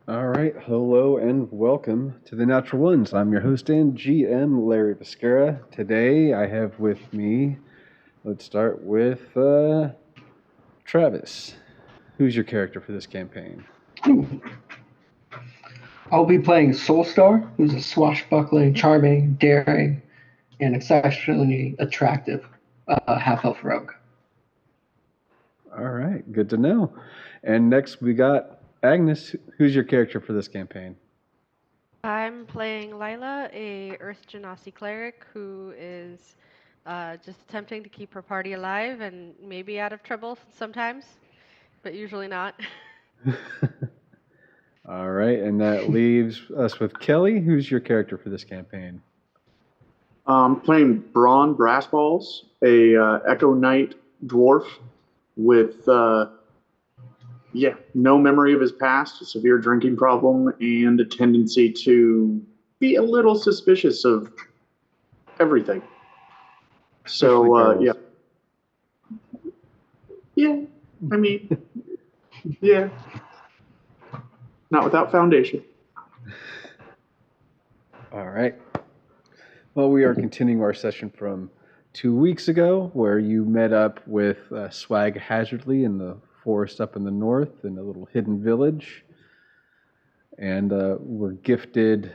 All right, hello and welcome to the Natural Ones. I'm your host and GM, Larry Viscara. Today I have with me, let's start with Travis. Who's your character for this campaign? I'll be playing Soulstar, who's a swashbuckling, charming, daring, and exceptionally attractive half-elf rogue. All right, good to know. And next we got Agnes. Who's your character for this campaign? I'm playing Lila, a Earth Genasi cleric who is just attempting to keep her party alive and maybe out of trouble sometimes, but usually not. All right, and that leaves us with Kelly. Who's your character for this campaign? Playing Braun Brassballs, a Echo Knight dwarf with no memory of his past, a severe drinking problem, and a tendency to be a little suspicious of everything. So not without foundation. All right. Well, we are continuing our session from 2 weeks ago, where you met up with Swag Hazardly in the forest up in the north in a little hidden village, and were gifted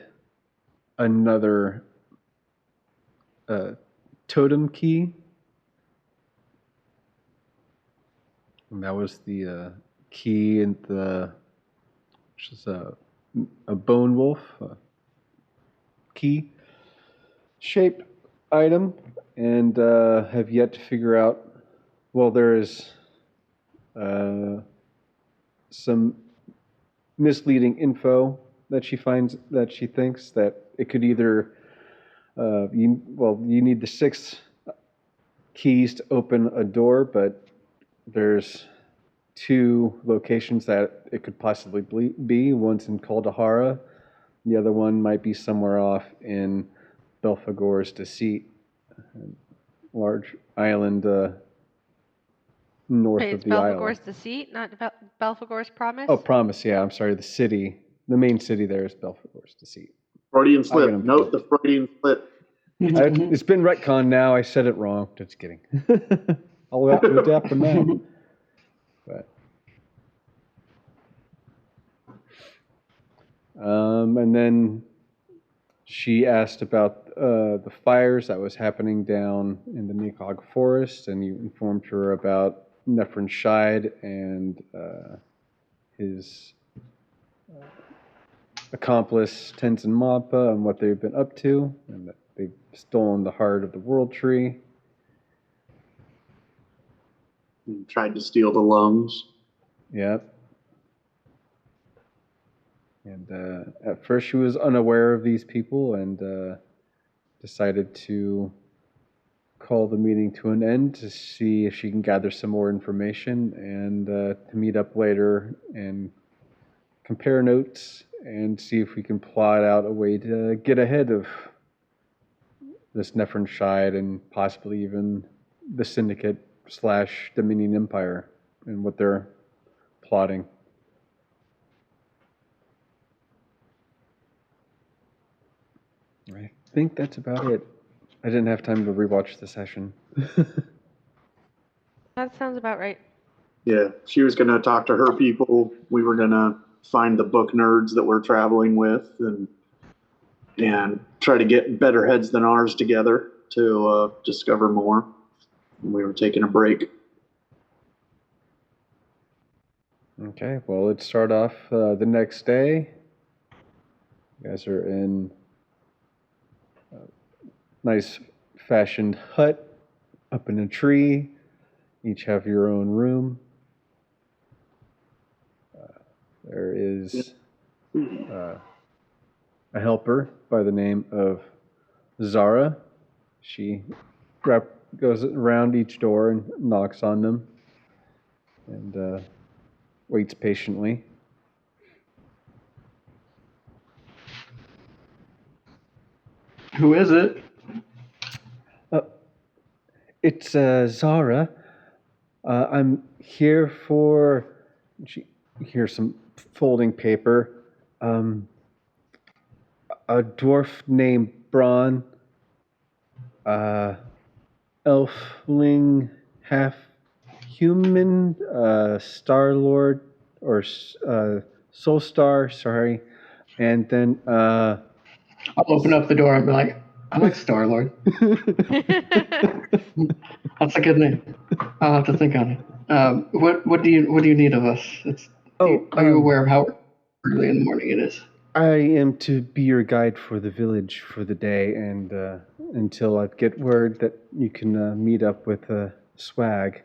another totem key. And that was the key in which is a bone wolf key shape item, and have yet to figure out. Well, there is some misleading info that she finds that she thinks that it could either you need the 6 keys to open a door, but there's 2 locations that it could possibly be. One's in Kaldahara, the other one might be somewhere off in Belphegor's Deceit, a large island north Wait, of it's the island. Belphegor's Deceit, not Belphegor's Promise? Oh, Promise, yeah, I'm sorry. The main city there is Belphegor's Deceit. Freudian slip. Note the Freudian slip. It's been retconned now. I said it wrong. Just kidding. I'll adapt the map. But and then she asked about the fires that was happening down in the Nikog Forest, and you informed her about Nephrin Shide and his accomplice Tenzin Mappa and what they've been up to, and that they've stolen the heart of the World Tree. And tried to steal the lungs. Yep. And at first she was unaware of these people and decided to call the meeting to an end to see if she can gather some more information and to meet up later and compare notes and see if we can plot out a way to get ahead of this Nephrin Shide and possibly even the Syndicate / Dominion Empire and what they're plotting. I think that's about it. I didn't have time to rewatch the session. That sounds about right. Yeah, she was going to talk to her people. We were going to find the book nerds that we're traveling with and try to get better heads than ours together to discover more. We were taking a break. Okay, well, let's start off the next day. You guys are in a nice fashioned hut up in a tree. Each have your own room. There is a helper by the name of Zara. She goes around each door and knocks on them and waits patiently. Who is it? It's Zara. I'm here for... She hears some folding paper. A dwarf named Braun, elfling, half human, Star Lord or Soul Star, sorry, and then I'll open up the door and be like, I like Star Lord. That's a good name. I'll have to think on it. What do you need of us? Are you aware of how early in the morning it is? I am to be your guide for the village for the day, and until I get word that you can meet up with Swag.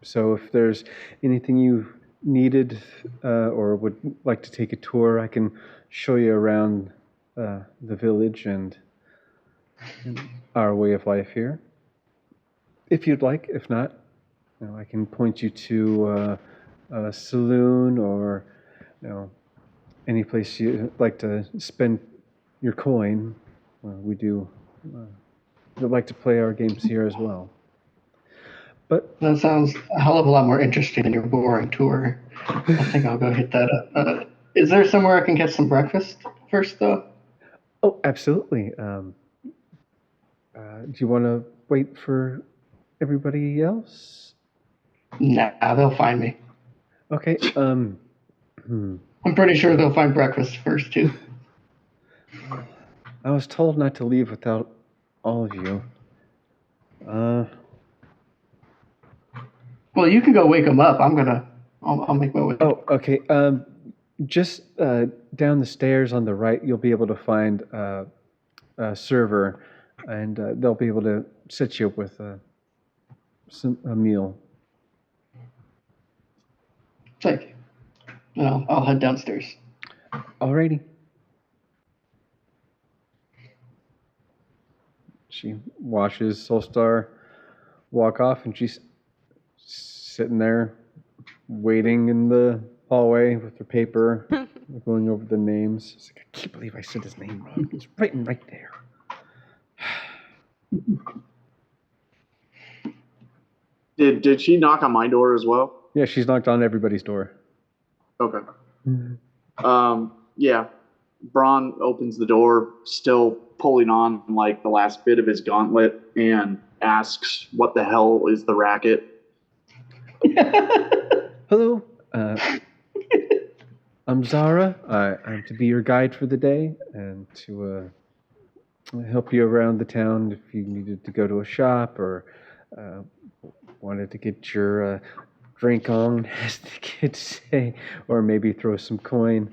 So if there's anything you needed or would like to take a tour, I can show you around the village and our way of life here. If you'd like. If not, I can point you to a saloon or any place you'd like to spend your coin. We do. We'd like to play our games here as well. But that sounds a hell of a lot more interesting than your boring tour. I think I'll go hit that up. Is there somewhere I can get some breakfast first, though? Oh, absolutely. Do you want to wait for everybody else? Nah, they'll find me. Okay. I'm pretty sure they'll find breakfast first, too. I was told not to leave without all of you. Well, you can go wake them up. I'll make my way. Oh, okay. Just down the stairs on the right, you'll be able to find a server, and they'll be able to set you up with a meal. Thank you. Well, I'll head downstairs. Alrighty. She watches Soulstar walk off, and she's sitting there waiting in the hallway with her paper, going over the names. She's like, I can't believe I said his name wrong. It's written right there. Did she knock on my door as well? Yeah, she's knocked on everybody's door. Okay. Yeah. Braun opens the door, still pulling on like the last bit of his gauntlet, and asks, "What the hell is the racket?" Hello. I'm Zara. I'm to be your guide for the day and to help you around the town if you needed to go to a shop or wanted to get your drink on, as the kids say, or maybe throw some coin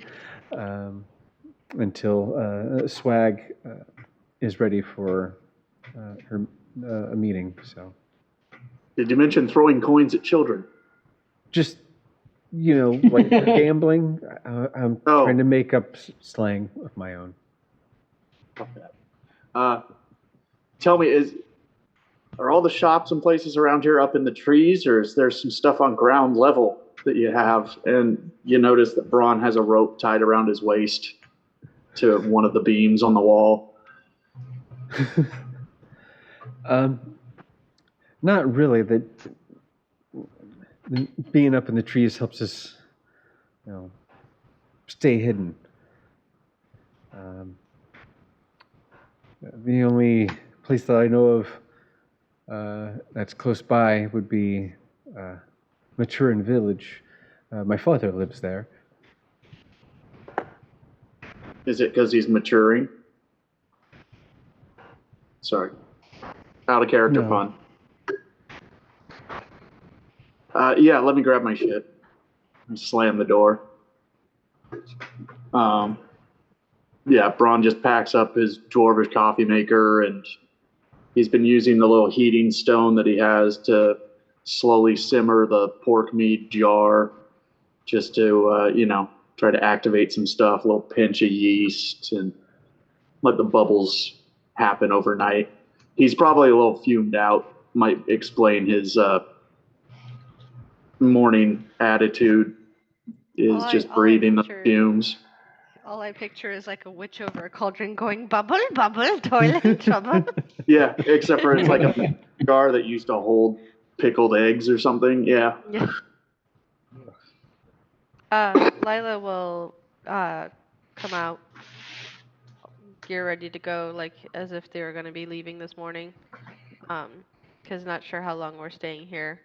until Swag is ready for a meeting. So, did you mention throwing coins at children? Just like gambling. I'm trying to make up slang of my own. Tell me, are all the shops and places around here up in the trees, or is there some stuff on ground level that you have? And you notice that Braun has a rope tied around his waist to one of the beams on the wall. Not really. Being up in the trees helps us, stay hidden. The only place that I know of that's close by would be Maturin Village. My father lives there. Is it because he's maturing? Sorry. Out of character fun. Yeah, let me grab my shit and slam the door. Yeah, Braun just packs up his dwarvish coffee maker, and he's been using the little heating stone that he has to slowly simmer the pork meat jar just to, try to activate some stuff, a little pinch of yeast, and let the bubbles happen overnight. He's probably a little fumed out, might explain his morning attitude is just breathing the fumes. All I picture is like a witch over a cauldron going, bubble, bubble, toilet, trouble. Yeah, except for it's like a jar that used to hold pickled eggs or something. Yeah. Lila will come out, gear ready to go, like as if they were going to be leaving this morning. Because not sure how long we're staying here.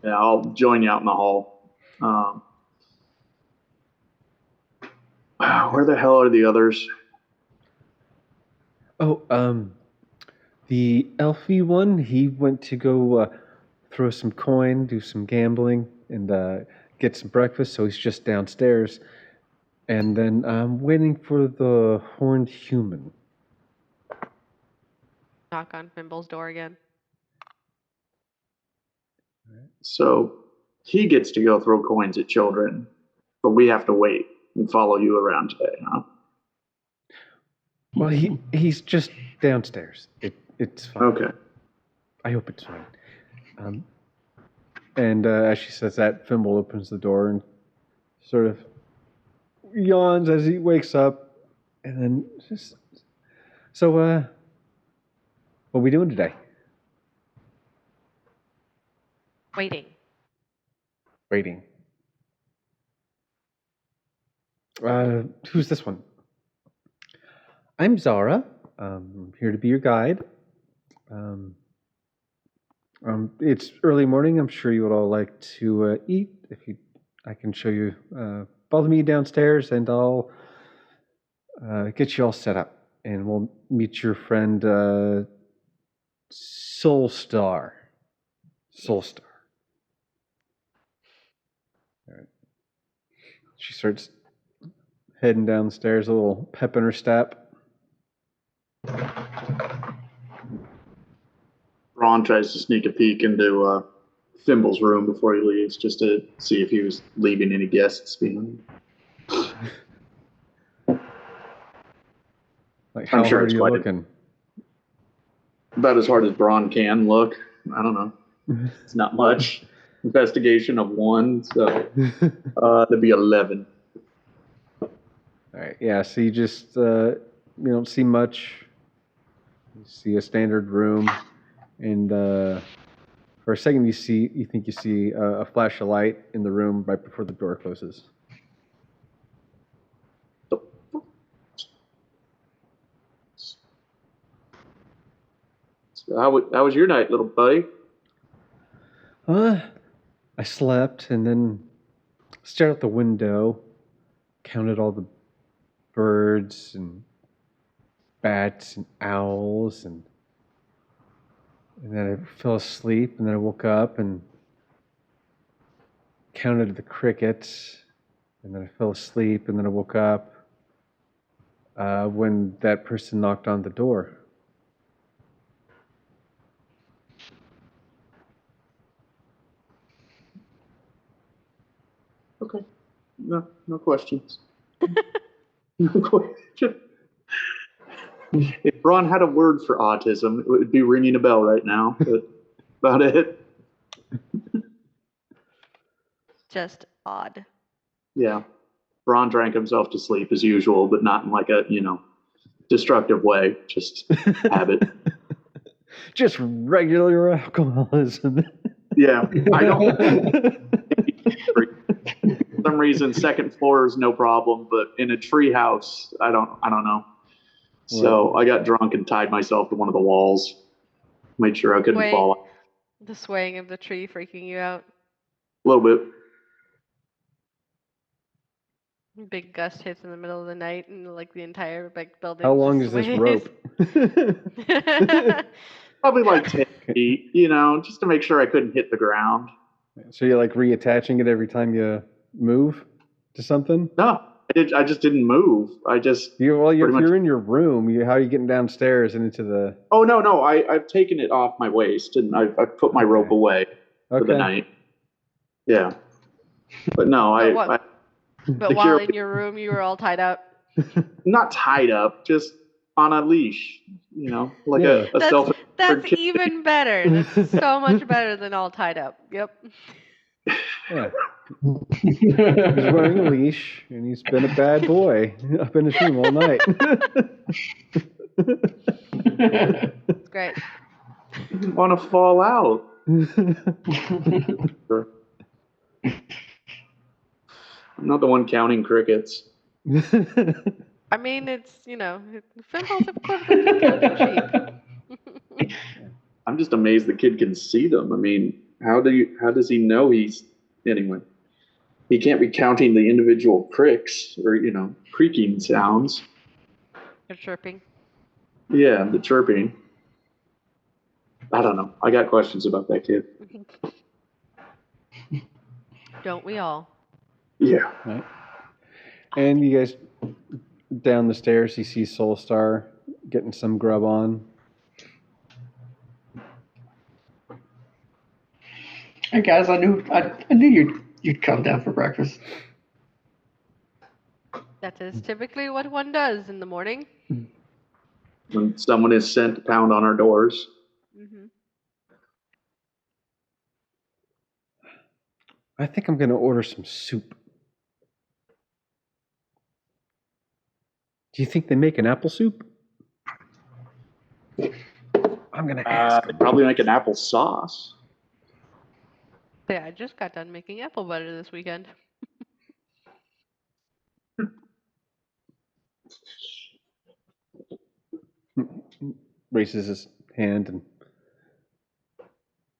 Yeah, I'll join you out in the hall. Where the hell are the others? Oh, the Elfie one, he went to go throw some coin, do some gambling, and get some breakfast, so he's just downstairs. And then I'm waiting for the horned human. Knock on Fimble's door again. So he gets to go throw coins at children, but we have to wait and follow you around today, huh? Well, he's just downstairs. It's fine. Okay. I hope it's fine. And as she says that, Fimble opens the door and sort of yawns as he wakes up, and then just... So, what are we doing today? Waiting. Waiting. Who's this one? I'm Zara. I'm here to be your guide. It's early morning. I'm sure you would all like to eat. I can show you. Follow me downstairs, and I'll get you all set up, and we'll meet your friend Soulstar. Soulstar. All right. She starts heading downstairs, a little pep in her step. Ron tries to sneak a peek into Fimble's room before he leaves, just to see if he was leaving any guests behind. Like, how sure hard it's are you quite looking? About as hard as Braun can look. I don't know. It's not much. Investigation of 1, so that'd be 11. All right, yeah, so you just, you don't see much. You see a standard room, and for a second you think you see a flash of light in the room right before the door closes. So how was your night, little buddy? I slept and then stared out the window, counted all the birds and bats and owls, and then I fell asleep, and then I woke up and counted the crickets, and then I fell asleep, and then I woke up when that person knocked on the door. Okay. No questions. No questions. If Ron had a word for autism, it would be ringing a bell right now. But about it. Just odd. Yeah. Ron drank himself to sleep as usual, but not in like a, destructive way. Just habit. Just regular alcoholism. Yeah. I don't. For some reason, second floor is no problem, but in a tree house, I don't know. So I got drunk and tied myself to one of the walls. Made sure I couldn't fall. The swaying of the tree freaking you out. A little bit. Big gust hits in the middle of the night, and like the entire big building. How long is this rope? Probably like 10 feet, just to make sure I couldn't hit the ground. So you're like reattaching it every time you move to something? No, I just didn't move. If you're in your room, how are you getting downstairs and into the... Oh, no, I've taken it off my waist, and I've put my rope away for the night. Yeah. But no, But while in your room, you were all tied up? Not tied up, just on a leash, like a self... That's even better. That's so much better than all tied up. Yep. Yeah. He's wearing a leash, and he's been a bad boy up in his room all night. That's great. I didn't want to fall out. I'm not the one counting crickets. I mean, it's, Finbal's equivalent to counting sheep. I'm just amazed the kid can see them. I mean, how does he know he's anyway? He can't be counting the individual cricks or creaking sounds. They're chirping. Yeah, the chirping. I don't know. I got questions about that kid. Don't we all? Yeah. Right. And you guys down the stairs, you see Soulstar getting some grub on. Hey guys, I knew you'd come down for breakfast. That is typically what one does in the morning. When someone is sent to pound on our doors. Mm-hmm. I think I'm going to order some soup. Do you think they make an apple soup? I'm going to ask. They probably make an apple sauce. Yeah, I just got done making apple butter this weekend. Raises his hand and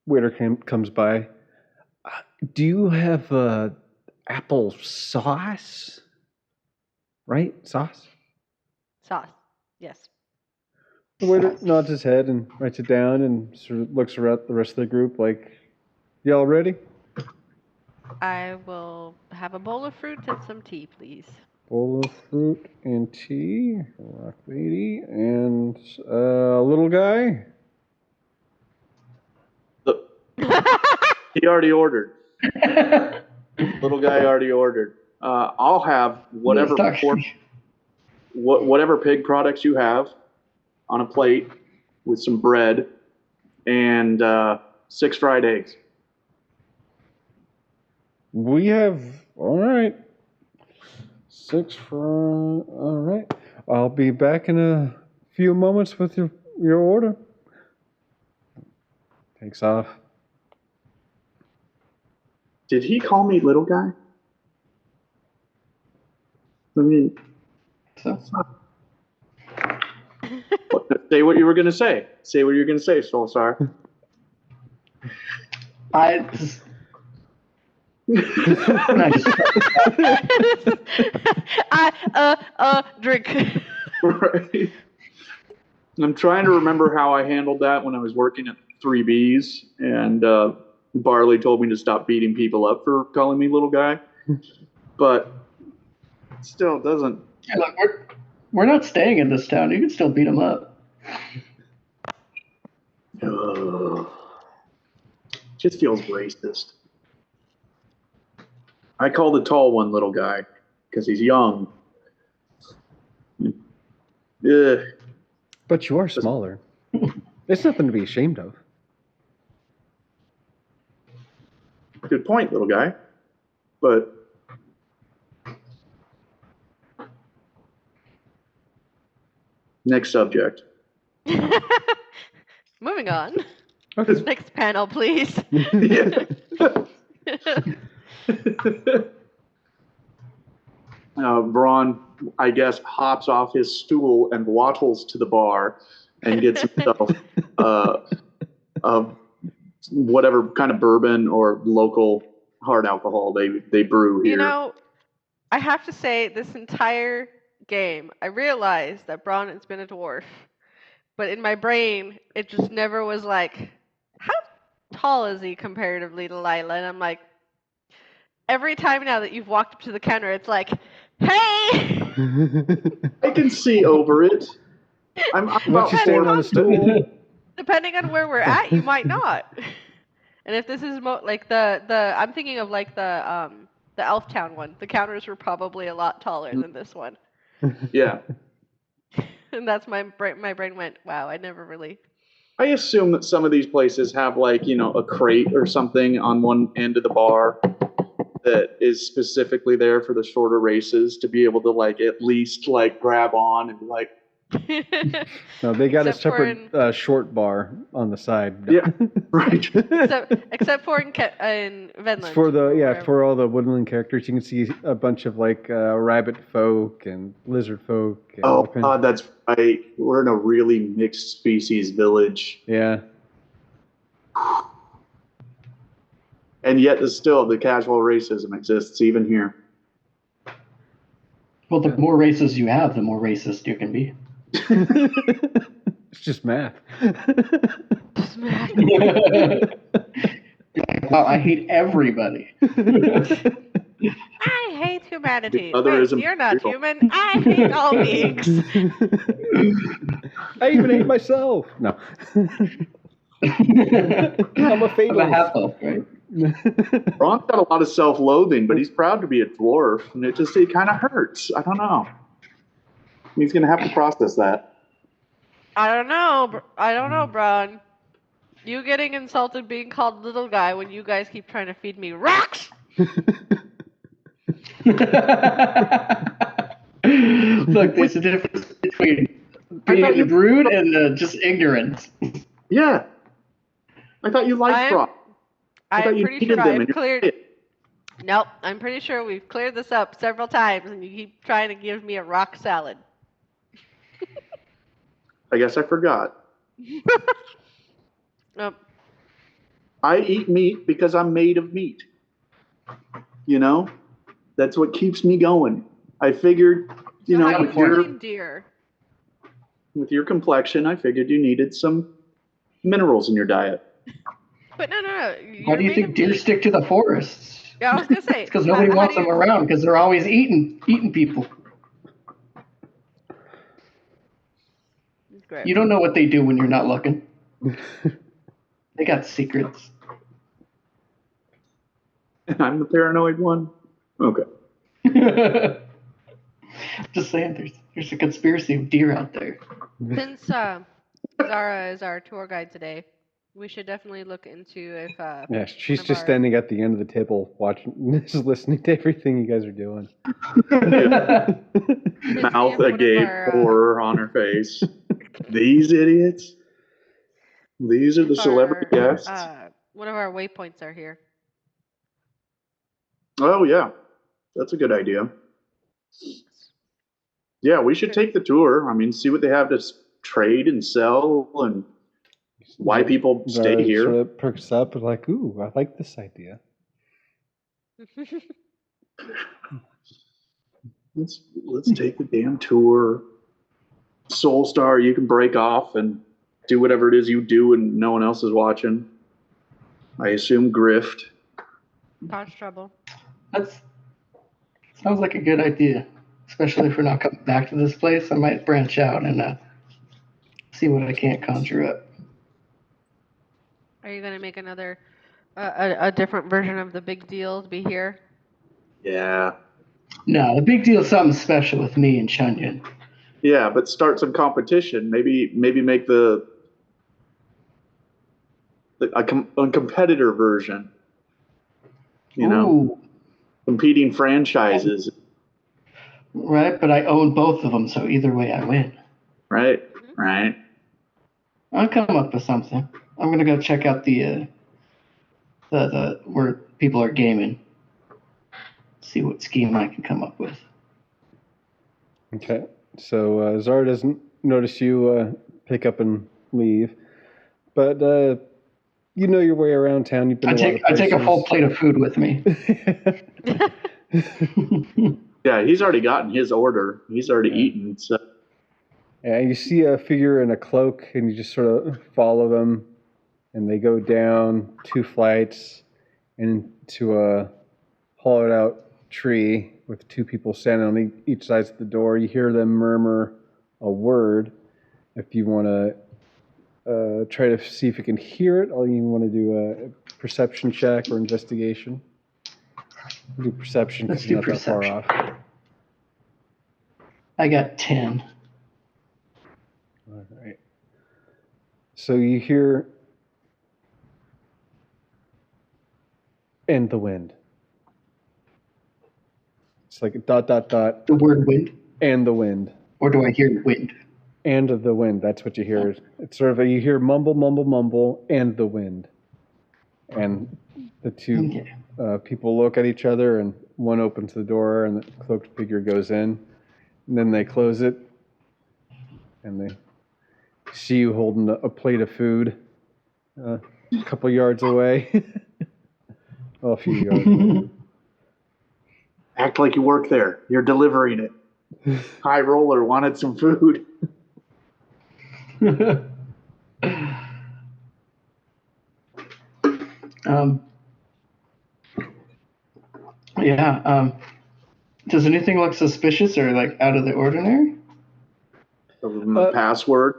waiter comes by. Do you have apple sauce? Right? Sauce? Sauce. Yes. The waiter nods his head and writes it down and sort of looks around the rest of the group like, y'all ready? I will have a bowl of fruit and some tea, please. Bowl of fruit and tea, rock lady, and little guy. He already ordered. Little guy already ordered. I'll have whatever pig products you have on a plate with some bread and 6 fried eggs. We have, all right. 6 fried, all right. I'll be back in a few moments with your order. Takes off. Did he call me little guy? I mean, So say what you were going to say. Say what you're going to say, Soulstar. Drink. Right. I'm trying to remember how I handled that when I was working at 3Bs, and Barley told me to stop beating people up for calling me little guy. But still doesn't. Yeah, look, we're not staying in this town. You can still beat them up. Just feels racist. I call the tall one little guy because he's young. Yeah. But you are smaller. It's nothing to be ashamed of. Good point, little guy. But next subject. Moving on. Okay. Next panel, please. Braun, I guess, hops off his stool and waddles to the bar and gets himself whatever kind of bourbon or local hard alcohol they brew here. I have to say, this entire game, I realized that Braun has been a dwarf, but in my brain, it just never was like, how tall is he comparatively to Lila? And I'm like, every time now that you've walked up to the counter, it's like, hey! I can see over it. I'm Once you stand on the stool. Depending on where we're at, you might not. And if this is like I'm thinking of like the Elftown one. The counters were probably a lot taller than this one. Yeah. And that's my brain went, wow, I never really. I assume that some of these places have like, a crate or something on one end of the bar that is specifically there for the shorter races to be able to like at least like grab on and be like, No, they got a Except for separate short bar on the side. Yeah, right. except for in Vinland. It's for the or wherever. for all the woodland characters. You can see a bunch of like rabbit folk and lizard folk. And Oh, that's right. We're in a really mixed species village. Yeah. And yet, still, the casual racism exists even here. Well, the more races you have, the more racist you can be. It's just math. Just mad. Wow, I hate everybody. I hate humanity. The other Wait, isn't you're not real. human. I hate all beings. I even hate myself. No. I'm a I'm fatalist. a half-elf, right? Ron's got a lot of self-loathing, but he's proud to be a dwarf, and it kind of hurts. I don't know. He's going to have to process that. I don't know, Bron. You getting insulted being called little guy when you guys keep trying to feed me rocks? Look, there's a difference between being rude and just ignorance. Yeah. I thought you liked Ron. I'm pretty sure I've cleared. Nope, I'm pretty sure we've cleared this up several times, and you keep trying to give me a rock salad. I guess I forgot. Nope. I eat meat because I'm made of meat. You know? That's what keeps me going. I figured, Deer. with your complexion, I figured you needed some minerals in your diet. But no. Why do you think deer stick to the forests? Yeah, I was gonna say. It's because nobody wants them around because they're always eating people. Great. You don't know what they do when you're not looking. They got secrets. And I'm the paranoid one? Okay. Just saying, there's a conspiracy of deer out there. Since Zara is our tour guide today, we should definitely look into if. Yeah, she's just standing at the end of the table, watching, just listening to everything you guys are doing. Mouth agape, horror on her face. These idiots. These are the celebrity guests. One of our waypoints are here. Oh yeah, that's a good idea. Yeah, we should take the tour. I mean, see what they have to trade and sell, and why people stay here. Sort of perks up and like, ooh, I like this idea. Let's take the damn tour. Soulstar, you can break off and do whatever it is you do when no one else is watching. I assume grift. Cause trouble. Sounds like a good idea, especially if we're not coming back to this place. I might branch out and see what I can't conjure up. Are you gonna make another, a different version of the big deal to be here? Yeah. No, the big deal is something special with me and Chunyan. Yeah, but start some competition. Maybe make a competitor version. You know, Ooh. Competing franchises. Right, but I own both of them, so either way I win. Right. I'll come up with something. I'm gonna go check out the where people are gaming. See what scheme I can come up with. Okay, so Zara doesn't notice you pick up and leave, but you know your way around town. You've been. I take a full plate of food with me. Yeah, he's already gotten his order. He's already eaten. So. Yeah, you see a figure in a cloak, and you just sort of follow them, and they go down 2 flights into a hollowed-out tree with 2 people standing on each side of the door. You hear them murmur a word. If you want to try to see if you can hear it, or you want to do a perception check or investigation. Do perception because you're not that far off. I got 10. All right. So you hear "and the wind." It's like a ... The word wind? And the wind. Or do I hear wind? and the wind. That's what you hear. It's sort of you hear mumble, mumble, mumble, and the wind. And the two people look at each other, and one opens the door, and the cloaked figure goes in. And then they close it, and they see you holding a plate of food a couple yards away. Well, a few yards away. Act like you work there. You're delivering it. High roller wanted some food. Does anything look suspicious or like out of the ordinary? The password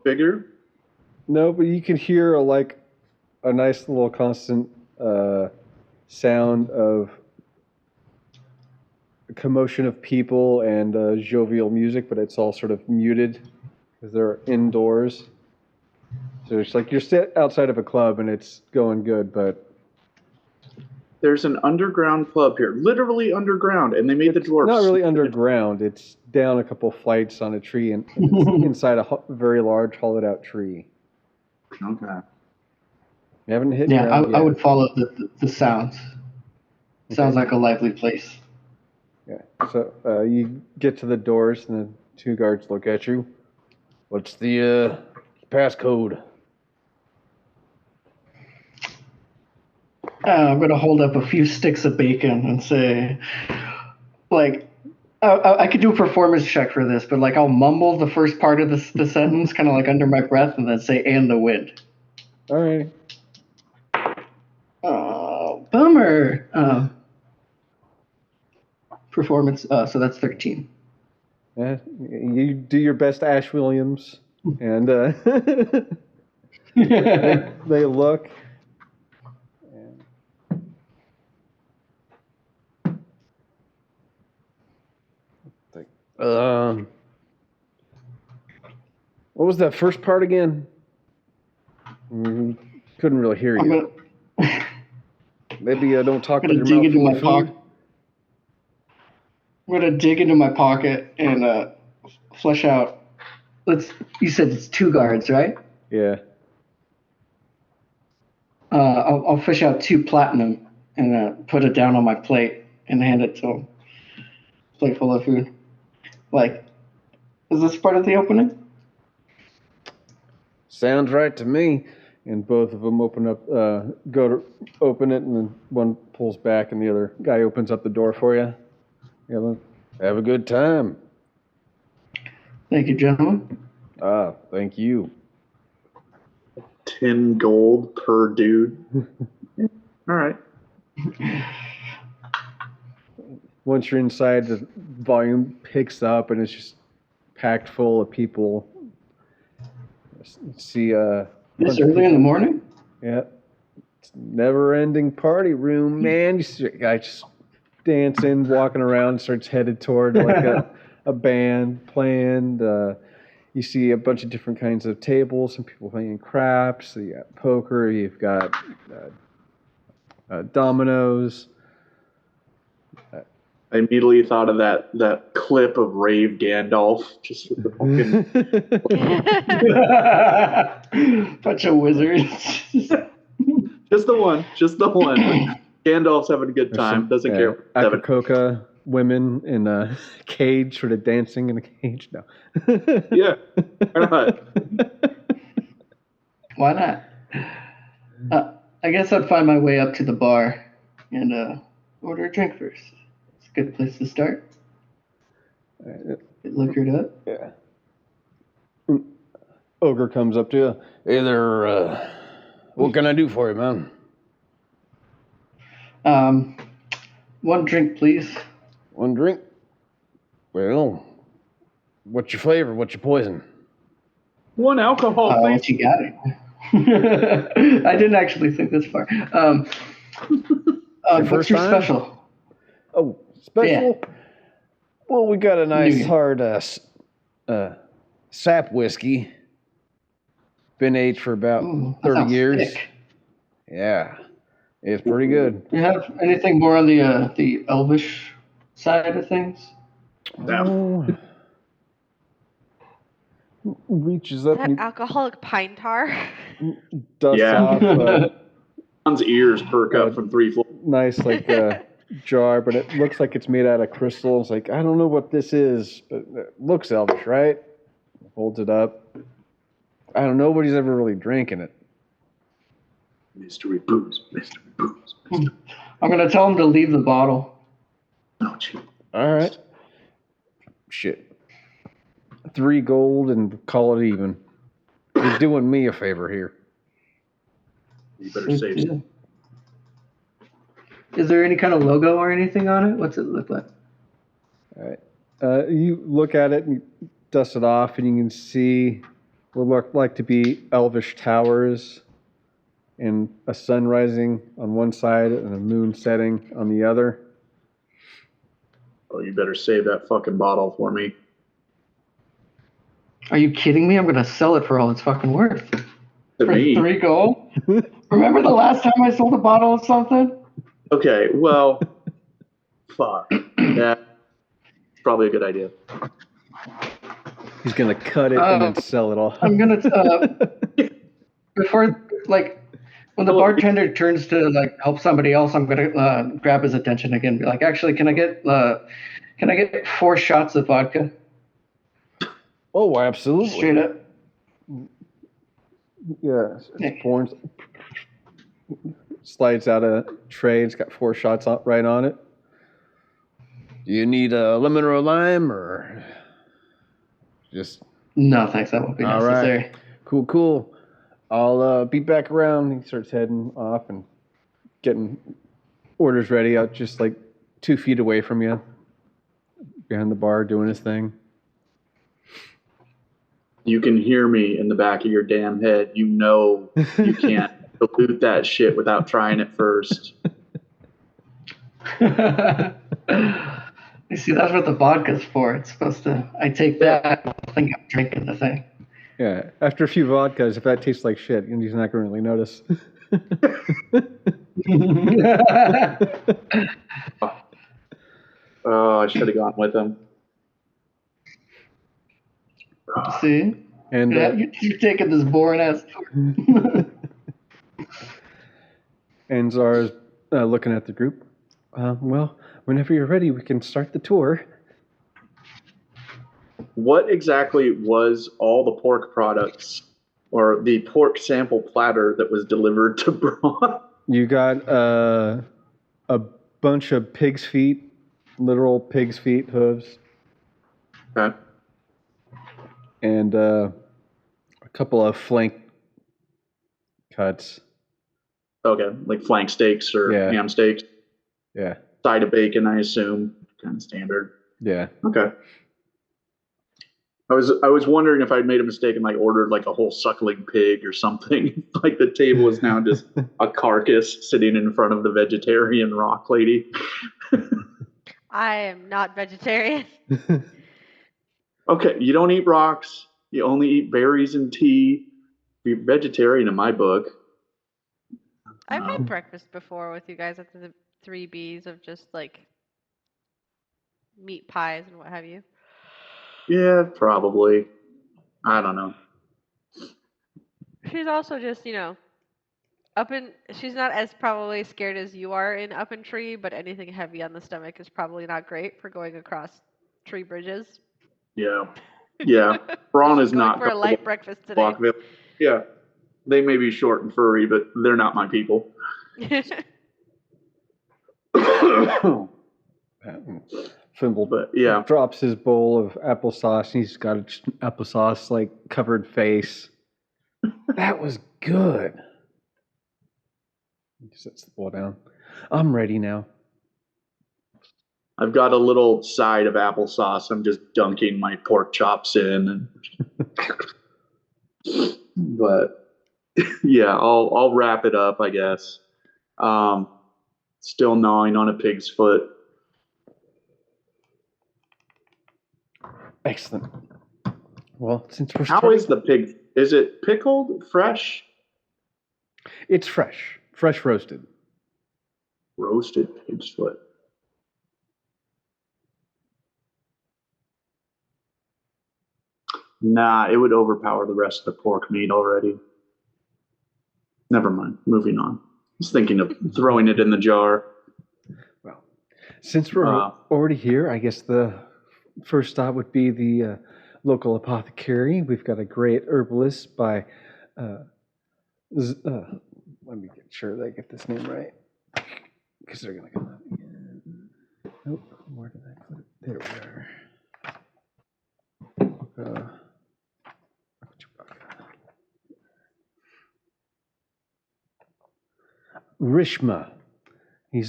figure? No, but you can hear a nice little constant sound of commotion of people and jovial music, but it's all sort of muted because they're indoors. So it's like you're outside of a club and it's going good, but there's an underground club here, literally underground, and they made the dwarves. Not really underground. It's down a couple flights on a tree and it's inside a very large hollowed-out tree. Okay. You haven't hit. Yeah, I would follow the sounds. Sounds like a lively place. Yeah. So you get to the doors and the two guards look at you. What's the passcode? I'm going to hold up a few sticks of bacon and say, like, I could do a performance check for this, but like I'll mumble the first part of the sentence, kind of like under my breath, and then say, and the wind. All right. Oh, bummer. Performance, so that's 13. Yeah, you do your best, Ash Williams, and they look. What was that first part again? Couldn't really hear you. Maybe I don't talk with your mouth full of food. I'm gonna dig into my pocket and flesh out. You said it's 2 guards, right? Yeah. I'll fish out 2 platinum and put it down on my plate and hand it to him. Plate full of food. Like, is this part of the opening? Sounds right to me. And both of them open up, go to open it, and then one pulls back, and the other guy opens up the door for you. Have a good time. Thank you, gentlemen. Thank you. 10 gold per dude. All right. Once you're inside, the volume picks up, and it's just packed full of people. See, this early in the morning? Yeah. It's never-ending party room, man. You see a guy just dancing, walking around, starts headed toward like a band playing. You see a bunch of different kinds of tables, some people playing craps. So you got poker, you've got dominoes. I immediately thought of that clip of Rave Gandalf, just with the fucking bunch of wizards. Just the one. Gandalf's having a good time. Doesn't care. Akakoka women in a cage, sort of dancing in a cage. No. Yeah. Why not? Why not? I guess I'd find my way up to the bar and order a drink first. It's a good place to start. Get liquored up. Yeah. Ogre comes up to you. Hey there, what can I do for you, man? 1 drink, please. 1 drink? Well, what's your flavor? What's your poison? 1 alcohol, please. What you got it? I didn't actually think this far. What's your special? Oh, special? Yeah. Well, we got a nice hard sap whiskey. Been aged for about 30 years. Thick. Yeah, it's pretty good. Do you have anything more on the elvish side of things? No. reaches Is up that and alcoholic pine tar? dusts Yeah. off John's ears perk up from 3 floors. nice jar, but it looks like it's made out of crystal. It's like, I don't know what this is, but it looks elvish, right? Holds it up. I don't know, nobody's ever really drinking it. Mystery booze, mystery booze, mystery. I'm gonna tell him to leave the bottle. Oh, gee. All right. Shit. 3 gold and call it even. You're doing me a favor here. You better save some. Is there any kind of logo or anything on it? What's it look like? All right. You look at it and you dust it off, and you can see what look like to be elvish towers and a sun rising on one side and a moon setting on the other. Oh, you better save that fucking bottle for me. Are you kidding me? I'm gonna sell it for all it's fucking worth. To For me. 3 gold? Remember the last time I sold a bottle of something? Okay, well, fuck. That's probably a good idea. He's going to cut it and then sell it all. I'm gonna before when the bartender turns to help somebody else, I'm gonna grab his attention again. Be like, actually, can I get 4 shots of vodka? Oh, absolutely. Straight up. Yeah, it's pouring. Slides out a tray. It's got 4 shots right on it. Do you need a lemon or a lime, or just? No, thanks. That won't be All necessary. right. Cool. I'll be back around. He starts heading off and getting orders ready out just 2 feet away from you, behind the bar, doing his thing. You can hear me in the back of your damn head. You know you can't dilute that shit without trying it first. You see, that's what the vodka's for. It's supposed to. I take that. I think I'm drinking the thing. Yeah, after a few vodkas, if that tastes like shit, he's not going to really notice. Oh, I should have gone with him. See? And you're taking this boring ass. And Zara's looking at the group. Well, whenever you're ready, we can start the tour. What exactly was all the pork products or the pork sample platter that was delivered to Braun? You got a bunch of pig's feet, literal pig's feet, hooves. Okay. And a couple of flank cuts. Okay, like flank steaks or ham steaks. Yeah. Side of bacon, I assume. Kind of standard. Yeah. Okay. I was wondering if I'd made a mistake and ordered a whole suckling pig or something. The table is now just a carcass sitting in front of the vegetarian rock lady. I am not vegetarian. Okay, you don't eat rocks. You only eat berries and tea. You're vegetarian in my book. I've had breakfast before with you guys at the 3Bs of just meat pies and what have you. Yeah, probably. I don't know. She's also just, she's not as probably scared as you are in up in tree, but anything heavy on the stomach is probably not great for going across tree bridges. Yeah. Braun is not for a light breakfast today. Yeah. They may be short and furry, but they're not my people. Fimble drops his bowl of applesauce, and he's got an applesauce covered face. That was good. He sets the bowl down. I'm ready now. I've got a little side of applesauce. I'm just dunking my pork chops in, but yeah, I'll wrap it up, I guess. Still gnawing on a pig's foot. Excellent. Well, since we're How is the pig? Is it pickled, fresh? It's fresh roasted. Roasted pig's foot. Nah, it would overpower the rest of the pork meat already. Never mind. Moving on. I was thinking of throwing it in the jar. Well, since we're already here, I guess the first stop would be the local apothecary. We've got a great herbalist by. Let me get sure that I get this name right, because they're gonna come out again. Nope. Where did I put it? There we are. Rishma.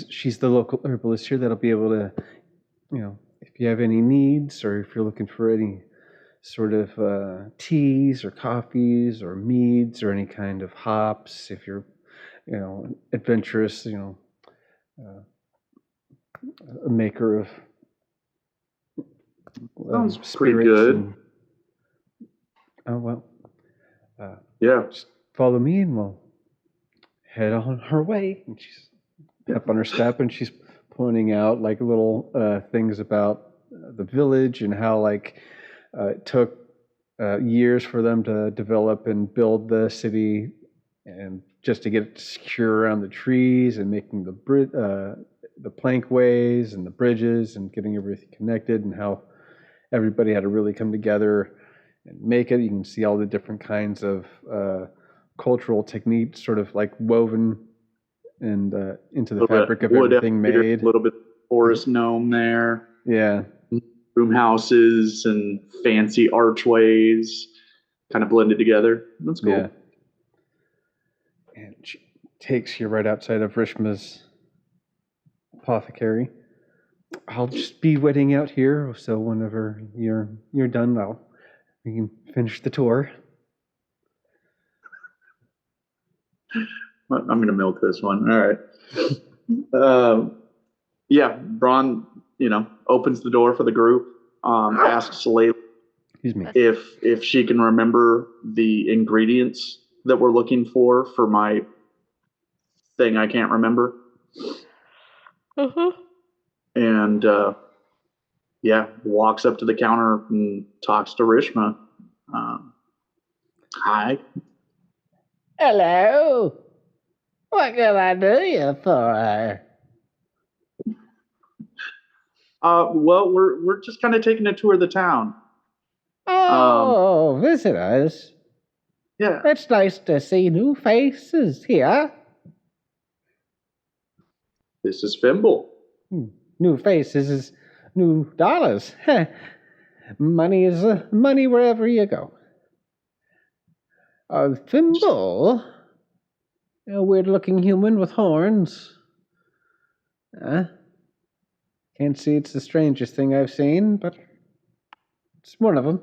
She's the local herbalist here that'll be able to, if you have any needs or if you're looking for any sort of teas or coffees or meads or any kind of hops, if you're, adventurous, a maker of Sounds spirits. pretty good. Yeah. Just follow me and we'll head on her way. And she's up on her step and she's pointing out like little things about the village and how it took years for them to develop and build the city, and just to get it secure around the trees and making the plankways and the bridges and getting everything connected, and how everybody had to really come together and make it. You can see all the different kinds of cultural techniques sort of like woven and into the fabric of everything made. A little bit forest gnome there. Yeah. Room houses and fancy archways kind of blended together. That's cool. Yeah. And she takes you right outside of Rishma's apothecary. I'll just be waiting out here, so whenever you're done, we can finish the tour. I'm going to milk this one. All right. Yeah, Braun, opens the door for the group, asks Layla if she can remember the ingredients that we're looking for my thing I can't remember. Uh-huh. And, walks up to the counter and talks to Rishma. Hi. Hello. What can I do you for? Well, we're just kind of taking a tour of the town. Oh, visitors. Yeah. It's nice to see new faces here. This is Fimble. New faces is new dollars. Money is money wherever you go. Thimble, a weird-looking human with horns. Can't see it's the strangest thing I've seen, but it's one of them.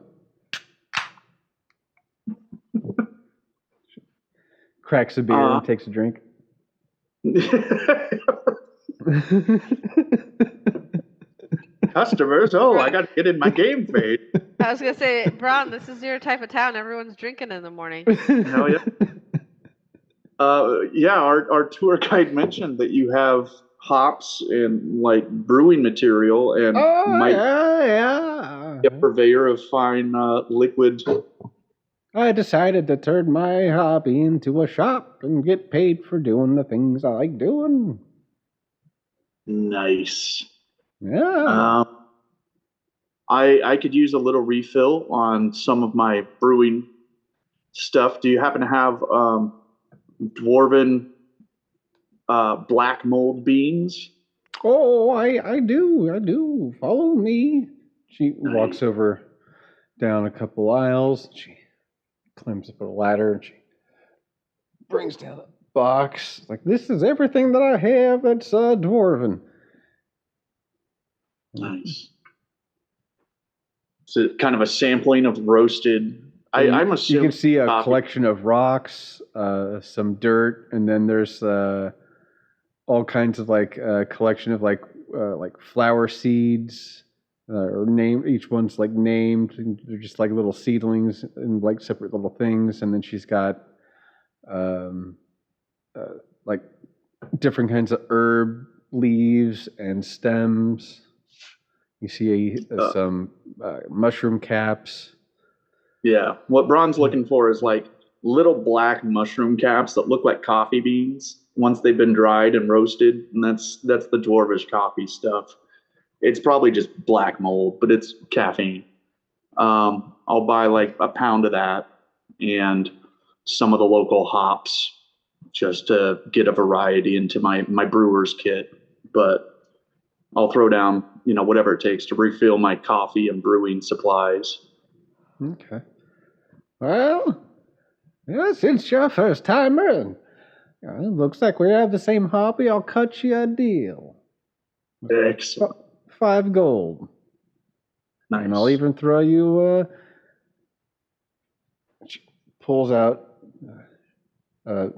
Cracks a beer and takes a drink. Customers, I got to get in my game fade. I was going to say, Braun, this is your type of town. Everyone's drinking in the morning. Hell yeah. Our tour guide mentioned that you have hops and brewing material and be a purveyor of fine liquid. I decided to turn my hobby into a shop and get paid for doing the things I like doing. Nice. Yeah. I could use a little refill on some of my brewing stuff. Do you happen to have dwarven black mold beans? Oh, I do. Follow me. She walks over down a couple aisles. She climbs up a ladder and she brings down a box. This is everything that I have that's dwarven. Nice. It's kind of a sampling of roasted. I'm assuming you can see a collection of rocks, some dirt, and then there's all kinds of collection of flower seeds, or name. Each one's named. And they're just little seedlings and separate little things. And then she's got different kinds of herb leaves and stems. You see some mushroom caps. Yeah. What Braun's looking for is like little black mushroom caps that look like coffee beans once they've been dried and roasted, and that's the dwarvish coffee stuff. It's probably just black mold, but it's caffeine. I'll buy like a pound of that and some of the local hops just to get a variety into my brewer's kit. But I'll throw down, whatever it takes to refill my coffee and brewing supplies. Okay. Well, yeah, since you're a first timer and it looks like we have the same hobby, I'll cut you a deal. Excellent. 5 gold. Nice. And I'll even throw you, pulls out a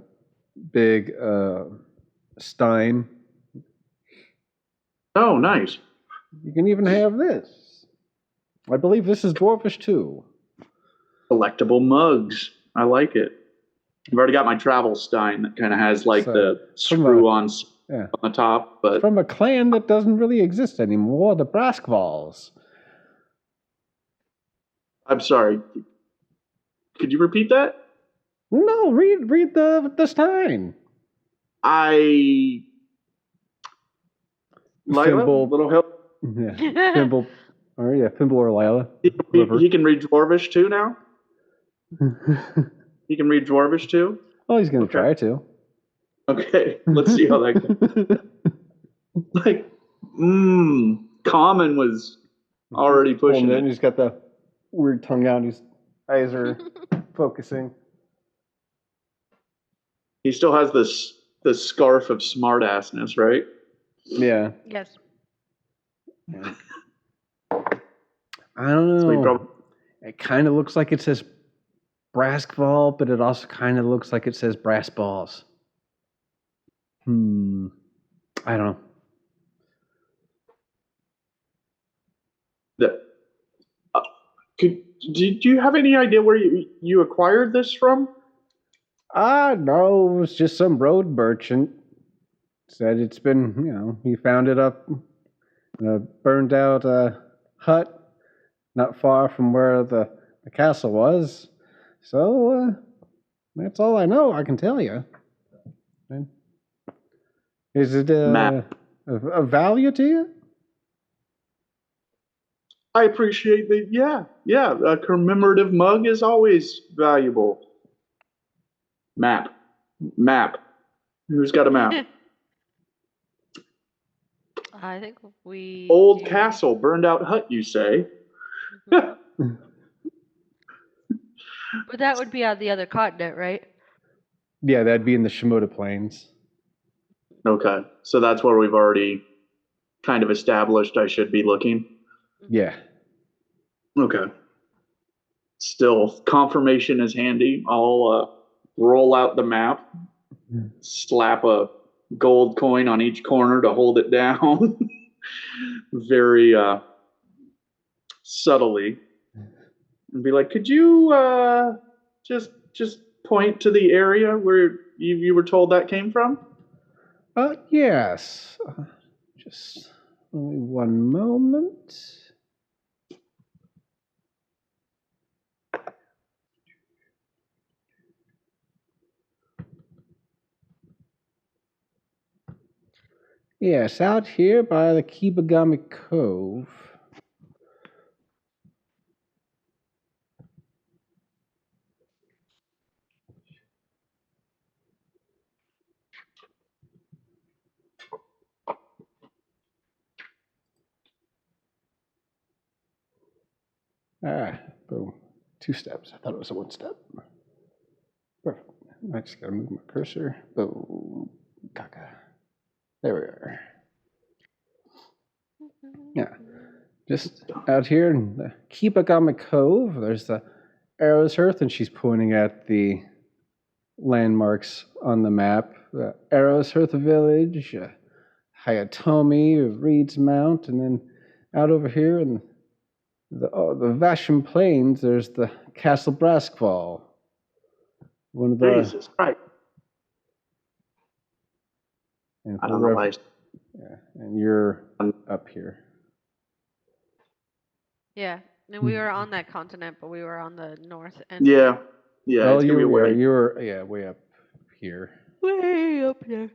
big stein. Oh, nice. You can even have this. I believe this is dwarfish too. Collectible mugs. I like it. I've already got my travel stein that kind of has like the screw-ons on the top. But from a clan that doesn't really exist anymore, the Braskvalls. I'm sorry. Could you repeat that? No, read the stein. Lila, Fimble. little help. Yeah, Fimble. Or Fimble or Lila. He can read Dwarvish too now? He can read Dwarvish too? Oh, he's going to try to. Okay, let's see how that goes. Like, Common was already pushing it. He's got the weird tongue out. His eyes are focusing. He still has the scarf of smartassness, right? Yeah. Yes. I don't know. It kind of looks like it says Braskval, but it also kind of looks like it says brass balls. I don't know. Did you have any idea where you acquired this from? No, it was just some road merchant. Said it's been, he found it up in a burned out hut not far from where the castle was. So, that's all I know, I can tell you. Is it of value to you? I appreciate that. Yeah. A commemorative mug is always valuable. Map. Who's got a map? I think we... Old castle, burned out hut, you say? But that would be on the other continent, right? Yeah, that'd be in the Shimoda Plains. Okay, so that's where we've already kind of established I should be looking. Yeah. Okay. Still, confirmation is handy. I'll roll out the map, slap a gold coin on each corner to hold it down very subtly, and be like, could you just point to the area where you were told that came from? Yes. Just only one moment. Yes, out here by the Kibagami Cove. Boom. 2 steps. I thought it was a 1 step. Perfect. I just gotta move my cursor. Boom. Caca. There we are. Yeah. Just out here in the Kibagami Cove, there's the Arrow's Hearth, and she's pointing at the landmarks on the map. The Arrow's Hearth Village, Hayatomi, Reed's Mount, and then out over here in the Vasham Plains, there's the Castle Braskval. One of the... Jesus Christ. And I don't know why. Yeah, and you're up here. Yeah. And we were on that continent, but we were on the north end. Yeah. Yeah, Oh, it's gonna be a way. you were way up here. Way up there.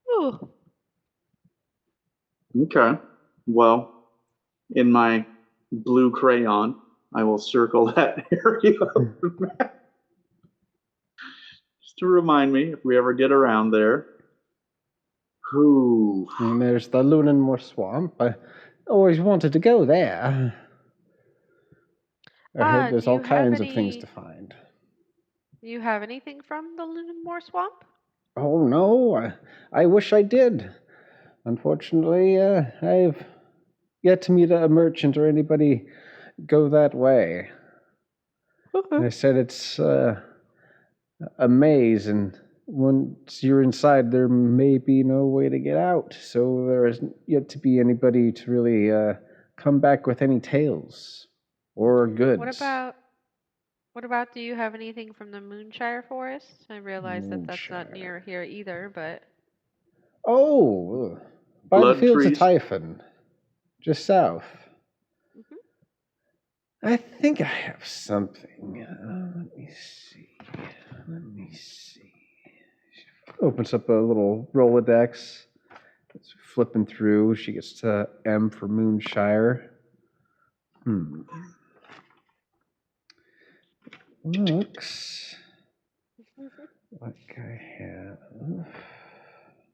Oh. Okay. Well, in my blue crayon, I will circle that area of the map just to remind me if we ever get around there. Whew. And there's the Lunenmoor Swamp. I always wanted to go there. I heard Do there's all you have kinds of things any? to find. You have anything from the Lunenmoor Swamp? Oh no, I wish I did. Unfortunately, I've yet to meet a merchant or anybody go that way. They said it's a maze, and once you're inside, there may be no way to get out. So there isn't yet to be anybody to really come back with any tales or goods. What about? Do you have anything from the Moonshire Forest? I realize that that's not Moonshire. near here either, but Oh, by the Blood fields of trees. Typhon, just south. Mhm. I think I have something. Let me see. She opens up a little Rolodex. It's flipping through. She gets to M for Moonshire. Looks like I have.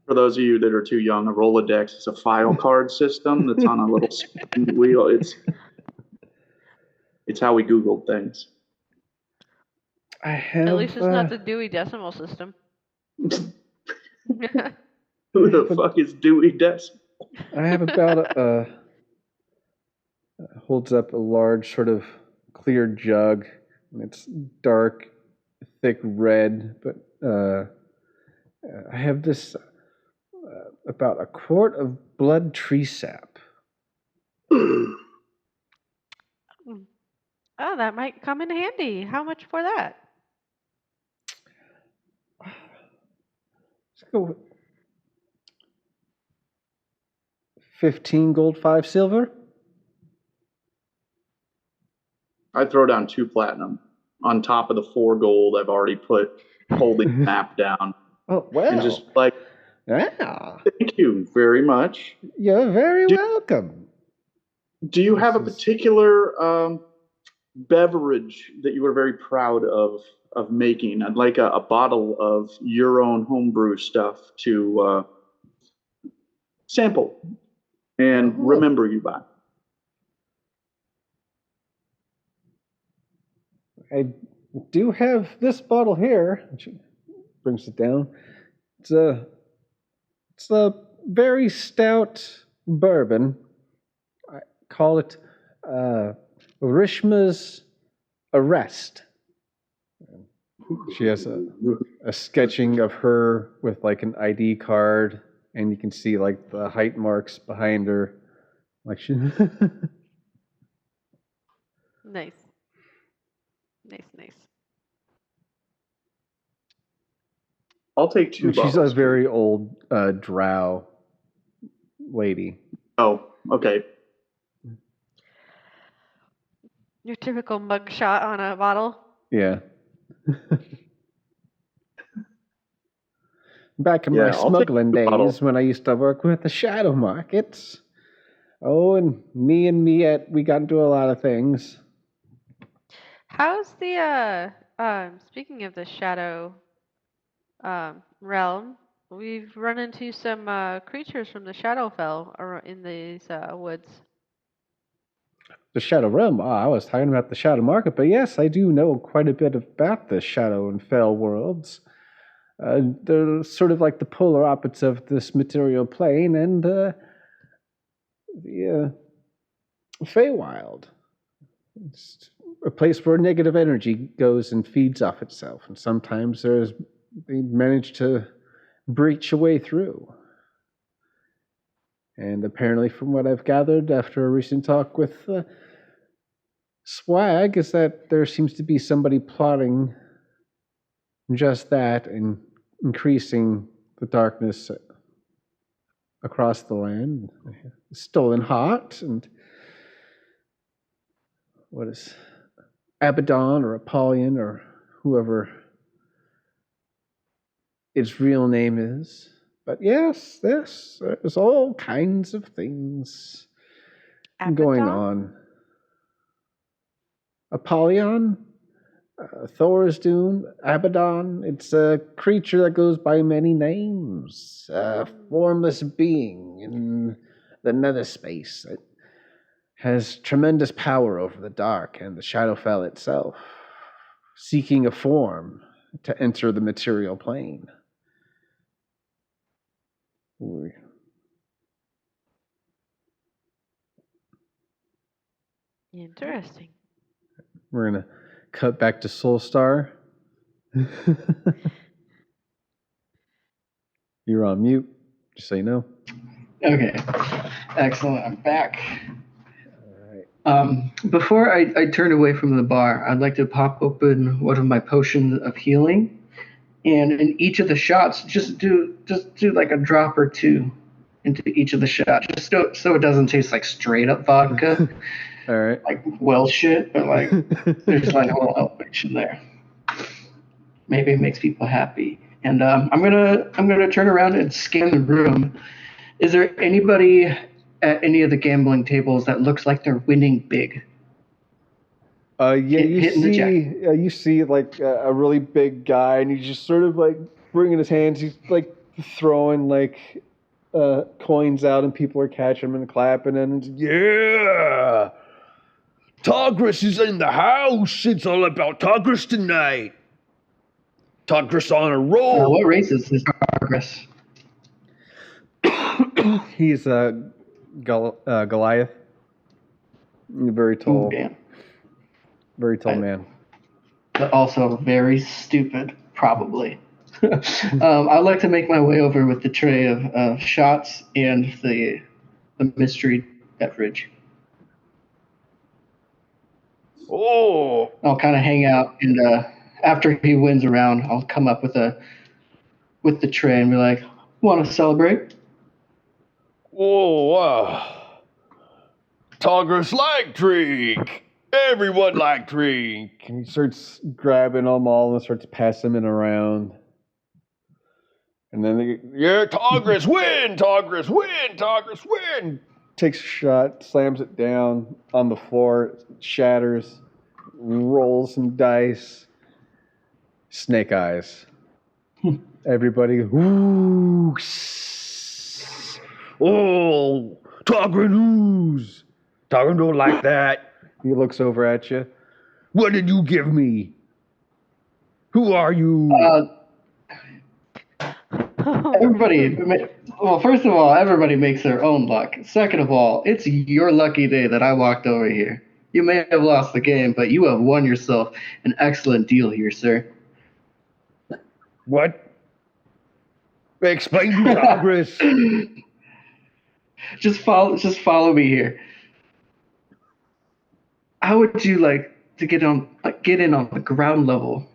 For those of you that are too young, a Rolodex is a file card system that's on a little spin wheel. It's how we Googled things. I have. at least it's not the Dewey Decimal System. Who the fuck is Dewey Decimal? I have about holds up a large sort of clear jug. And it's dark, thick red, but I have this about a quart of blood tree sap. Oh, that might come in handy. How much for that? Let's go with 15 gold, 5 silver. I'd throw down 2 platinum on top of the 4 gold I've already put holding the map down. Oh, well. And just like, yeah. thank you very much. You're very welcome. Do you have a particular beverage that you are very proud of making? I'd like a bottle of your own homebrew stuff to sample and remember you by. I do have this bottle here. She brings it down. It's a very stout bourbon. I call it Rishma's Arrest. She has a sketching of her with like an ID card, and you can see like the height marks behind her. Like she. Nice. Nice. I'll take 2 bottles. She's a very old drow lady. Oh, okay. Your typical mugshot on a bottle. Yeah. Back in my smuggling days when I used to work with the shadow markets. Oh, and me, we got into a lot of things. How's the speaking of the shadow realm, we've run into some creatures from the Shadowfell in these woods. The Shadow Realm? I was talking about the Shadow Market, but yes, I do know quite a bit about the Shadow and Fell worlds. They're sort of like the polar opposites of this material plane and the Feywild. It's a place where negative energy goes and feeds off itself, and sometimes they manage to breach a way through. And apparently, from what I've gathered after a recent talk with Swag, is that there seems to be somebody plotting just that and increasing the darkness across the land. Stolen Heart, and what is Abaddon or Apollyon or whoever its real name is. But yes, there's all kinds of things going Abaddon? on. Apollyon, Thor's Dune, Abaddon. It's a creature that goes by many names. A formless being in the nether space that has tremendous power over the dark and the Shadowfell itself, seeking a form to enter the material plane. Interesting. We're going to cut back to Soulstar. You're on mute, just so you know. Okay. Excellent. I'm back. All right. Before I turn away from the bar, I'd like to pop open one of my potions of healing, and in each of the shots, just do like a drop or two into each of the shots, just so it doesn't taste like straight up vodka, All right. like well shit, but like there's like a little elevation there. Maybe it makes people happy. And I'm gonna turn around and scan the room. Is there anybody at any of the gambling tables that looks like they're winning big? Yeah, you Hitting see like a really big guy, and he's just sort of like bringing his hands. He's like throwing like coins out, and people are catching him and clapping, and it's, yeah, Togris is in the house. It's all about Togris tonight. Togris on a roll. What race is this Progress? He's Goliath. Very tall. Ooh, damn. Very tall man. But also very stupid, probably. I'd like to make my way over with the tray of shots and the mystery beverage. Oh, I'll kind of hang out, and after he wins a round, I'll come up with the tray and be like, "Want to celebrate?" Togris like drink. Everyone like drink. And he starts grabbing them all and starts passing them around. And then they, yeah, Togris win, Togris win, Togris win. Takes a shot, slams it down on the floor, shatters, rolls some dice. Snake eyes. Everybody, ooh, oh, Togrin ooze. Togrin don't like that. He looks over at you. What did you give me? Who are you? Everybody, well, first of all, everybody makes their own luck. Second of all, it's your lucky day that I walked over here. You may have lost the game, but you have won yourself an excellent deal here, sir. What? Explain to Congress. Just follow me here. How would you like to get in on the ground level?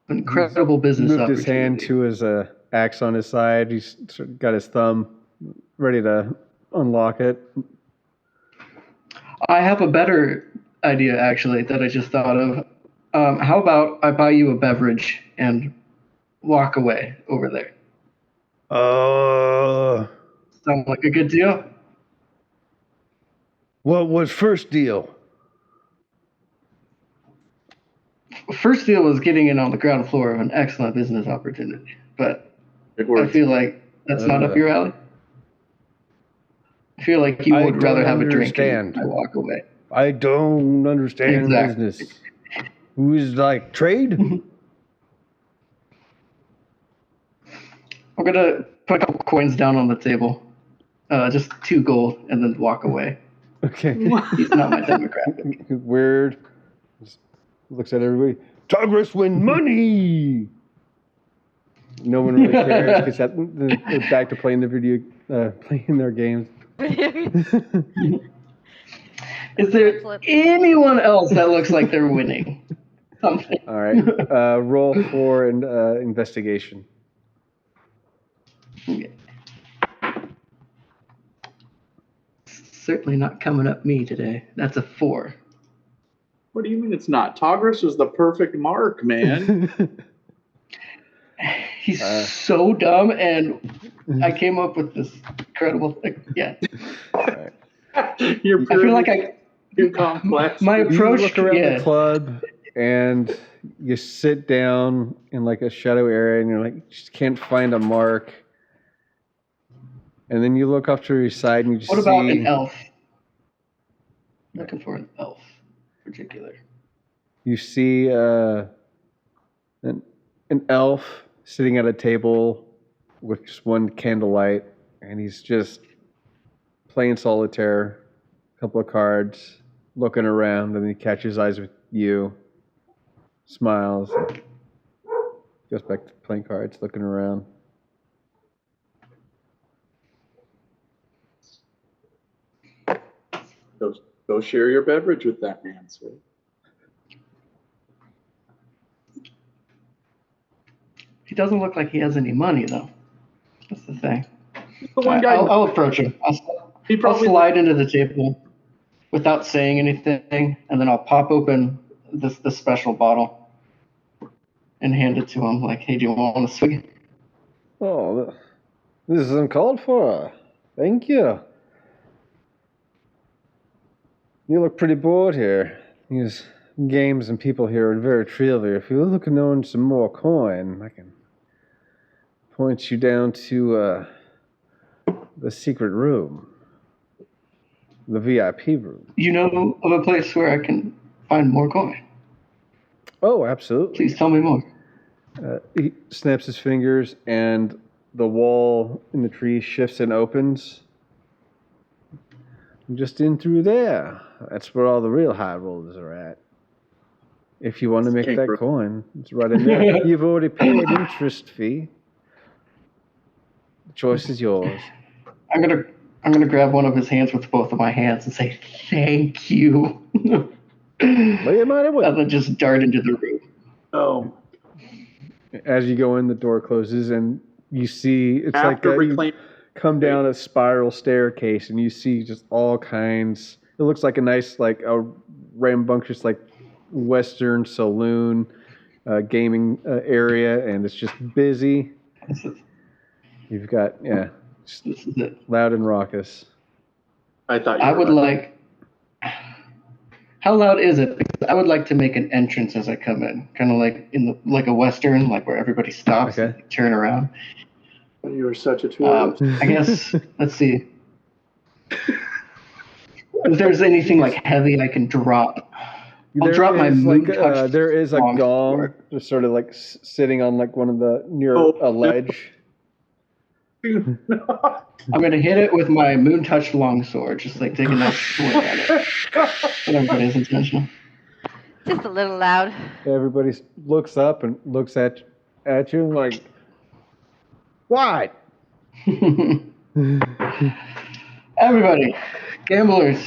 Incredible business Moved opportunity. his hand to his axe on his side. He's got his thumb ready to unlock it. I have a better idea, actually, that I just thought of. How about I buy you a beverage and walk away over there? Sound like a good deal? What was first deal? First deal was getting in on the ground floor of an excellent business opportunity, but I feel like that's not up your alley. I feel like you would rather have a drink and I walk away. I don't understand business. Who's like trade? I'm gonna put a couple coins down on the table, just 2 gold, and then walk away. Okay. He's not my demographic. Weird. Just looks at everybody. Congress win money. No one really cares because they're back to playing playing their games. Is there anyone else that looks like they're winning something? All right. Roll for an investigation. Okay. Certainly not coming up me today. That's a 4. What do you mean it's not? Togris was the perfect mark, man. He's so dumb, and I came up with this incredible thing. Yeah. Right. You're I feel like too complex. my approach. You look around Yeah. the club and you sit down in like a shadow area and you're like, you just can't find a mark. And then you look off to your side and you just What about see an elf? Looking for an elf, in particular. you see an elf sitting at a table with just one candlelight, and he's just playing solitaire, a couple of cards, looking around, and then he catches eyes with you, smiles, goes back to playing cards, looking around. Go share your beverage with that man, sir. He doesn't look like he has any money, though. That's the thing. The one guy. I'll approach him. I'll slide into the table without saying anything, and then I'll pop open this special bottle and hand it to him. Like, hey, do you want to swig? Oh, this is uncalled for. Thank you. You look pretty bored here. These games and people here are very trivial. If you're looking on some more coin, I can point you down to the secret room, the VIP room. You know of a place where I can find more coin? Oh, absolutely. Please tell me more. He snaps his fingers, and the wall in the tree shifts and opens. Just in through there. That's where all the real high rollers are at. If you want to make that coin, it's right in there. You've already paid interest fee. The choice is yours. I'm gonna grab one of his hands with both of my hands and say thank you. Well, you might have And then just dart into the room. Oh. As you go in, the door closes, and you see it's After like you come down a spiral staircase, and you see just all kinds. It looks like a nice, like a rambunctious, like Western saloon, gaming area, and it's just busy. You've got This is it. loud and raucous. I thought you I were would right. How loud is it? Because I would like to make an entrance as I come in, kind of like a Western, like where everybody stops, Okay. and turn around. You were such a tourist. I guess, let's see. If there's anything like heavy I can drop, I'll drop my moon touch. There is a long gong sword. just sort of like sitting on like one of the near a ledge. I'm gonna hit it with my moon touch longsword, just like take a nice swing at it. But everybody's intentional. Just a little loud. Everybody looks up and looks at you like, what? Everybody, gamblers,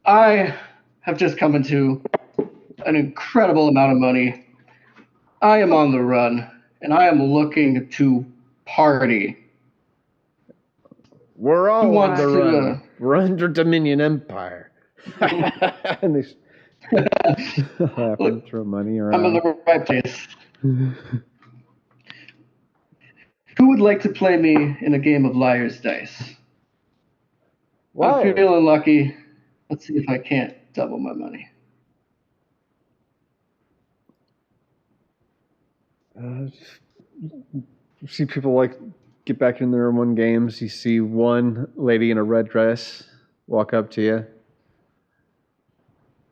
I have just come into an incredible amount of money. I am on the run, and I am looking to party. We're all Who on wants the to, run. We're under Dominion Empire. And they laugh and throw money around. I'm in the right place. Who would like to play me in a game of liar's dice? Wow. I'm feeling lucky. Let's see if I can't double my money. You see people like get back in their own games. You see one lady in a red dress walk up to you.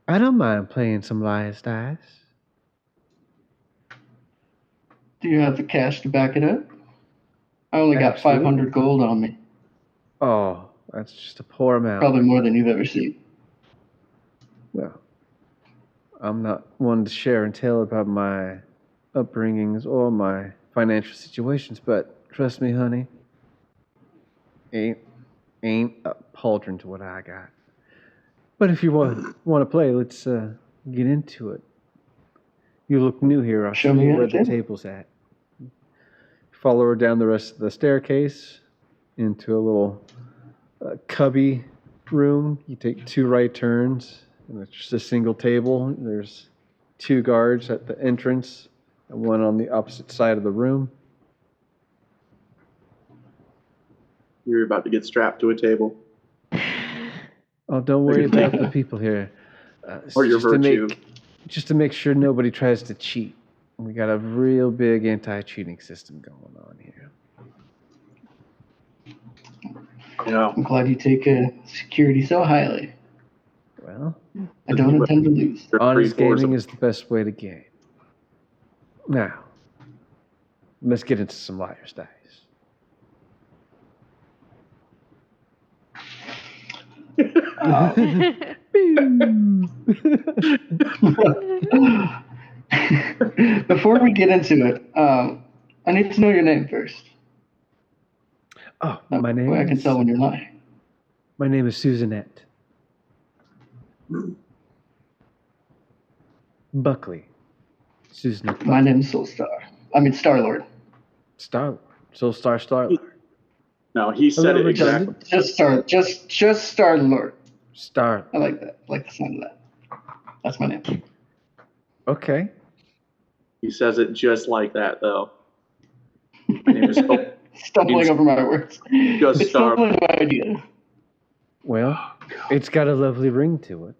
I don't mind playing some liar's dice. Do you have the cash to back it up? I only got Absolutely. 500 gold on me. Oh, that's just a poor amount. Probably more than you've ever seen. Well, I'm not one to share and tell about my upbringings or my financial situations, but trust me, honey, ain't a pauldron to what I got. But if you want to play, let's get into it. You look new here. I'll show me you where anything. the table's at. Follow her down the rest of the staircase into a little cubby room. You take 2 right turns, and it's just a single table. There's 2 guards at the entrance, and 1 on the opposite side of the room. You're about to get strapped to a table. Oh, don't worry about the people here. Or your virtue. Just to make sure nobody tries to cheat. We got a real big anti-cheating system going on here. Yeah. I'm glad you take security so highly. Well, I don't intend to lose. honest gaming is the best way to game. Now, let's get into some liar's dice. Before we get into it, I need to know your name first. Oh, my name I can tell when you're lying. My name is Susanette. Buckley. Susanette. My name's Soulstar. I mean Starlord. Star-Lord. Star-Lord. No, he said it exactly. Just Starlord. Star. I like that. I like the sound of that. That's my name. Okay. He says it just like that, though. My name is Stumbling over my words. Just It's stumbling my idea. Well, it's got a lovely ring to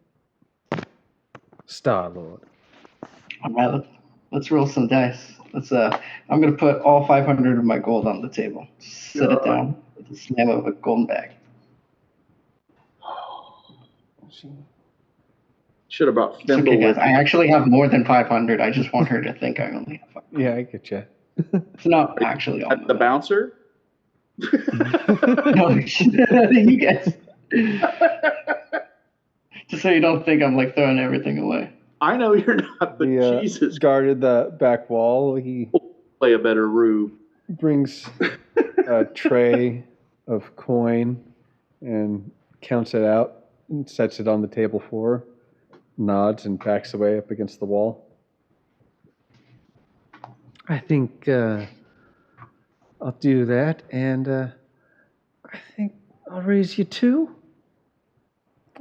it. Star-Lord. All right, let's roll some dice. I'm gonna put all 500 of my gold on the table. Set it down with the slam of a golden bag. Should have brought It's Thimble okay, guys. with I you. actually have more than 500. I just want her to think I only have 500. Yeah, I get you. It's not actually all. At the bouncer? No, you guys. Just so you don't think I'm like throwing everything away. I know you're not, but Jesus. Guarded the back wall. He Play a better rube. brings a tray of coin and counts it out and sets it on the table for her, nods and backs away up against the wall. I think I'll do that, and I think I'll raise you 2.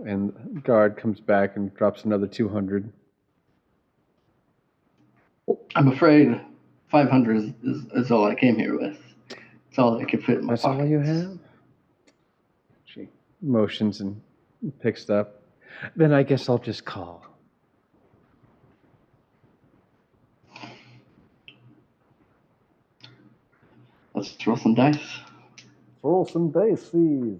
And the guard comes back and drops another 200. I'm afraid 500 is all I came here with. It's all that could fit in my That's pockets. all you have? She motions and picks it up. Then I guess I'll just call. Let's roll some dice. Roll some dice, please.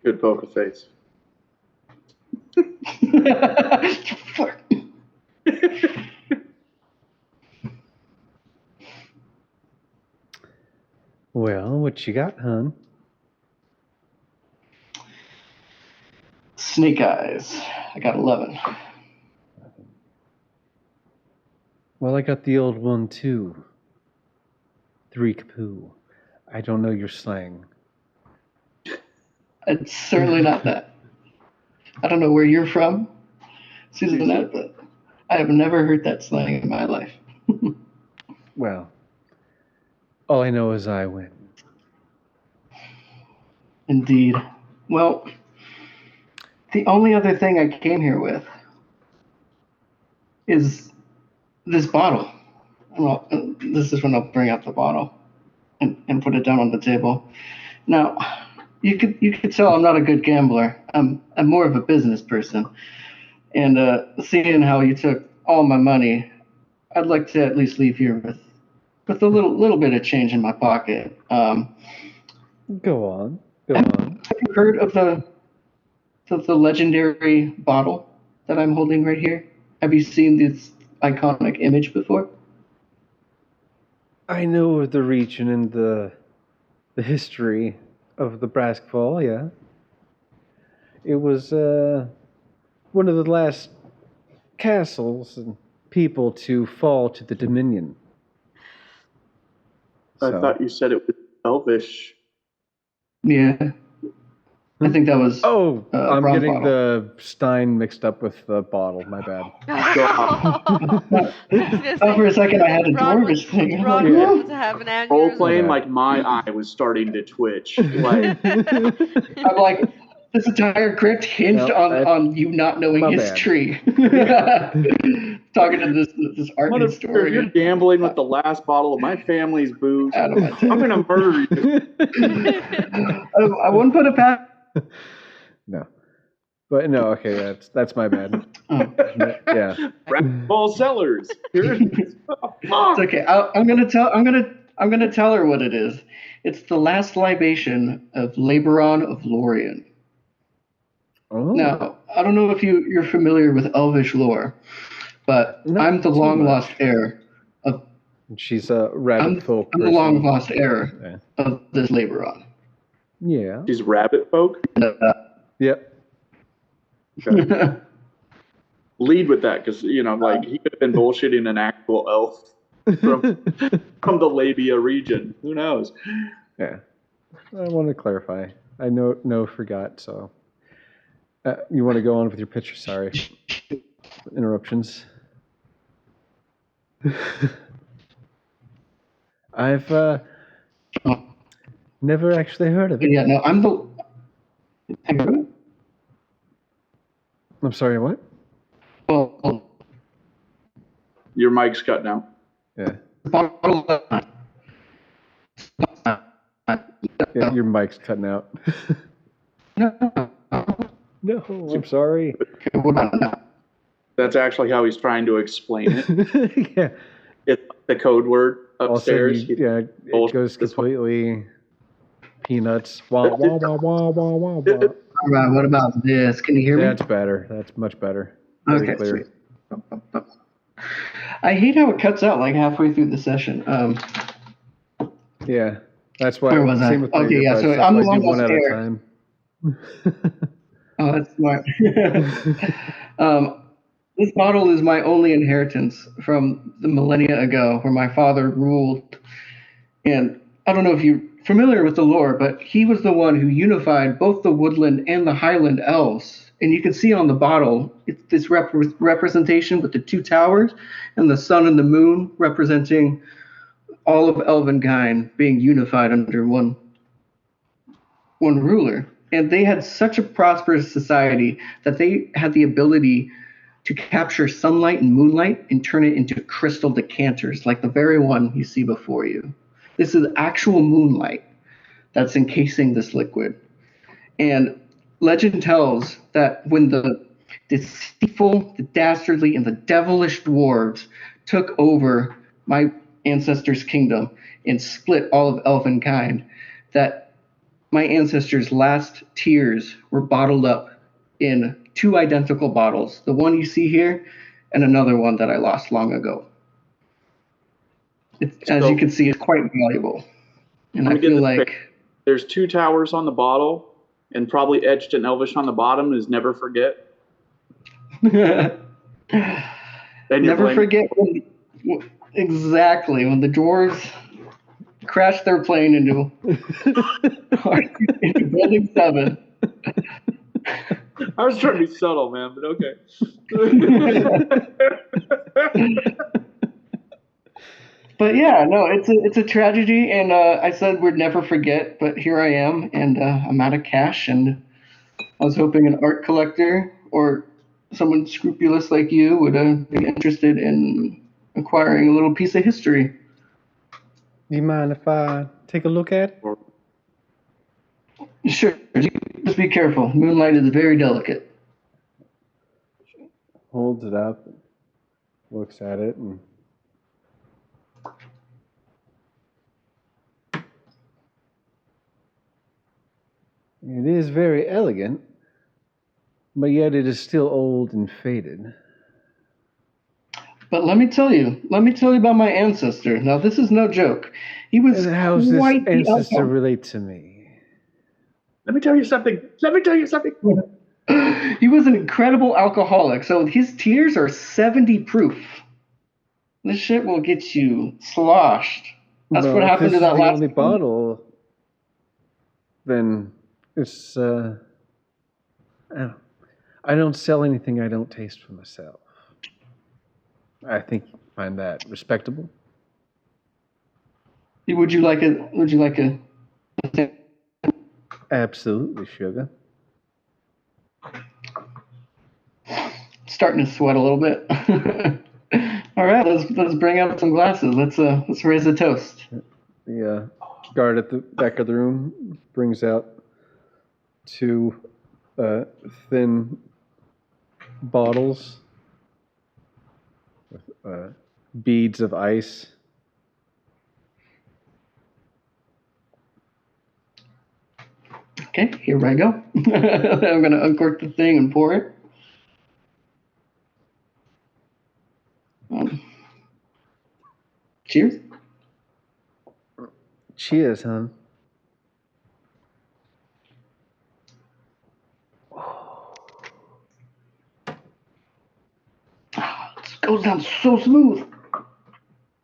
Good poker face. Fuck. Well, what you got, hon? Snake eyes. I got 11. Well, I got the old one, too. 3 kapoo. I don't know your slang. It's certainly not that. I don't know where you're from, Susanette, but I have never heard that slang in my life. Well, all I know is I win. Indeed. Well, the only other thing I came here with is this bottle. Well, this is when I'll bring out the bottle and put it down on the table. Now, you could tell I'm not a good gambler. I'm more of a business person. And seeing how you took all my money, I'd like to at least leave here with a little bit of change in my pocket. Go on. Have you heard of the legendary bottle that I'm holding right here? Have you seen this iconic image before? I know the region and the history of the Braskfall, yeah. It was one of the last castles and people to fall to the Dominion. I thought you said it was Elvish. Yeah. I think that was Oh, I'm bronze getting bottle. the Stein mixed up with the bottle. My bad. For a second, I had a dwarvish thing. I'm like, Ron Yeah. was having an Role aneurysm. playing, bad. like my eye was starting to twitch. Like, I'm like, this entire crypt hinged No, on you not knowing my his bad. tree. Talking to this art motherfucker, if you're historian. gambling with the last bottle of my family's booze, Out of my I'm gonna murder you. I wouldn't put it past. No. But no, okay, that's my bad. Oh. Yeah. Rabbit Ball Cellars. It's okay. I'm gonna tell her what it is. It's the last libation of Laboron of Lorien. Oh. Now, I don't know if you're familiar with Elvish lore, but Not I'm the too long much. lost heir of. She's a rabbit folk I'm the person. long lost heir of this Laboron. Yeah. She's rabbit folk. Yep. Okay. Lead with that, because like he could have been bullshitting an actual elf from the Labia region. Who knows? Yeah. I want to clarify. I no forgot, so. You want to go on with your picture? Sorry. Interruptions. I've never actually heard of it. Yeah, no, I'm the. I'm sorry, what? Well, Your mic's cutting out. Yeah. Yeah, your mic's cutting out. No, I'm sorry. That's actually how he's trying to explain it. Yeah. It's the code word Also, upstairs. it goes completely peanuts. Wah, wah, wah, wah, wah, wah, wah. All right, what about this? Can you hear me? That's better. That's much better. Very Okay, clear. sweet. I hate how it cuts out like halfway through the session. Yeah, that's why. Where was I? Same with my Okay, yeah, earbuds. so That's I'm why the I do one one at that's a time. Oh, that's smart. This bottle is my only inheritance from the millennia ago, where my father ruled. And I don't know if you're familiar with the lore, but he was the one who unified both the woodland and the highland elves. And you can see on the bottle, it's this representation with the two towers and the sun and the moon representing all of Elvenkind being unified under one ruler. And they had such a prosperous society that they had the ability to capture sunlight and moonlight and turn it into crystal decanters, like the very one you see before you. This is actual moonlight that's encasing this liquid. And legend tells that when the deceitful, the dastardly, and the devilish dwarves took over my ancestors' kingdom and split all of Elvenkind, that my ancestors' last tears were bottled up in two identical bottles. The one you see here and another one that I lost long ago. As you can see, it's quite valuable. And I feel like... There's two towers on the bottle, and probably etched in Elvish on the bottom is never forget. Never forget exactly when the dwarves crashed their plane into Building 7. I was trying to be subtle, man, but okay. But yeah, no, it's a tragedy, and I said we'd never forget, but here I am, and I'm out of cash, and I was hoping an art collector or someone scrupulous like you would be interested in acquiring a little piece of history. Do you mind if I take a look at it? Sure, just be careful. Moonlight is very delicate. Holds it up, looks at it, and it is very elegant, but yet it is still old and faded. But let me tell you about my ancestor. Now, this is no joke. He was And how's this quite the ancestor outcome. relate to me? Let me tell you something. He was an incredible alcoholic, so his tears are 70 proof. This shit will get you sloshed. That's what happened to that last only bottle. Then it's I don't sell anything I don't taste for myself. I think you find that respectable. Would you like a? Would you like a? Absolutely, sugar. Starting to sweat a little bit. All right, let's bring out some glasses. Let's raise a toast. The guard at the back of the room brings out two thin bottles with beads of ice. Okay, here I go. I'm gonna uncork the thing and pour it. Cheers. Cheers, hon. It goes down so smooth.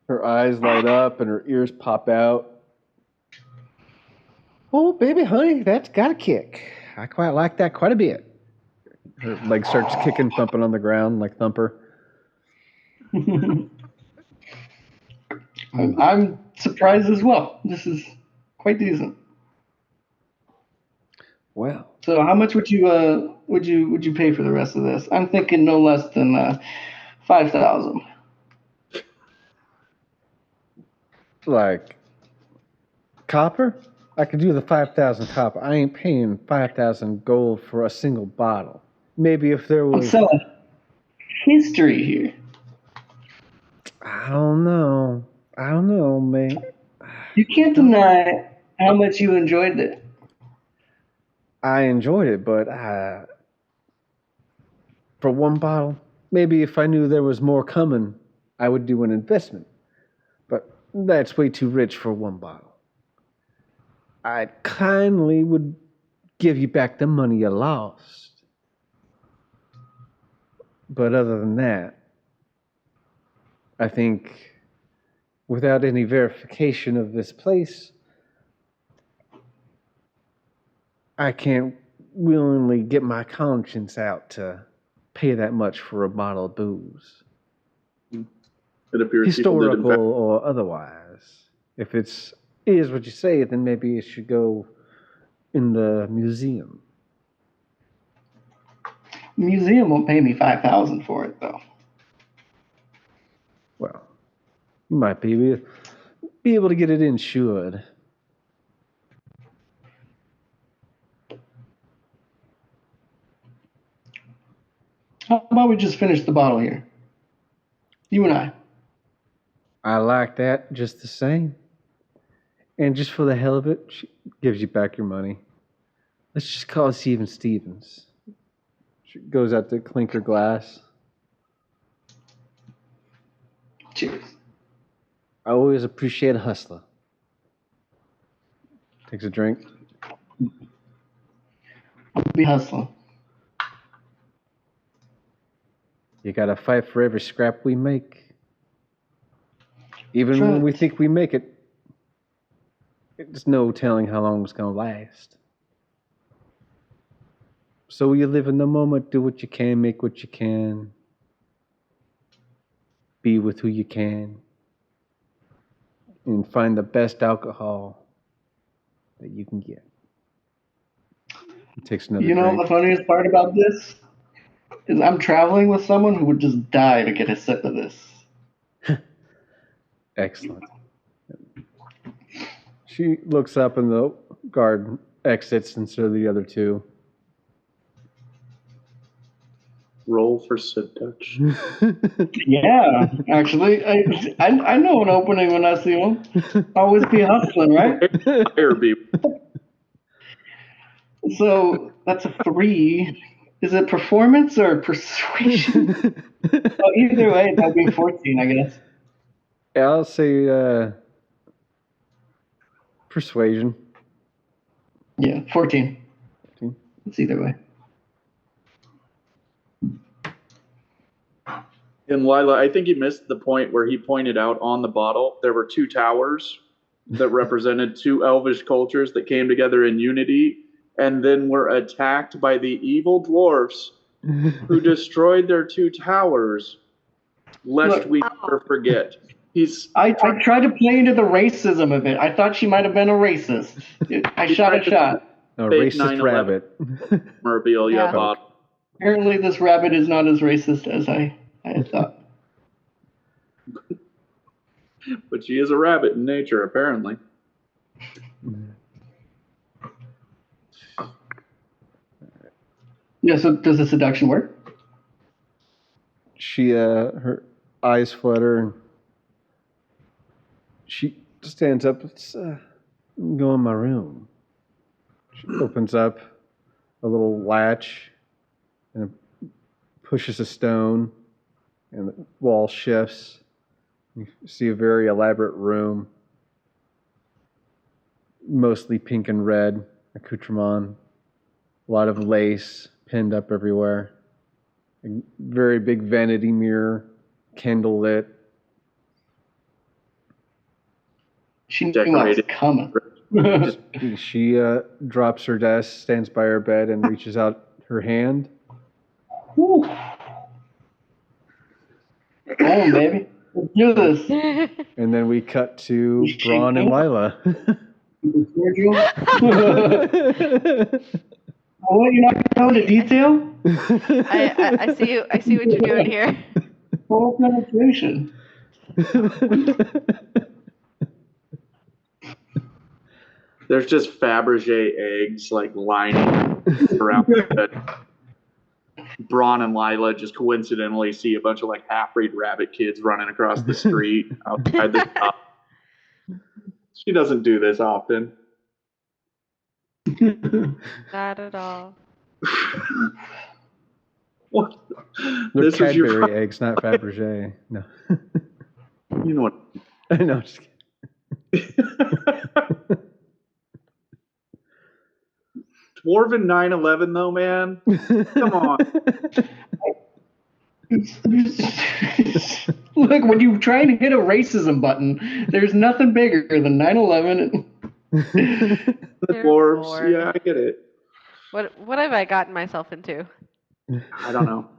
Her eyes light up and her ears pop out. Oh, baby, honey, that's got a kick. I quite like that quite a bit. Her leg starts kicking, thumping on the ground like Thumper. I'm surprised as well. This is quite decent. Well, So, how much would you pay for the rest of this? I'm thinking no less than 5,000. like copper? I could do the 5,000 copper. I ain't paying 5,000 gold for a single bottle. Maybe if there I'm was... selling history here. I don't know, mate. You can't deny how much you enjoyed it. I enjoyed it, but for one bottle, maybe if I knew there was more coming, I would do an investment. But that's way too rich for one bottle. I kindly would give you back the money you lost. But other than that, I think without any verification of this place, I can't willingly get my conscience out to pay that much for a bottle of booze. It appears people did, in Historical fact, or otherwise. If it's is what you say, then maybe it should go in the museum. The museum won't pay me 5,000 for it, though. Well, you might be able to get it insured. How about we just finish the bottle here? You and I. I like that just the same. And just for the hell of it, she gives you back your money. Let's just call it Steven Stevens. She goes out to clink her glass. Cheers. I always appreciate a hustler. Takes a drink. I'll be hustling. You gotta fight for every scrap we make. Even That's when we right. think we make it, there's no telling how long it's gonna last. So you live in the moment, do what you can, make what you can, be with who you can, and find the best alcohol that you can get. He takes another You know, drink. the funniest part about this is I'm traveling with someone who would just die to get a sip of this. Excellent. She looks up and the guard exits instead of the other two. roll for seduction. Yeah, actually, I know an opening when I see one. Always be hustling, right? Fire be. So that's a 3. Is it performance or persuasion? Oh, either way, that'd be 14, I guess. Yeah, I'll say persuasion. Yeah, 14. 14. It's either way. And Lila, I think you missed the point where he pointed out on the bottle there were 2 towers that represented 2 elvish cultures that came together in unity, and then were attacked by the evil dwarfs who destroyed their 2 towers, lest we never forget. I tried to play into the racism of it. I thought she might have been a racist. I shot a shot. A Fake racist 9/11 rabbit. Merbiel, Yeah. Bob. Apparently, this rabbit is not as racist as I had thought. But she is a rabbit in nature, apparently. Yeah, so does the seduction work? She, her eyes flutter, and she stands up. Let's go in my room. She opens up a little latch and pushes a stone, and the wall shifts. You see a very elaborate room, mostly pink and red accoutrement, a lot of lace pinned up everywhere, a very big vanity mirror, candle lit. She knew I was coming. She drops her desk, stands by her bed, and reaches out her hand. Whew. Come on, baby. Let's do this. And then we cut to Braun and Lila. Cordial. Oh, you're not going to go into detail? I see what you're doing here. Full penetration. There's just Fabergé eggs like lining around the bed. Braun and Lila just coincidentally see a bunch of like half-breed rabbit kids running across the street outside the shop. She doesn't do this often. Not at all. What? They're This is your Cadbury eggs, not Fabergé. No. You know what? I know. Just kidding. Dwarven 9/11 though, man. Come on. Look, when you try and hit a racism button, there's nothing bigger than 9/11. The dwarves. Yeah, I get it. What have I gotten myself into? I don't know.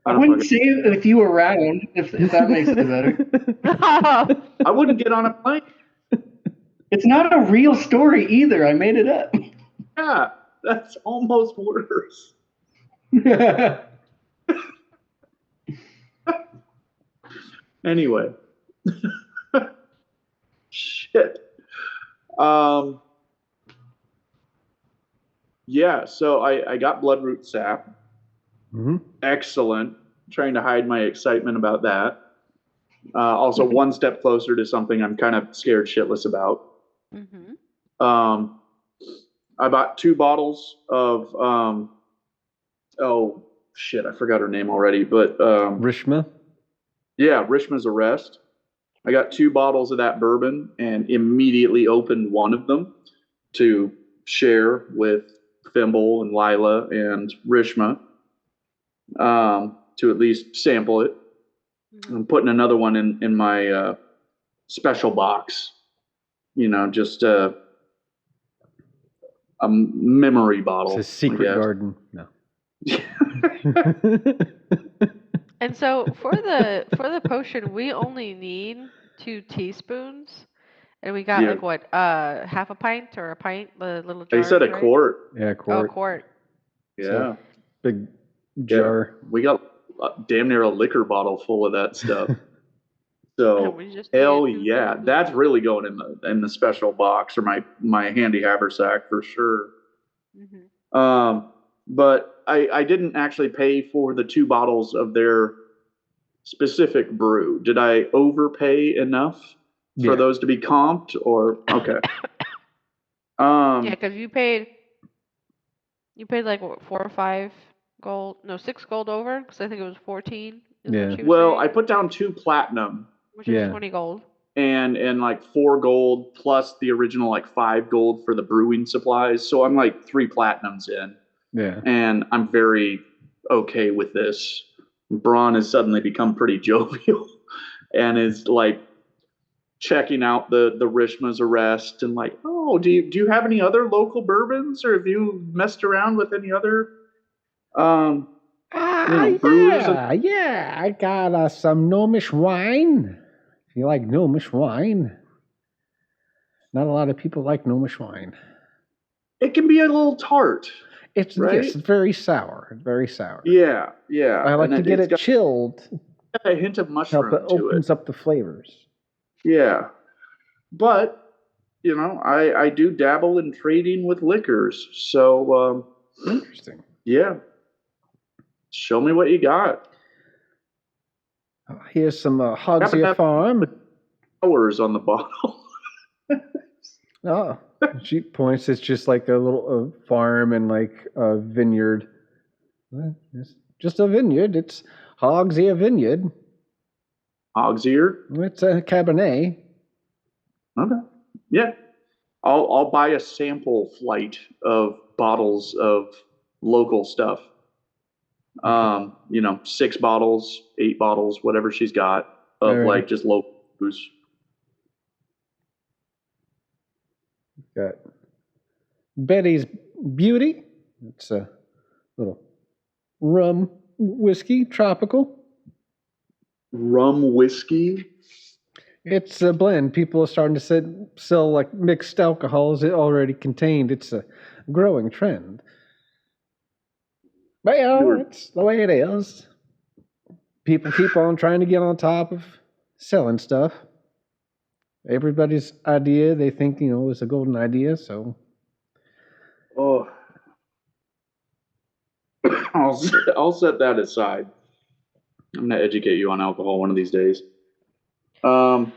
I wouldn't say it with you around, if that makes it better. I wouldn't get on a plane. It's not a real story either. I made it up. Yeah, that's almost worse. Anyway. Shit. Yeah, so I got bloodroot sap. Mm-hmm. Excellent. Trying to hide my excitement about that. Also, one step closer to something I'm kind of scared shitless about. Mm-hmm. I bought 2 bottles of oh shit, I forgot her name already, but Rishma? yeah, Rishma's Arrest. I got 2 bottles of that bourbon and immediately opened one of them to share with Thimble and Lila and Rishma to at least sample it. Mm-hmm. I'm putting another one in my special box, you know, just a memory bottle. It's a secret garden. No. And so for the potion, we only need 2 teaspoons, and we got Yeah. like what, half a pint or a pint, the little jar. They said a quart. Yeah, quart. Oh, quart. Yeah. So, big jar. We got damn near a liquor bottle full of that stuff. So We just hell needed 2 yeah, pounds. that's really going in the special box or my handy haversack for sure. Mm-hmm. But I didn't actually pay for the 2 bottles of their specific brew. Did I overpay enough for those to be comped or okay? Yeah, because you paid like what, 4 or 5 gold? No, 6 gold over, because I think it was 14. Yeah. Well, I put down 2 platinum, which is 20 gold. and like 4 gold plus the original like 5 gold for the brewing supplies. So I'm like 3 platinums in. Yeah. And I'm very okay with this. Braun has suddenly become pretty jovial and is like checking out the Rishma's arrest and like, oh, do you have any other local bourbons, or have you messed around with any other brewers? Yeah, I got some gnomish wine. If you like gnomish wine. Not a lot of people like gnomish wine. It can be a little tart. It's right? Yes, it's very sour. Very sour. Yeah. I like to get it chilled. A hint of mushroom Help it to opens up the flavors. Yeah. But, I do dabble in trading with liquors. So, Interesting. Yeah. Show me what you got. Here's some Hogshead Farm. Hours on the bottle. Oh, she points. It's just like a little farm and like a vineyard. It's just a vineyard. It's Hogshead Vineyard. Hogshead? It's a Cabernet. Okay. Yeah. I'll buy a sample flight of bottles of local stuff. 6 bottles, 8 bottles, whatever she's got of like just local booze. Got Betty's Beauty. It's a little rum whiskey, tropical. Rum whiskey? It's a blend. People are starting to sell like mixed alcohols it already contained. It's a growing trend. But it's the way it is. People keep on trying to get on top of selling stuff. Everybody's idea, they think, is a golden idea, so. Oh. I'll set that aside. I'm going to educate you on alcohol one of these days. Can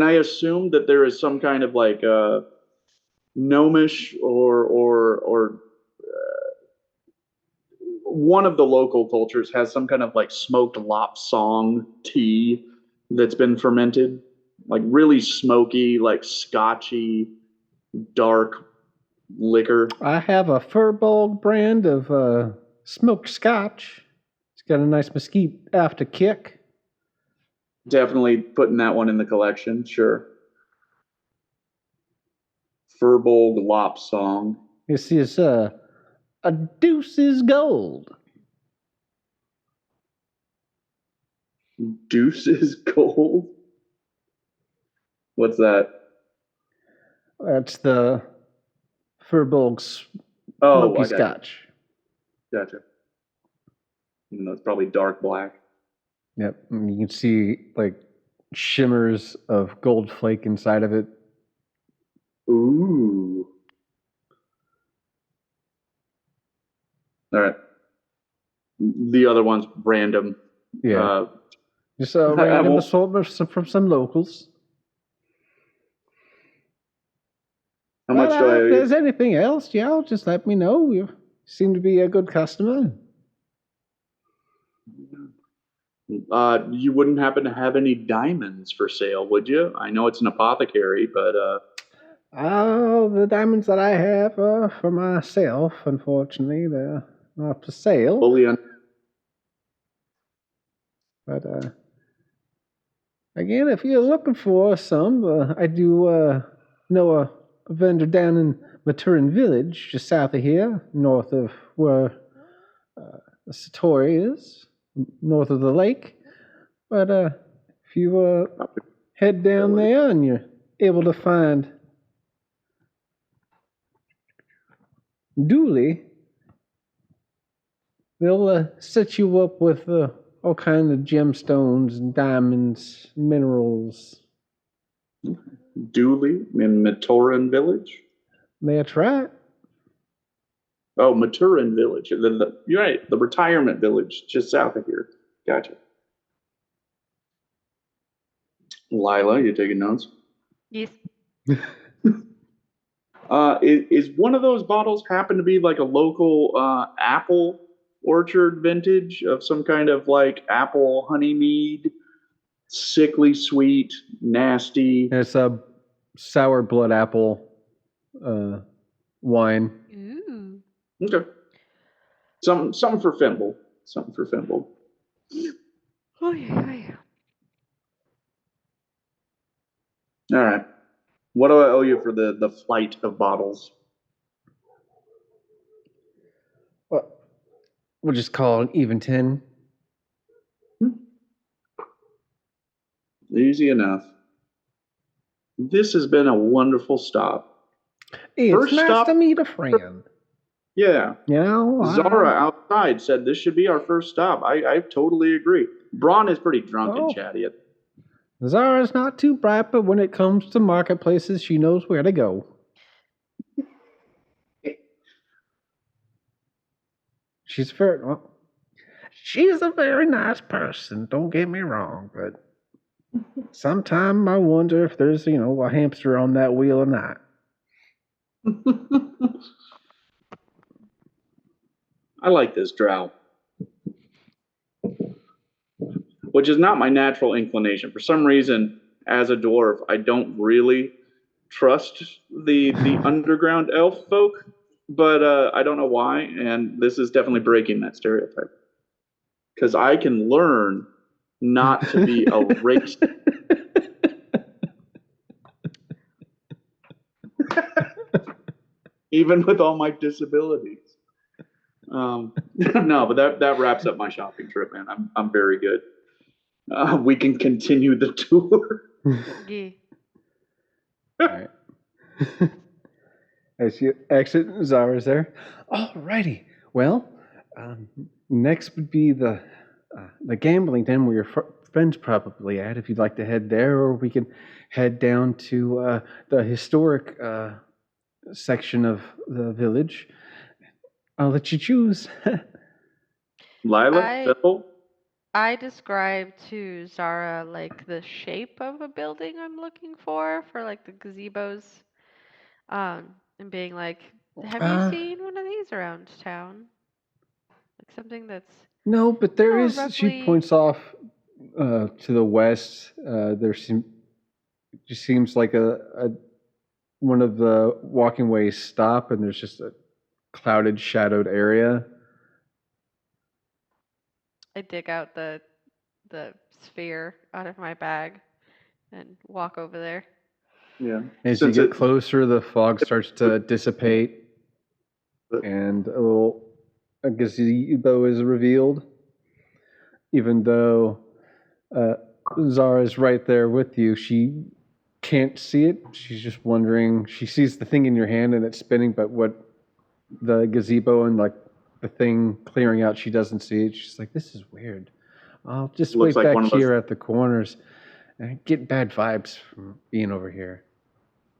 I assume that there is some kind of like gnomish or one of the local cultures has some kind of like smoked lop song tea that's been fermented, like really smoky, like scotchy, dark liquor? I have a Furbolg brand of smoked scotch. It's got a nice mesquite after kick. Definitely putting that one in the collection, sure. Furbolg lop song. This is a Deuce's Gold. Deuce's Gold? What's that? That's the Furbolg's smoky scotch. Gotcha. Even though it's probably dark black. Yep. And you can see like shimmers of gold flake inside of it. Ooh. All right. The other one's random. Yeah. Just a random assortment from some locals. How much do I owe you? If there's anything else, just let me know. You seem to be a good customer. You wouldn't happen to have any diamonds for sale, would you? I know it's an apothecary, but the diamonds that I have for myself, unfortunately, they're not for sale. But again, if you're looking for some, I do know a vendor down in Maturin Village, just south of here, north of where the Satori is, north of the lake. But if you head down there and you're able to find Dooley, they'll set you up with all kinds of gemstones and diamonds, minerals. Dooley in Maturin Village? That's right. Oh, Maturin Village. You're right, the retirement village just south of here. Gotcha. Lila, you taking notes? Yes. Is one of those bottles happen to be like a local apple orchard vintage of some kind of like apple honey mead? Sickly sweet, nasty. It's a sour blood apple wine. Ooh. Okay. Something for Fimble. Oh yeah. All right. What do I owe you for the flight of bottles? Well, we'll just call it even 10. Easy enough. This has been a wonderful stop. It's First nice stop. to meet a friend. Yeah. You know, Zara outside said this should be our first stop. I totally agree. Braun is pretty drunk and chatty. Zara's not too bright, but when it comes to marketplaces, she knows where to go. She's a very nice person, don't get me wrong, but sometimes I wonder if there's, a hamster on that wheel or not. I like this drow. Which is not my natural inclination. For some reason, as a dwarf, I don't really trust the underground elf folk, but I don't know why, and this is definitely breaking that stereotype. Because I can learn not to be a racist. Even with all my disabilities. No, but that wraps up my shopping trip, man. I'm very good. We can continue the tour. Yeah. All right. As you exit, Zara's there. Alrighty. Well, next would be the gambling den where your friend's probably at. If you'd like to head there, or we can head down to the historic section of the village. I'll let you choose. Lila, Phil? I described to Zara like the shape of a building I'm looking for like the gazebos, and being like, have you seen one of these around town? Like something that's no, but there is. roughly... She points off to the west. There just seems like a one of the walking ways stop, and there's just a clouded, shadowed area. I dig out the sphere out of my bag and walk over there. Yeah. As you get closer, the fog starts to dissipate, and a gazebo is revealed. Even though Zara's right there with you, she can't see it. She's just wondering. She sees the thing in your hand and it's spinning, but what the gazebo and like the thing clearing out, she doesn't see it. She's like, "This is weird. I'll just wait back here at the corners." I get bad vibes from being over here.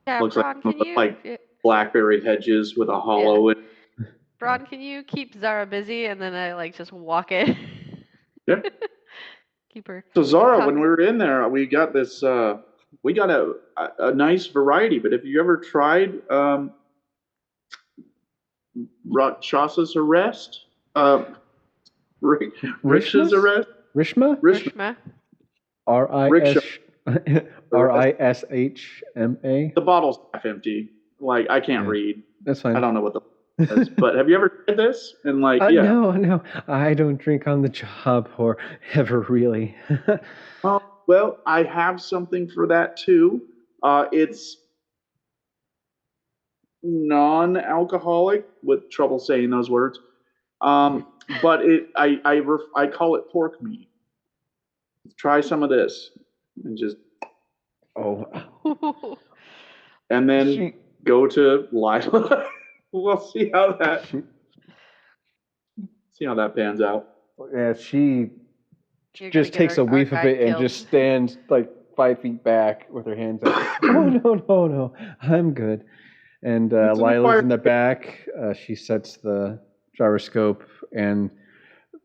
Yeah, looks Braun, like blackberry hedges with a hollow. Yeah. Braun, can you keep Zara busy and then I just walk it? Yeah. Keep her. So Zara, when we were in there, we got this. We got a nice variety. But have you ever tried Rakshas's Arrest? Rishma's Arrest? Rishma? RISHMA. The bottle's half empty. Like, I can't read. That's fine. I don't know what the is. But have you ever tried this? And No, I don't drink on the job or ever really. Well, I have something for that too. It's non-alcoholic, with trouble saying those words. But I call it pork meat. Try some of this and just and then go to Lila. We'll see how that pans out. Yeah, she just takes a whiff of it and just stands like 5 feet back with her hands up. No, I'm good. And Lila's in the back. She sets the gyroscope and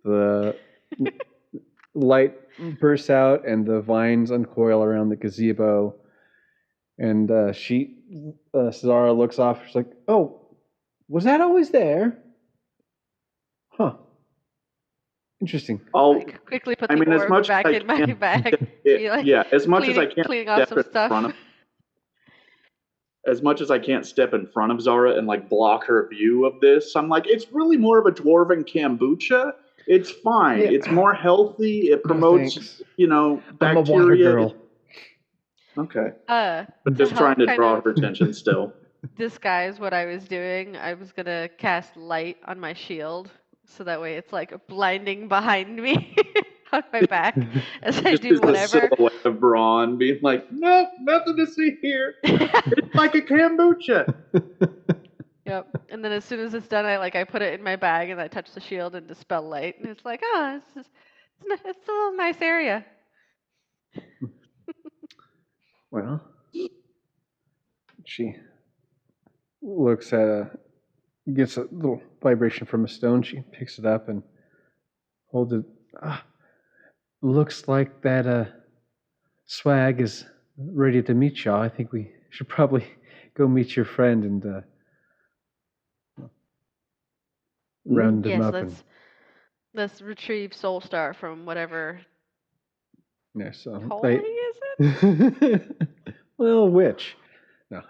the light bursts out and the vines uncoil around the gazebo. And Zara looks off. She's like, "Oh, was that always there? Huh. Interesting." I'll quickly put the orb back in my bag. As much as I can't cleaning off some stuff. As much as I can't step in front of Zara and block her view of this, I'm like, it's really more of a dwarven kombucha. It's fine. Yeah. It's more healthy. It promotes, bacteria. I'm a water girl. Okay. But But just trying to draw her attention still. disguise what I was doing, I was gonna cast light on my shield, so that way it's like blinding behind me on my back as I Just do as the whatever. silhouette of Braun being like, nope, nothing to see here. It's like a kombucha. Yep. And then as soon as it's done, I put it in my bag and I touch the shield and dispel light, and it's like, oh, it's a little nice area. Well, she looks at gets a little vibration from a stone. She picks it up and holds it. Looks like that swag is ready to meet y'all. I think we should probably go meet your friend and round him Yes, up. let's retrieve Soul Star from whatever Yeah, so hole they, he is in. well, which? No.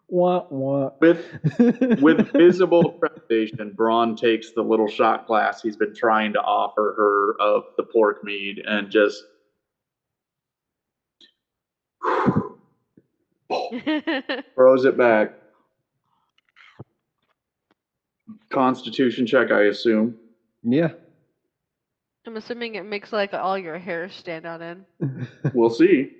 Wah, wah. With visible trepidation, Braun takes the little shot glass he's been trying to offer her of the pork mead and just throws it back. Constitution check, I assume. Yeah. I'm assuming it makes like all your hairs stand on end. We'll see.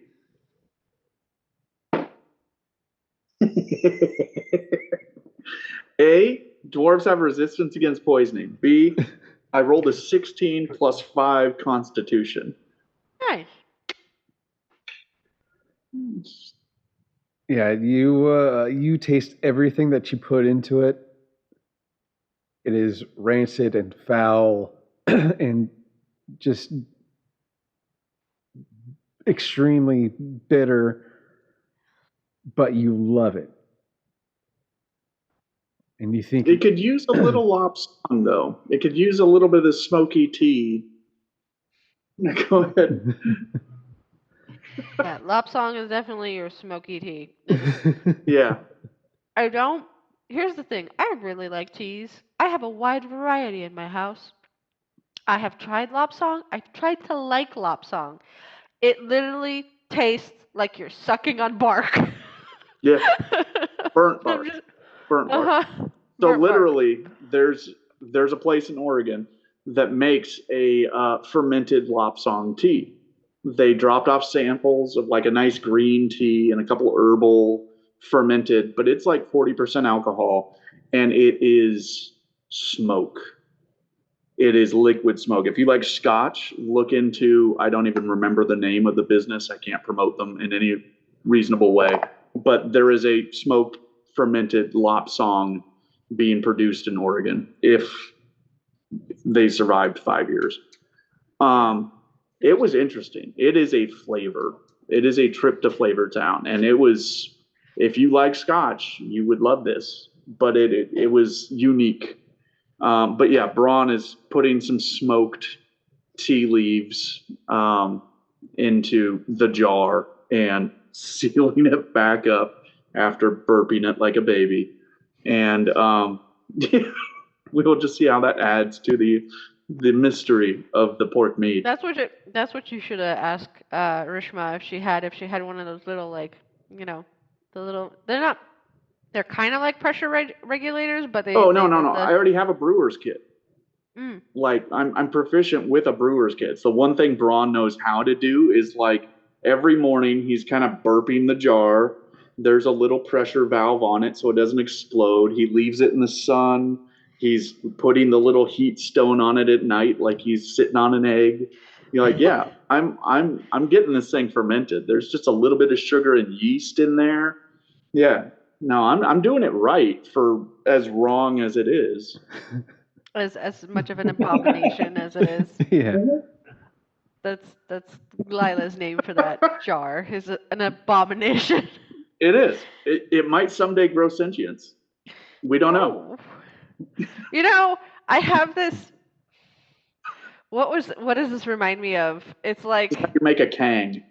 A, dwarves have resistance against poisoning. B, I rolled a 16 plus 5 Constitution. Nice. Yeah, you taste everything that you put into it. It is rancid and foul and just extremely bitter, but you love it. And you think it could use a little lopsong, though. It could use a little bit of the smoky tea. Go ahead. Yeah, Lopsong is definitely your smoky tea. Yeah. Here's the thing. I really like teas. I have a wide variety in my house. I have tried Lopsong. I've tried to like Lopsong. It literally tastes like you're sucking on bark. Yeah. Burnt bark. Burnt bark. Uh-huh. So Burnt literally, there's a place in Oregon that makes a fermented Lopsong tea. They dropped off samples of like a nice green tea and a couple herbal fermented, but it's like 40% alcohol, and it is smoke. It is liquid smoke. If you like Scotch, look into, I don't even remember the name of the business. I can't promote them in any reasonable way, but there is a smoked fermented Lopsong being produced in Oregon if they survived 5 years. It was interesting. It is a flavor. It is a trip to Flavor Town, and it was, if you like Scotch, you would love this. But it was unique. But yeah, Braun is putting some smoked tea leaves into the jar and sealing it back up after burping it like a baby. And we will just see how that adds to the mystery of the pork meat. That's what you should have asked Rishma if she had one of those little they're kind of like pressure regulators, but they. Oh no! I already have a brewer's kit. Mm. Like I'm proficient with a brewer's kit. So one thing Braun knows how to do is like every morning he's kind of burping the jar. There's a little pressure valve on it so it doesn't explode. He leaves it in the sun. He's putting the little heat stone on it at night, like he's sitting on an egg. You're like, yeah, I'm getting this thing fermented. There's just a little bit of sugar and yeast in there. Yeah, no, I'm doing it right for as wrong as it is. As much of an abomination as it is. Yeah. That's Lila's name for that jar. Is an abomination. It is. It might someday grow sentience. We don't know. You know, I have this. What does this remind me of? It's like this is how you make a Kang.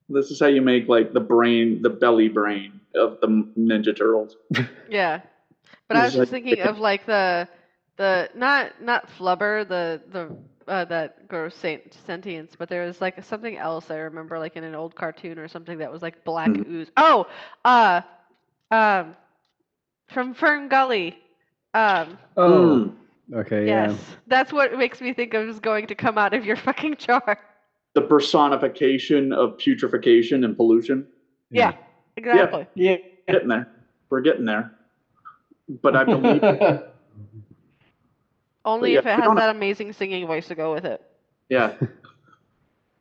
This is how you make like the belly brain of the Ninja Turtles. Yeah, but I was just thinking of like the not flubber, the that grows sentience, but there was like something else I remember, like in an old cartoon or something that was like black ooze. Oh, um, from Fern Gully. Oh, okay, Yes, yeah. that's what makes me think of is going to come out of your fucking jar. The personification of putrefaction and pollution. Yeah, exactly. Yeah. Getting there. We're getting there. But I believe. Only yeah, if it we has don't- that amazing singing voice to go with it. Yeah.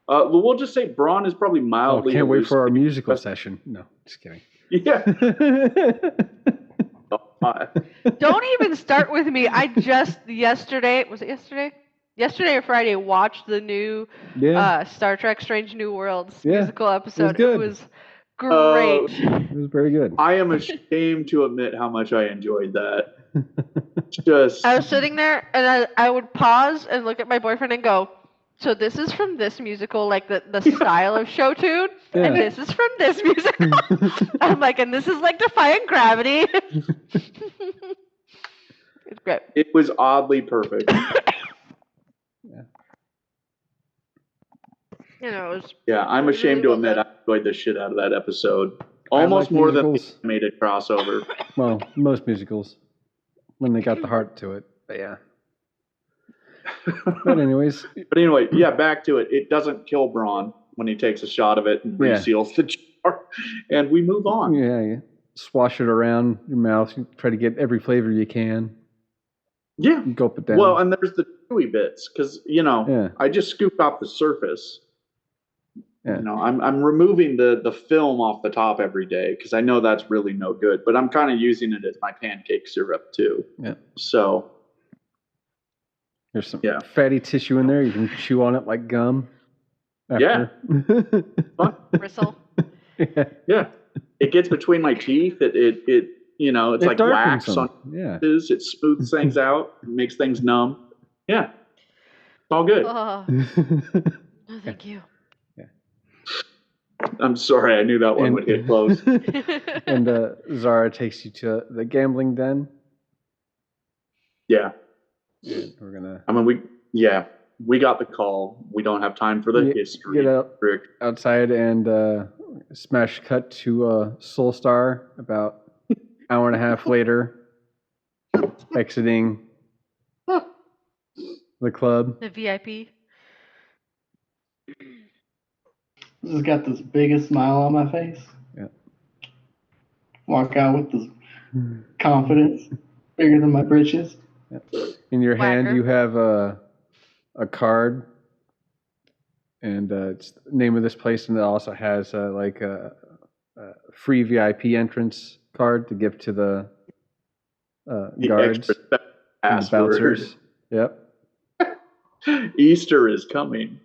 We'll just say Braun is probably Oh, mildly. can't wait for our hallucinating. musical session. No, just kidding. Yeah. Don't even start with me. I just yesterday, was it yesterday? Yesterday or Friday, watched the new Yeah, Star Trek Strange New Worlds Yeah, musical episode. good. It was great. it was very good. I am ashamed to admit how much I enjoyed that. Just I was sitting there and I would pause and look at my boyfriend and go, so this is from this musical, like the style of show tune, and Yeah. this is from this musical. I'm like, and this is like Defying Gravity. It's great. it was oddly perfect. You know, it was Yeah, I'm It was ashamed really to well admit I enjoyed the shit out of that episode. Almost like more than the musicals. animated crossover. Well, most musicals, when they got the heart to it. But yeah. But anyways, But anyway, yeah, back to it. It doesn't kill Braun when he takes a shot of it and Yeah. reseals the jar, and we move on. yeah, you swash it around your mouth. You try to get every flavor you can. Yeah. You gulp it down. Well, and there's the chewy bits because Yeah. I just scooped off the surface. Yeah. I'm removing the film off the top every day because I know that's really no good. But I'm kind of using it as my pancake syrup too. Yeah. So There's some Yeah. fatty tissue in there. You can chew on it like gum. Yeah. fun. bristle. yeah. Yeah, it gets between my teeth. It it's It like darkens wax them. on Yeah. it smooths things out, makes things numb. Yeah, it's all good. Oh, no, thank you. I'm sorry, I knew that one would hit close. And Zara takes you to the gambling den. Yeah, And we're gonna I mean we got the call. We don't have time for the history. get out Rick. outside and smash cut to Soul Star about an hour and a half later, exiting the club. The VIP. Just got this biggest smile on my face. Yeah. Walk out with this confidence, bigger than my britches. In your hand, Whacker. you have a card, and it's the name of this place, and it also has like a free VIP entrance card to give to the The guards extra and the password. bouncers. Yep. Easter is coming.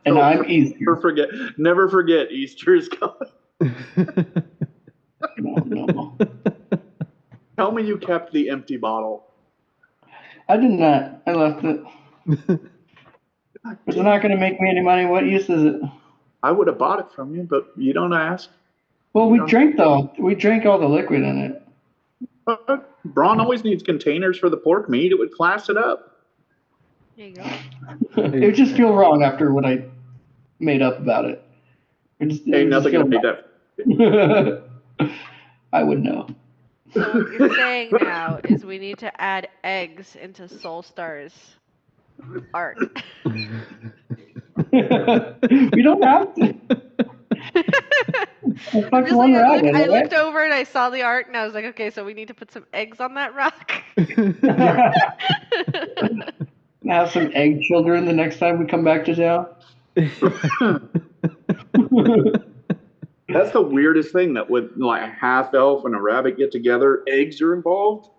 And I'm Easter. Never forget Easter is coming. No. Tell me you kept the empty bottle. I did not. I left it. It's not going to make me any money. What use is it? I would have bought it from you, but you don't ask. Well, we drank all the liquid in it. Braun always needs containers for the pork meat. It would class it up. There you go. It would just feel wrong after what I made up about it. Ain't nothing gonna make that. that. I would know. So what you're saying now is we need to add eggs into Soul Star's art. We don't have to. I'm just like, I looked over and I saw the art and I was like, okay, so we need to put some eggs on that rock. Have some egg children the next time we come back to town. That's the weirdest thing that when like a half elf and a rabbit get together, eggs are involved.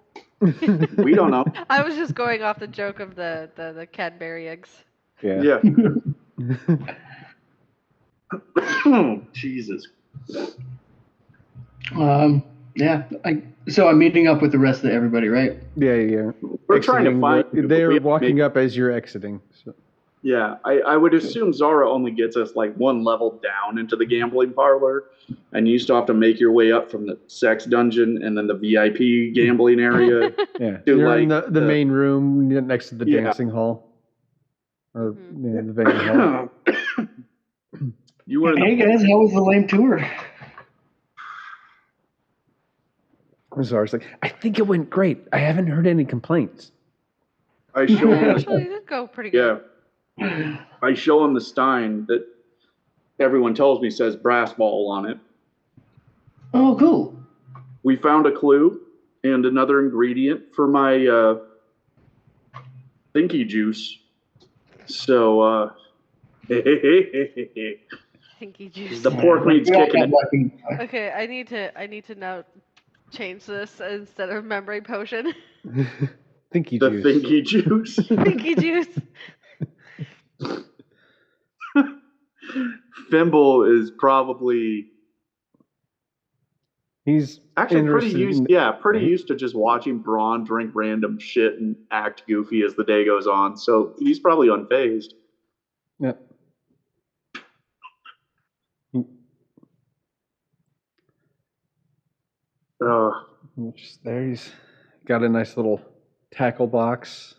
We don't know. I was just going off the joke of the Cadbury eggs. Yeah. Jesus. Yeah. So I'm meeting up with the rest of everybody, right? Yeah. We're trying to Exiting find. They're walking up as you're exiting. So. Yeah, I would assume Zara only gets us like one level down into the gambling parlor, and you still have to make your way up from the sex dungeon and then the VIP gambling area. Yeah, to you're like in the main room next to the Yeah. dancing hall, or Mhm. the venue hall. You were in Hey the guys, how was the lame tour? Zara's like, I think it went great. I haven't heard any complaints. I show him Actually, it did go pretty good. yeah. I show him the stein that everyone tells me says brass ball on it. Oh, cool. We found a clue and another ingredient for my thinky juice. So Thinky juice. the pork meat's We all kicking got it. lucky. Okay, I need to now change this instead of memory potion. Thinky The juice. thinky juice. Thinky juice. Thimble is probably He's actually pretty interested used. in- Yeah, pretty used to just watching Braun drink random shit and act goofy as the day goes on. So he's probably unfazed. Yeah. Just there, he's got a nice little tackle box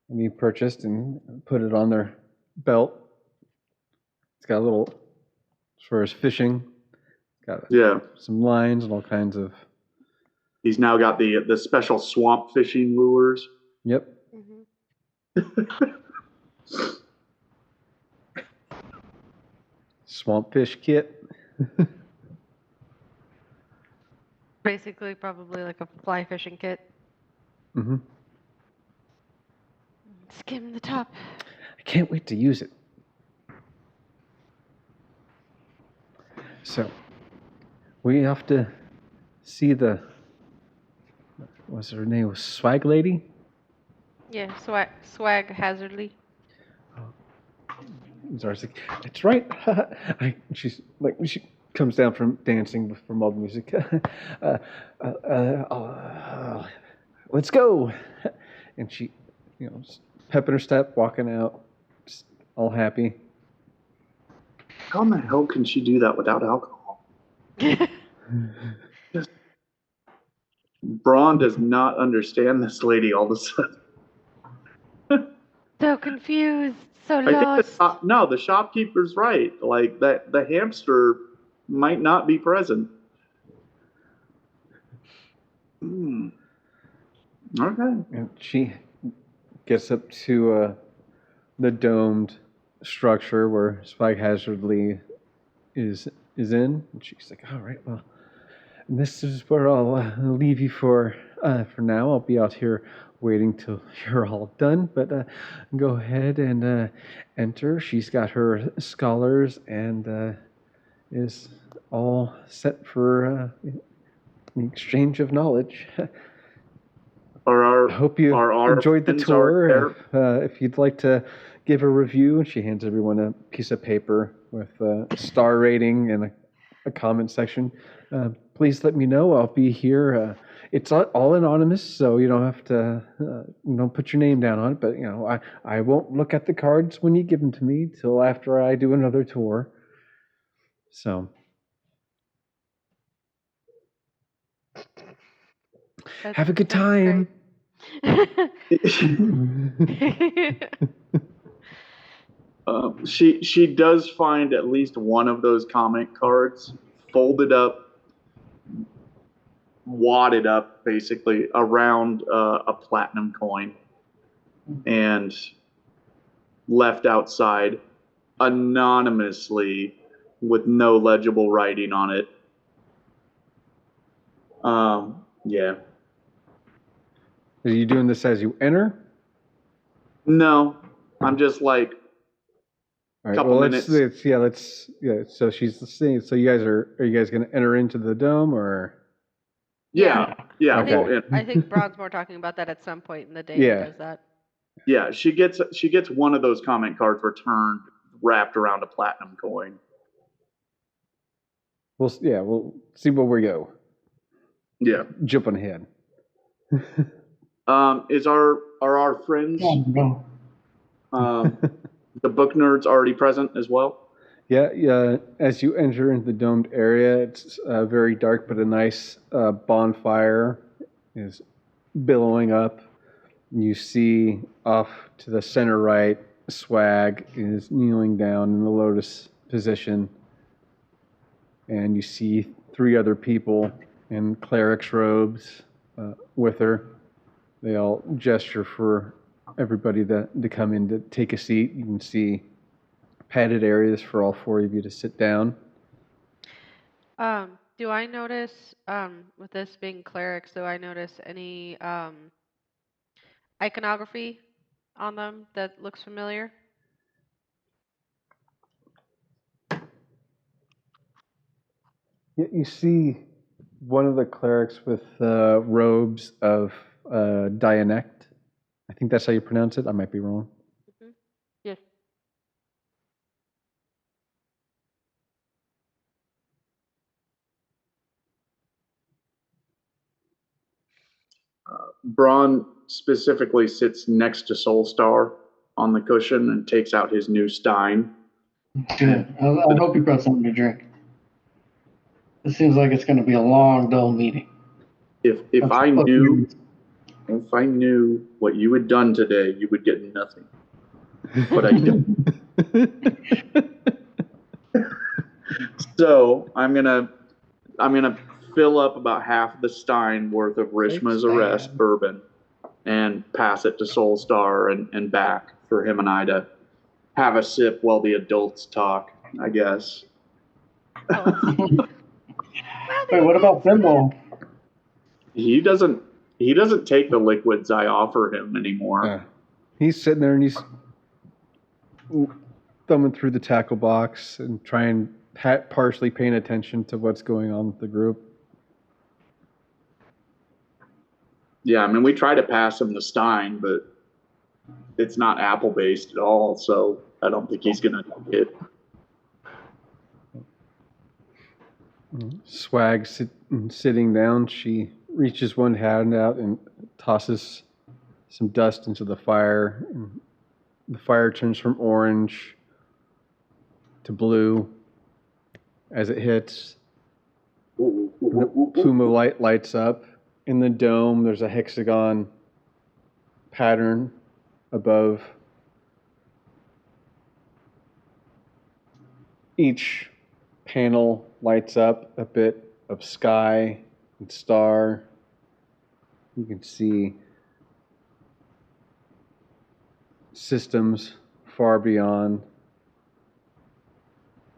that he purchased and put it on their belt. It's got a little, as far as fishing, got Yeah, some lines and all kinds of. he's now got the special swamp fishing lures. Yep. Swamp fish kit. Basically, probably like a fly fishing kit. Mm-hmm. Skim the top. I can't wait to use it. So, we have to see the. What's her name? Swag lady? Yeah, swag hazardly. Zara's like, that's right. She's like, she comes down from dancing from all the music. Let's go. And she, pepping her step, walking out, just all happy. How in the hell can she do that without alcohol? Braun does not understand this lady all of a sudden. So confused, so I think lost. the shopkeeper's right. Like that, the hamster might not be present. Okay. And she gets up to the domed structure where Spike Hazardly is in. And she's like, all right, well, this is where I'll leave you for now. I'll be out here waiting till you're all done. But go ahead and enter. She's got her scholars and is all set for the exchange of knowledge. I hope you enjoyed the tour. If you'd like to give a review, she hands everyone a piece of paper with a star rating and a comment section. Please let me know. I'll be here. It's all anonymous, so you don't have to don't put your name down on it. But I won't look at the cards when you give them to me till after I do another tour. So. Have a good time. She does find at least one of those comment cards folded up, wadded up, basically around a platinum coin, and left outside anonymously with no legible writing on it. Yeah. Are you doing this as you enter? No, I'm just like all right, couple minutes. So she's saying. So you guys are you guys going to enter into the dome or? Yeah. Okay. I think Braun's more talking about that at some point in the day. Yeah. He does that. Yeah, she gets one of those comment cards returned, wrapped around a platinum coin. We'll see where we go. Yeah. Jumping ahead. Are our friends? Oh, no. The book nerd's already present as well. Yeah. As you enter into the domed area, it's very dark, but a nice bonfire is billowing up. You see off to the center right, Swag is kneeling down in the lotus position, and you see 3 other people in cleric's robes with her. They all gesture for everybody to come in to take a seat. You can see padded areas for all 4 of you to sit down. Do I notice, with this being clerics, do I notice any iconography on them that looks familiar? You see one of the clerics with robes of Dianect. I think that's how you pronounce it. I might be wrong. Mm-hmm. Yes. Braun specifically sits next to Soulstar on the cushion and takes out his new Stein. Good. I hope you brought something to drink. It seems like it's going to be a long, dull meeting. If I knew what you had done today, you would get nothing. But I don't. So I'm gonna fill up about half the Stein worth of Rishma's Arrest bourbon and pass it to Soulstar and back for him and I to have a sip while the adults talk, I guess. Wait, what about Thimble? He doesn't take the liquids I offer him anymore. He's sitting there and he's thumbing through the tackle box and trying partially paying attention to what's going on with the group. Yeah, I mean, we try to pass him the Stein, but it's not apple based at all, so I don't think he's gonna get it. Swag sitting down, she reaches one hand out and tosses some dust into the fire. And the fire turns from orange to blue as it hits. Plume of light lights up. In the dome, there's a hexagon pattern above each panel. Lights up a bit of sky and star. You can see systems far beyond,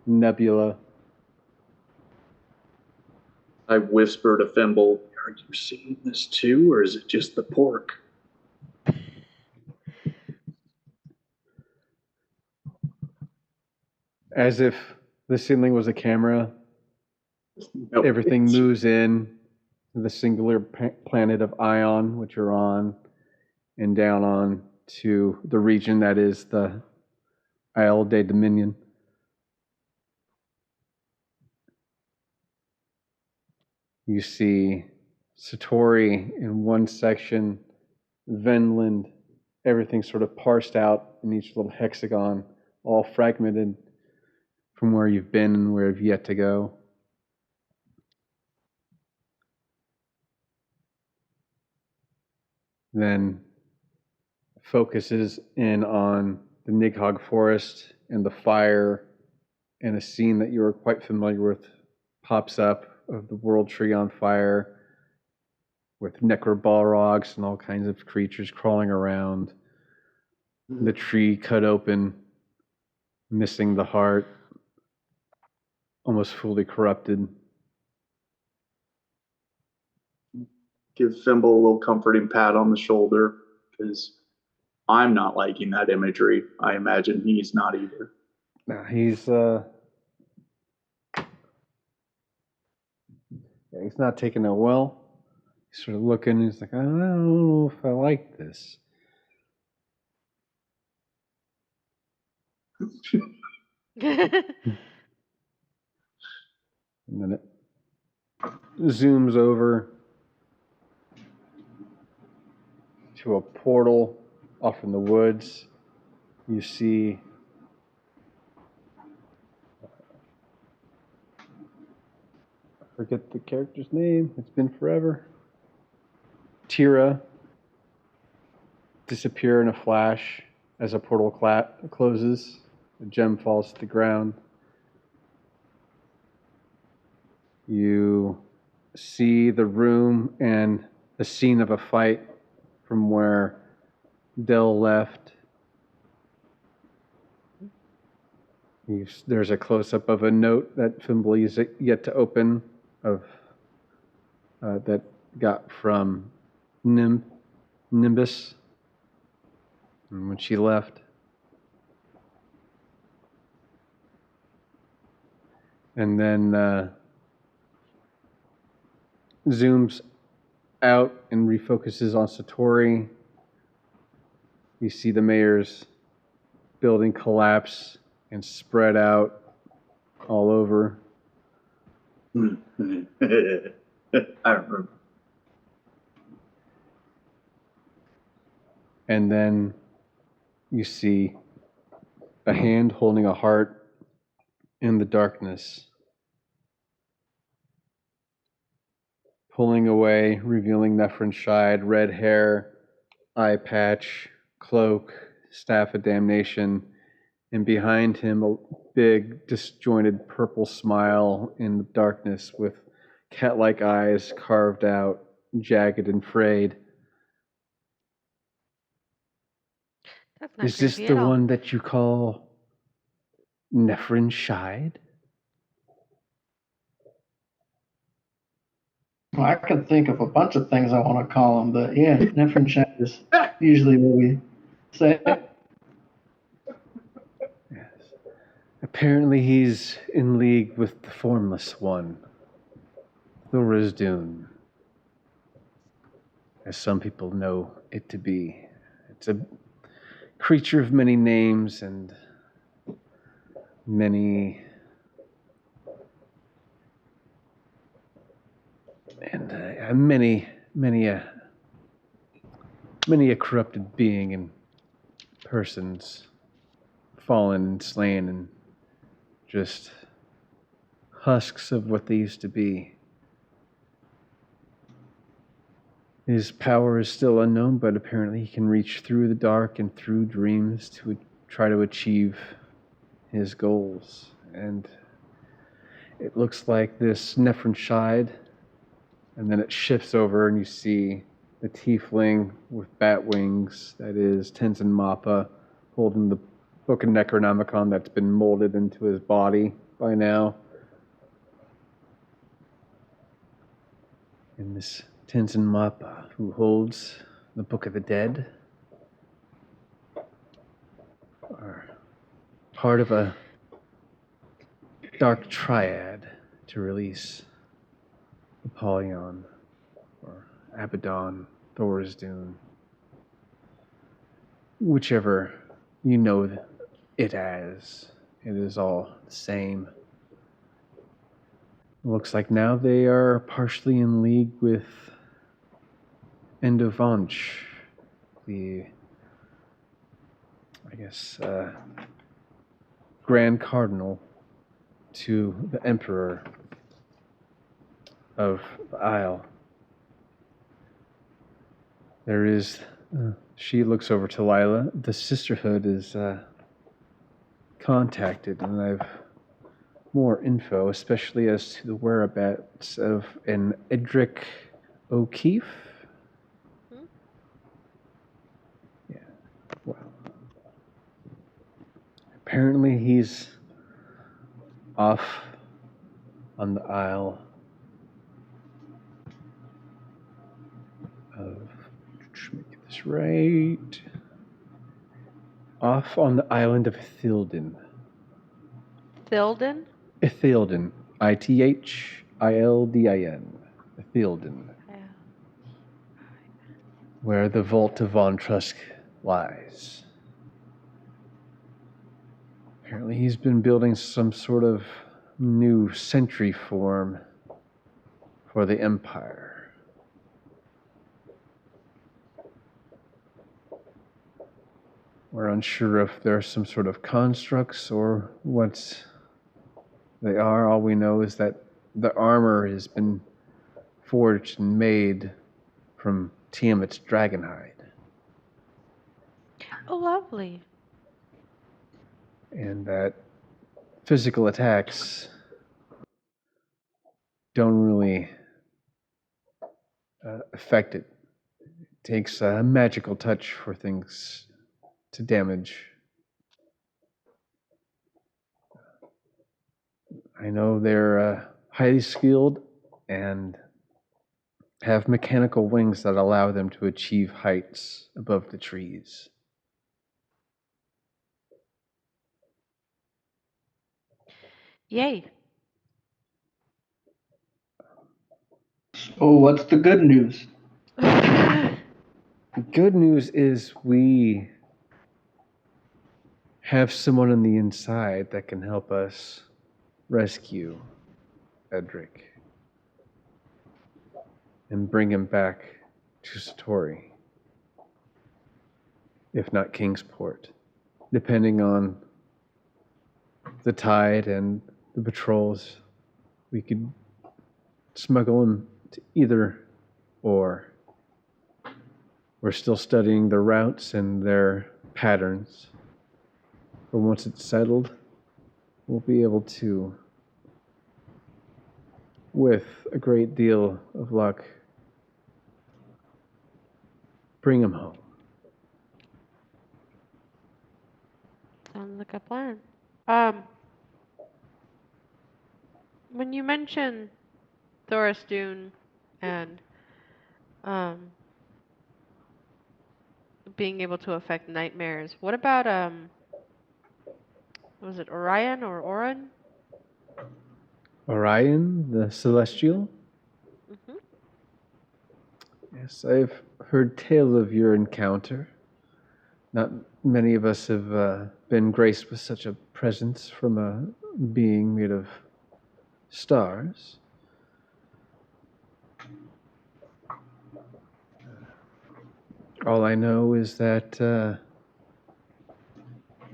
nebula. I whisper to Thimble, "Are you seeing this too, or is it just the pork?" As if the ceiling was a camera, Nope. everything moves in to the singular planet of Ion, which you're on, and down on to the region that is the Isle de Dominion. You see Satori in one section, Venland, everything sort of parsed out in each little hexagon, all fragmented from where you've been and where you've yet to go. Then focuses in on the Nighthog Forest and the fire, and a scene that you are quite familiar with pops up of the World Tree on fire with necrobalrogs and all kinds of creatures crawling around. The tree cut open, missing the heart, almost fully corrupted. Give Thimble a little comforting pat on the shoulder, because I'm not liking that imagery. I imagine he's not either. He's not taking it well. He's sort of looking, he's like, I don't know if I like this. And then it zooms over to a portal off in the woods. you see I forget the character's name. It's been forever. Tira disappear in a flash as a portal closes. A gem falls to the ground. You see the room and the scene of a fight from where Dell left. There's a close-up of a note that Fimble is yet to open of that got from Nimbus when she left. And then zooms out and refocuses on Satori. You see the mayor's building collapse and spread out all over. I remember. And then you see a hand holding a heart in the darkness, pulling away, revealing Nephrin Shide, red hair, eye patch, cloak, staff of damnation, and behind him a big disjointed purple smile in the darkness with cat-like eyes carved out, jagged and frayed. That's not Is this creepy the at all. one that you call Nephrin Shide? Well, I could think of a bunch of things I want to call him, but yeah, Nephrin Shad is usually what we say. Yes. Apparently he's in league with the Formless One, Thorizdun, as some people know it to be. It's a creature of many names and many many a corrupted being and persons fallen and slain and just husks of what they used to be. His power is still unknown, but apparently he can reach through the dark and through dreams to try to achieve his goals. And it looks like this Nephrin Shide, and then it shifts over and you see the tiefling with bat wings, that is Tenzin Mappa, holding the Book of Necronomicon that's been molded into his body by now. And this Tenzin Mappa, who holds the Book of the Dead, are part of a dark triad to release Apollyon, or Abaddon, Thorizdun, whichever you know it as. It is all the same. Looks like now they are partially in league with Endovanch, the, Grand Cardinal to the Emperor of the Isle. There is, she looks over to Lila. The Sisterhood is contacted, and I've more info, especially as to the whereabouts of an Edric O'Keefe. Yeah, well, apparently he's off on the Isle of, let me get this right, off on the island of Ithildin. Thildin? Ithildin. Ithildin. Ithildin. Yeah. Where the vault of Von Trusk lies. Apparently he's been building some sort of new sentry form for the Empire. We're unsure if they're some sort of constructs or what they are. All we know is that the armor has been forged and made from Tiamat's dragonhide. Oh, lovely. And that physical attacks don't really affect it. It takes a magical touch for things to damage. I know they're highly skilled and have mechanical wings that allow them to achieve heights above the trees. Yay. So what's the good news? The good news is we have someone on the inside that can help us rescue Edric and bring him back to Satori, if not Kingsport, depending on the tide and the patrols. We could smuggle him to either or. We're still studying the routes and their patterns, but once it's settled, we'll be able to, with a great deal of luck, bring him home. Sounds like a plan. When you mention Thoris Dune and um, being able to affect nightmares, what about was it Orion or Orin? Orion, the Celestial? Hmm. Yes, I've heard tale of your encounter. Not many of us have been graced with such a presence from a being made of stars. All I know is that the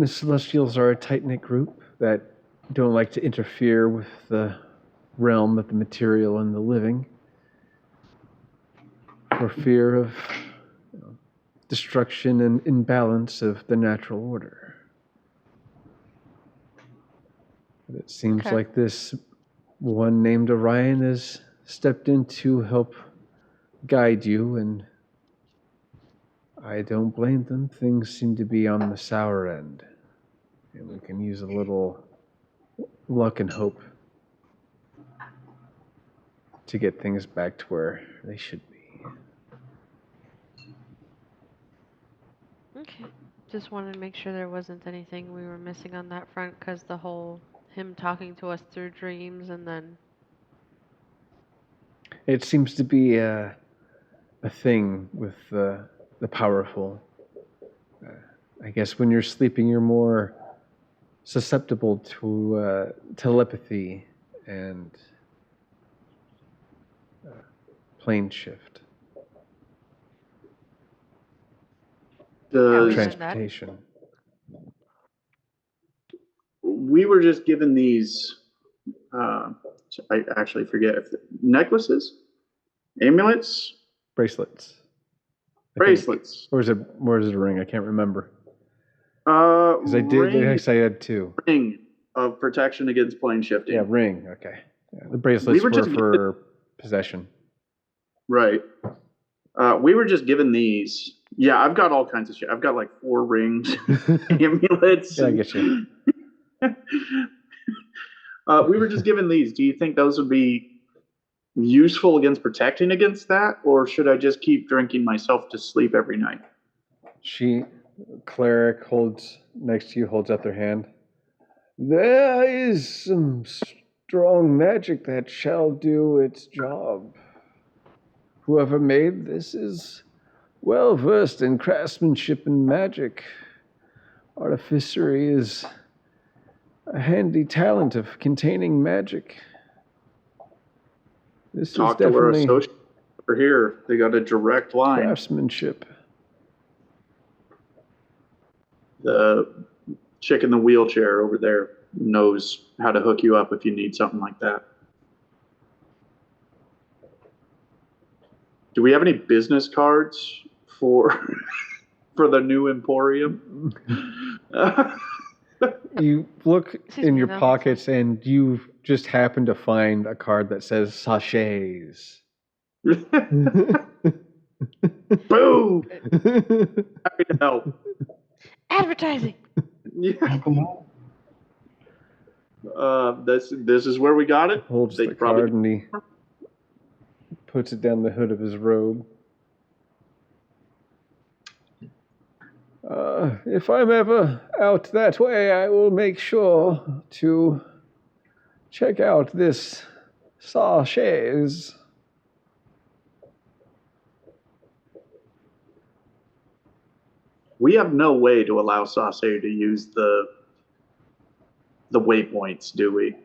Celestials are a tight-knit group that don't like to interfere with the realm of the material and the living for fear of destruction and imbalance of the natural order. But it seems Okay. like this one named Orion has stepped in to help guide you, and I don't blame them. Things seem to be on the sour end, and we can use a little luck and hope to get things back to where they should be. Okay. Just wanted to make sure there wasn't anything we were missing on that front, because the whole him talking to us through dreams and then. It seems to be a thing with the powerful. I guess when you're sleeping, you're more susceptible to telepathy and plane shift. Does Transportation. we were just given these? I actually forget if necklaces, amulets, Bracelets. bracelets. Or is it a ring? I can't remember. Because I had two. Ring of protection against plane shifting. Yeah, ring. Okay. Yeah, the bracelets were for possession. Right. We were just given these. Yeah, I've got all kinds of shit. I've got like 4 rings, amulets. Yeah, I get you. We were just given these. Do you think those would be useful against protecting against that, or should I just keep drinking myself to sleep every night? Cleric holds next to you, holds out their hand. There is some strong magic that shall do its job. Whoever made this is well versed in craftsmanship and magic. Artificery is a handy talent of containing magic. This Talk is to our definitely associate over here. They got a direct line. craftsmanship. The chick in the wheelchair over there knows how to hook you up if you need something like that. Do we have any business cards for for the new Emporium? You look Excuse in me, your no, it's pockets and you just happen to find a card that says sachets. Boom! Happy to help. Advertising. Yeah. Come on. This is where we got it. Holds They the probably- card and he puts it down the hood of his robe. If I'm ever out that way, I will make sure to check out this sachets. We have no way to allow Sase to use the waypoints, do we?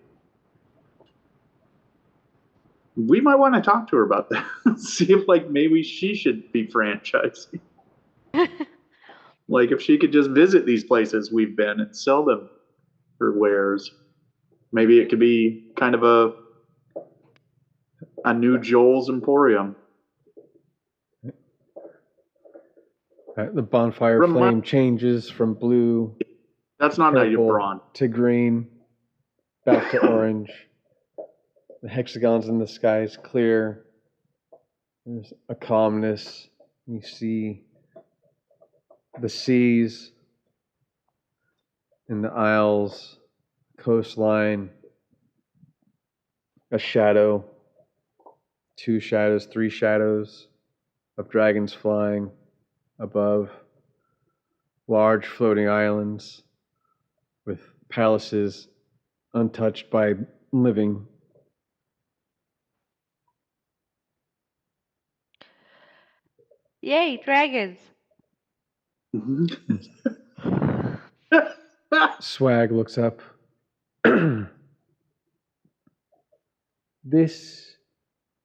We might want to talk to her about that. See if maybe she should be franchising. If she could just visit these places we've been and sell them her wares. Maybe it could be kind of a new Joel's Emporium. The bonfire flame changes from blue, That's not how you purple brawn. to green, back to orange. The hexagons in the sky is clear. There's a calmness. You see the seas in the isles, coastline, a shadow, 2 shadows, 3 shadows of dragons flying above, large floating islands with palaces untouched by living. Yay, dragons. Swag looks up. This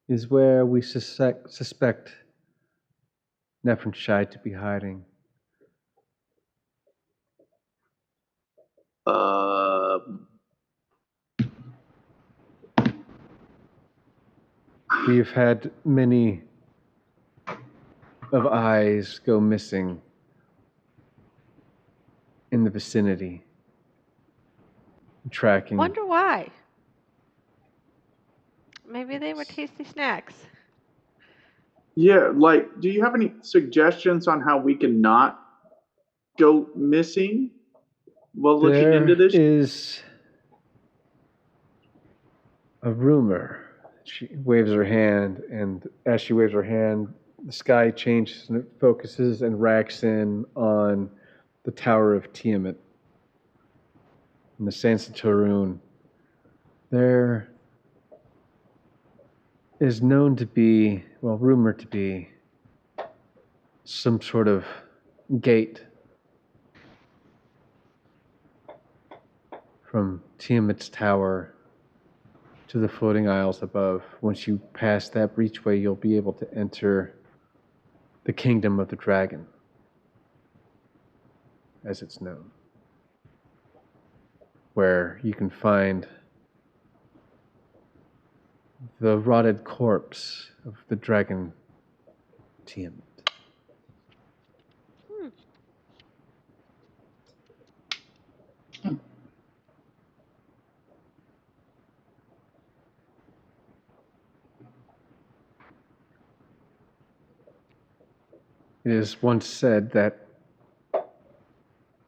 is where we suspect Nefertshide to be hiding. We've had many of eyes go missing in the vicinity. Tracking. Wonder why. Maybe they were tasty snacks. Yeah, do you have any suggestions on how we can not go missing while looking into this? There is a rumor. She waves her hand, and as she waves her hand, the sky changes and it focuses and racks in on the Tower of Tiamat in the Sands of Tarun. There is known to be, well, rumored to be, some sort of gate from Tiamat's tower to the floating isles above. Once you pass that breachway, you'll be able to enter the kingdom of the dragon, as it's known, where you can find the rotted corpse of the dragon Tiamat. It is once said that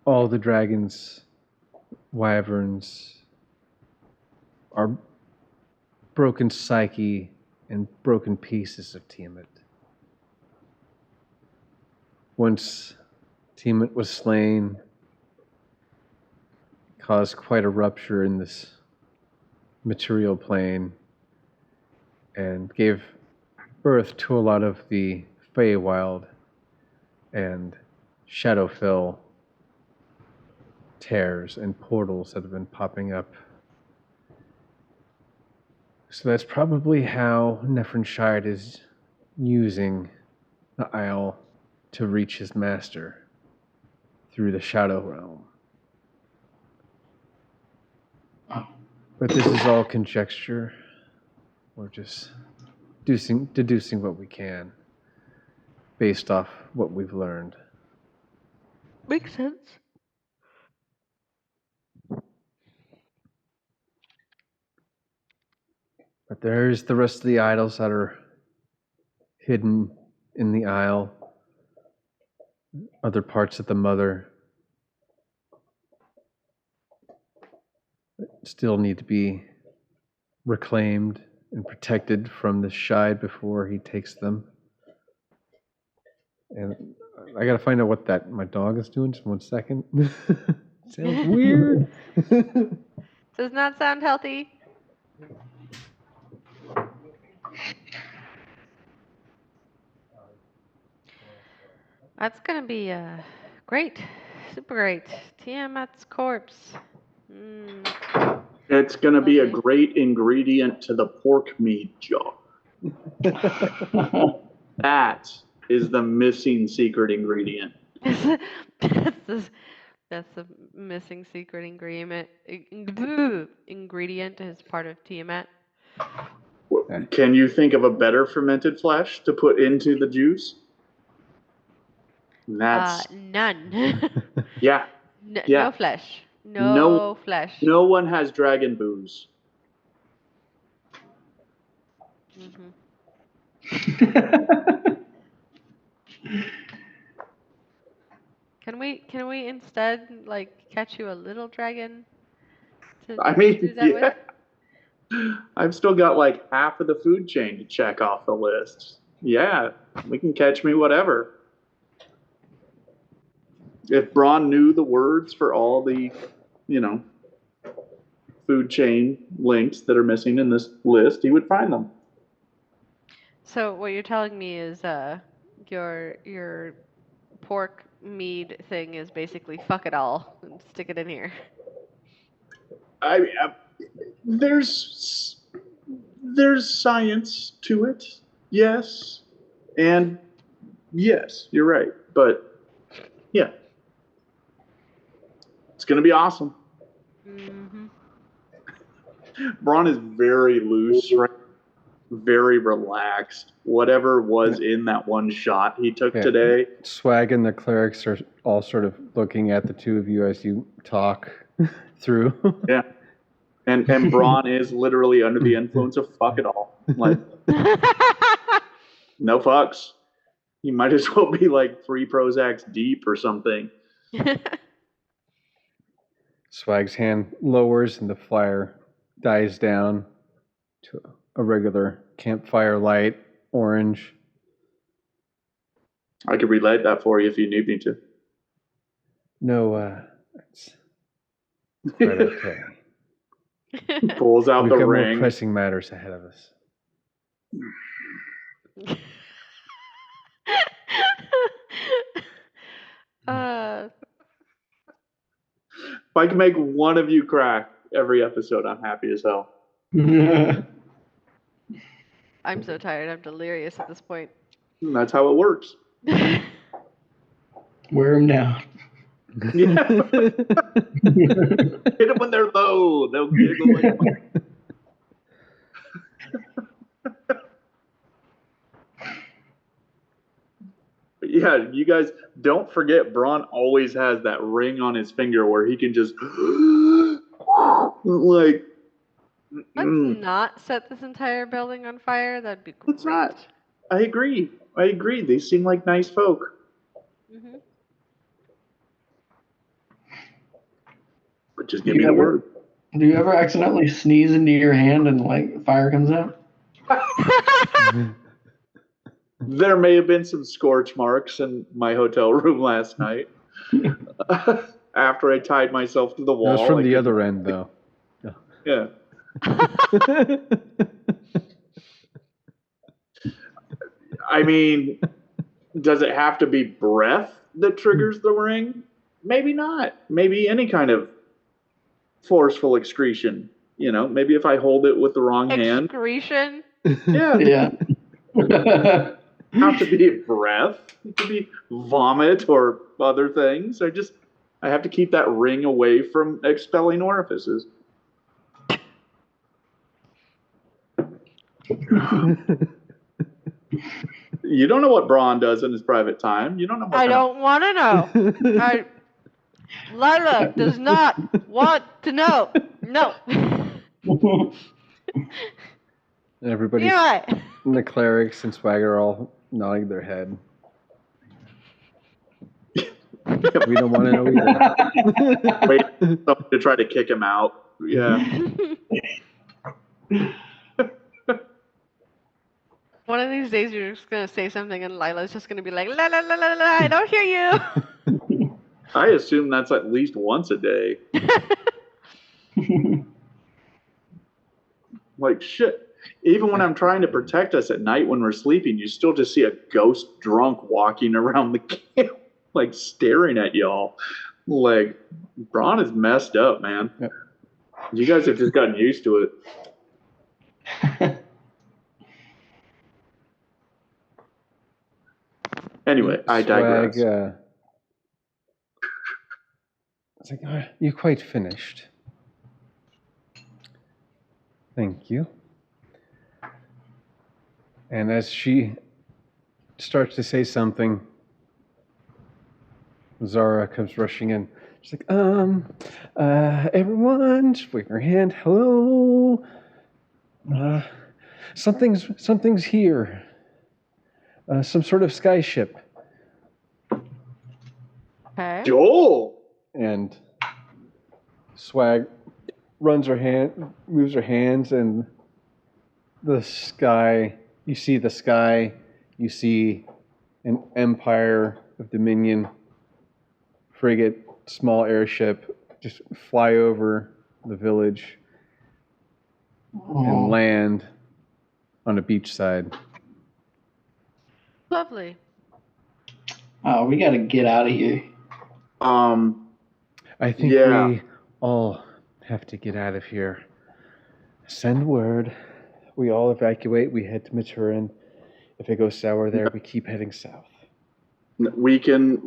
all the dragons, wyverns, are broken psyche and broken pieces of Tiamat. Once Tiamat was slain, caused quite a rupture in this material plane and gave birth to a lot of the Feywild and Shadowfell tears and portals that have been popping up. So that's probably how Nefertshide is using the Isle to reach his master, through the shadow realm. But this is all conjecture. We're just deducing what we can based off what we've learned. Makes sense. But there's the rest of the idols that are hidden in the aisle. Other parts of the mother still need to be reclaimed and protected from the Shide before he takes them. And I gotta find out what my dog is doing. Just 1 second. Sounds weird. Does not sound healthy. That's gonna be great, super great. Tiamat's corpse. It's going to be a Okay. great ingredient to the pork meat jar. That is the missing secret ingredient. That's the missing secret ingredient. Ingredient as part of Tiamat. Can you think of a better fermented flesh to put into the juice? That's None. yeah. Yeah. No flesh. No flesh. No one has dragon booze. Mm-hmm. Can we instead catch you a little dragon? I mean, yeah. I've still got like half of the food chain to check off the list. Yeah, we can catch me whatever. If Braun knew the words for all the, food chain links that are missing in this list, he would find them. So what you're telling me is your pork mead thing is basically fuck it all and stick it in here. There's science to it, yes, and yes, you're right, but yeah, it's gonna be awesome. Mm-hmm. Braun is very loose, right? Very relaxed. Whatever was in that one shot he took today. Swag and the clerics are all sort of looking at the two of you as you talk through. Yeah. And Braun is literally under the influence of fuck it all. Like, no fucks. He might as well be like 3 Prozacs deep or something. Swag's hand lowers and the fire dies down to a regular campfire light, orange. I could relight that for you if you need me to. No, it's quite okay. Pulls out We've the got ring. more pressing matters ahead of us. If I can make one of you crack every episode, I'm happy as hell. I'm so tired. I'm delirious at this point. And that's how it works. Wear them down. Yeah. Hit them when they're low. They'll giggle like yeah, you guys don't forget Braun always has that ring on his finger where he can just like Let's not set this entire building on fire. That'd be great. Let's not. I agree. They seem like nice folk. Mm-hmm. But just give me the word. Do you ever accidentally sneeze into your hand and like fire comes out? There may have been some scorch marks in my hotel room last night. After I tied myself to the wall. That was from the other end, though. Yeah. I mean, does it have to be breath that triggers the ring? Maybe not. Maybe any kind of forceful excretion. Maybe if I hold it with the wrong hand. Excretion? Yeah. Yeah. Have to be breath. It could be vomit or other things. I just I have to keep that ring away from expelling orifices. You don't know what Braun does in his private time. You don't know what I don't want to know. Lila does not want to know. No. Everybody's Yeah. the clerics and Swagger are all nodding their head. We don't want to know either. Wait to try to kick him out. Yeah. One of these days you're just gonna say something and Lila's just gonna be like, la la la la la, I don't hear you. I assume that's at least once a day. Like, shit. Even when I'm trying to protect us at night when we're sleeping, you still just see a ghost drunk walking around the camp, like staring at y'all. Like, Braun is messed up, man. Yep. You guys have just gotten used to it. Anyway, I digress. Swag, it's like, you quite finished. Thank you. And as she starts to say something, Zara comes rushing in. She's like, everyone, just wave your hand. Hello. Something's here. Some sort of sky ship. Okay. Joel! And Swag moves her hands, and the sky, you see the sky, you see an Empire of Dominion frigate, small airship, just fly over the village and land on a beachside. Lovely. Oh, we gotta get out of here. I think we all have to get out of here. Send word. We all evacuate. We head to Maturin. If it goes sour there, we keep heading south. We can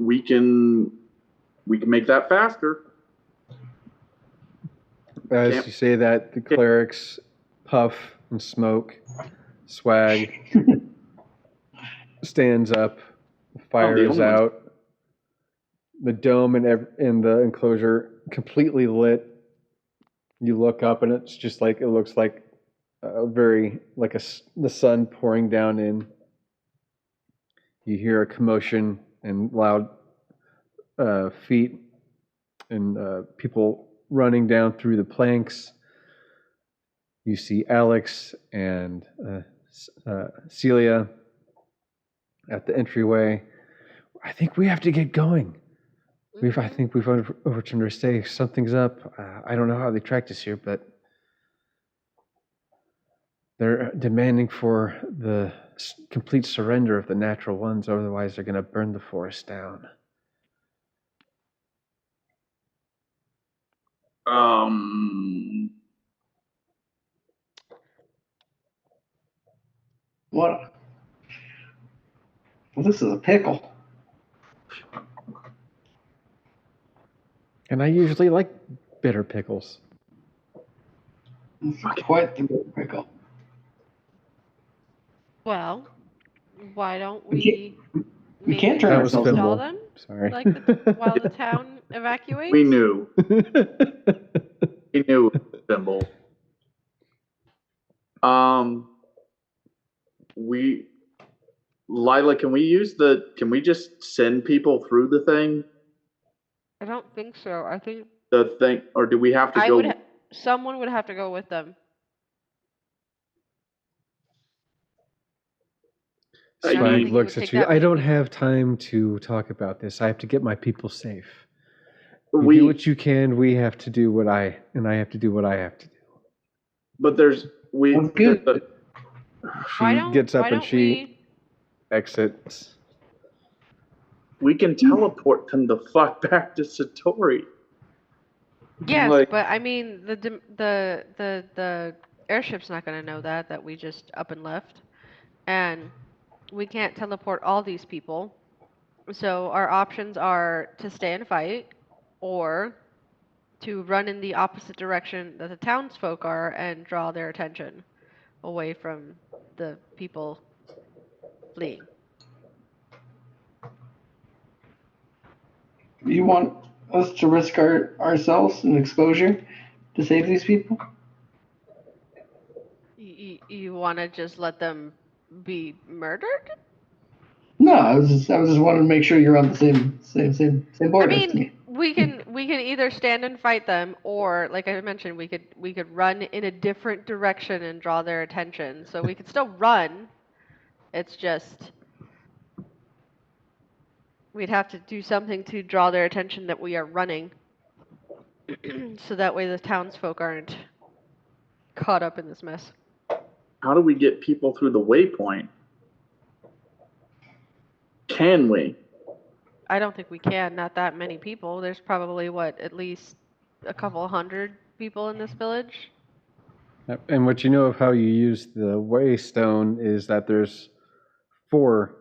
make that faster. As you say that, the clerics puff and smoke. Swag stands up, fires out. The dome in the enclosure completely lit. You look up and it's just like, it looks like the sun pouring down in. You hear a commotion and loud feet and people running down through the planks. You see Alex and Celia at the entryway. I think we have to get going. I think we've overturned our stay. Something's up. I don't know how they tracked us here, but they're demanding for the complete surrender of the natural ones. Otherwise, they're going to burn the forest down. What? Well, this is a pickle. And I usually like bitter pickles. It's quite the good pickle. Well, why don't we can't turn maybe ourselves install Fimble. them? Sorry. Like while the town evacuates? We knew. We knew it was a symbol. Lila, can we just send people through the thing? I don't think so. I think The thing, or do we have to go? someone would have to go with them. Swag looks at you. I don't have time to talk about this. I have to get my people safe. You do what you can. We have to do what I have to do what I have to do. But She gets up and she exits. We can teleport them the fuck back to Satori. Yes, but I mean the airship's not going to know that we just up and left, and we can't teleport all these people. So our options are to stay and fight, or to run in the opposite direction that the townsfolk are and draw their attention away from the people fleeing. You want us to risk ourselves and exposure to save these people? You want to just let them be murdered? No, I was just wanting to make sure you're on the same I board as mean, me. we can either stand and fight them, or like I mentioned, we could run in a different direction and draw their attention. So we could still run. It's just we'd have to do something to draw their attention that we are running, so that way the townsfolk aren't caught up in this mess. How do we get people through the waypoint? Can we? I don't think we can. Not that many people. There's probably at least a couple hundred people in this village. Yep. And what you know of how you use the waystone is that there's 4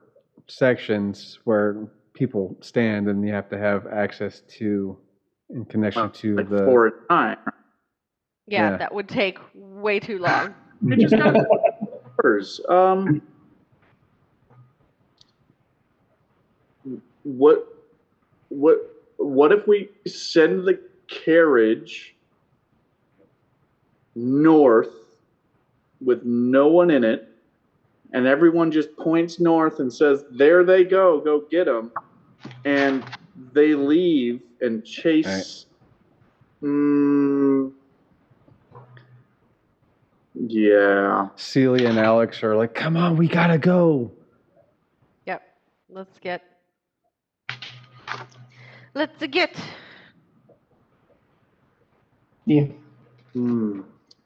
sections where people stand, and you have to have access to in connection to like the 4 at a time. Yeah, that would take way too long. We just got orders. What if we send the carriage north with no one in it, and everyone just points north and says, "There they go get them," and they leave and chase. Yeah. Celia and Alex are like, "Come on, we gotta go." Yep. Let's get. Yeah.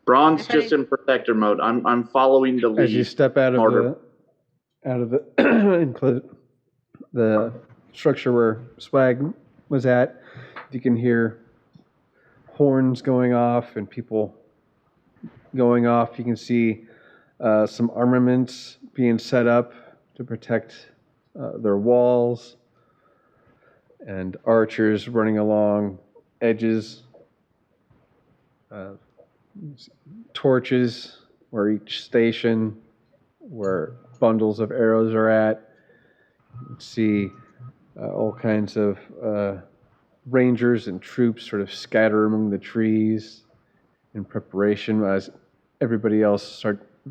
Braun's just in protector mode. I'm following the lead. As you step out of the structure where Swag was at, you can hear horns going off and people going off. You can see some armaments being set up to protect their walls, and archers running along edges, torches where each station, where bundles of arrows are at. You can see all kinds of rangers and troops sort of scatter among the trees in preparation as everybody else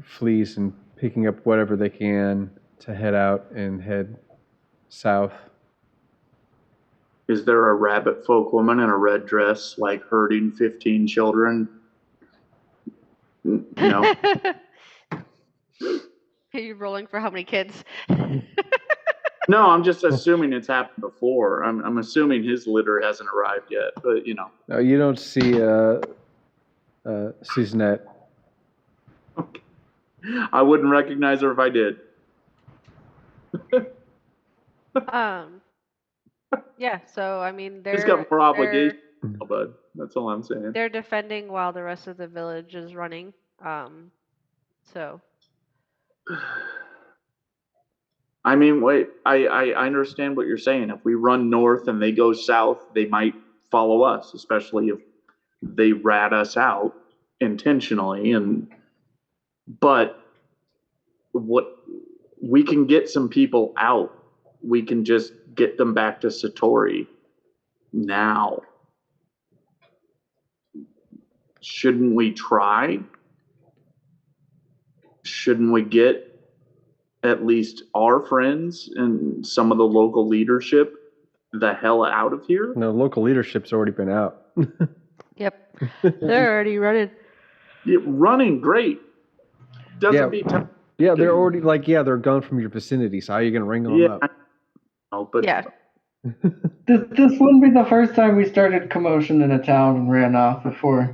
flees and picking up whatever they can to head out and head south. Is there a rabbit folk woman in a red dress, like herding 15 children? No. Are you rolling for how many kids? No, I'm just assuming it's happened before. I'm assuming his litter hasn't arrived yet, but No, you don't see Susanette. Okay. I wouldn't recognize her if I did. Yeah, so I mean, He's got more obligation, bud. That's all I'm saying. They're defending while the rest of the village is running. So. I mean, wait. I understand what you're saying. If we run north and they go south, they might follow us, especially if they rat us out intentionally. But what we can get some people out. We can just get them back to Satori now. Shouldn't we try? Shouldn't we get at least our friends and some of the local leadership the hell out of here? No, local leadership's already been out. Yep. They're already running. Yeah, running great. Doesn't be tough. Yeah, they're already they're gone from your vicinity. So how are you going to ring them up? But yeah. This wouldn't be the first time we started commotion in a town and ran off before.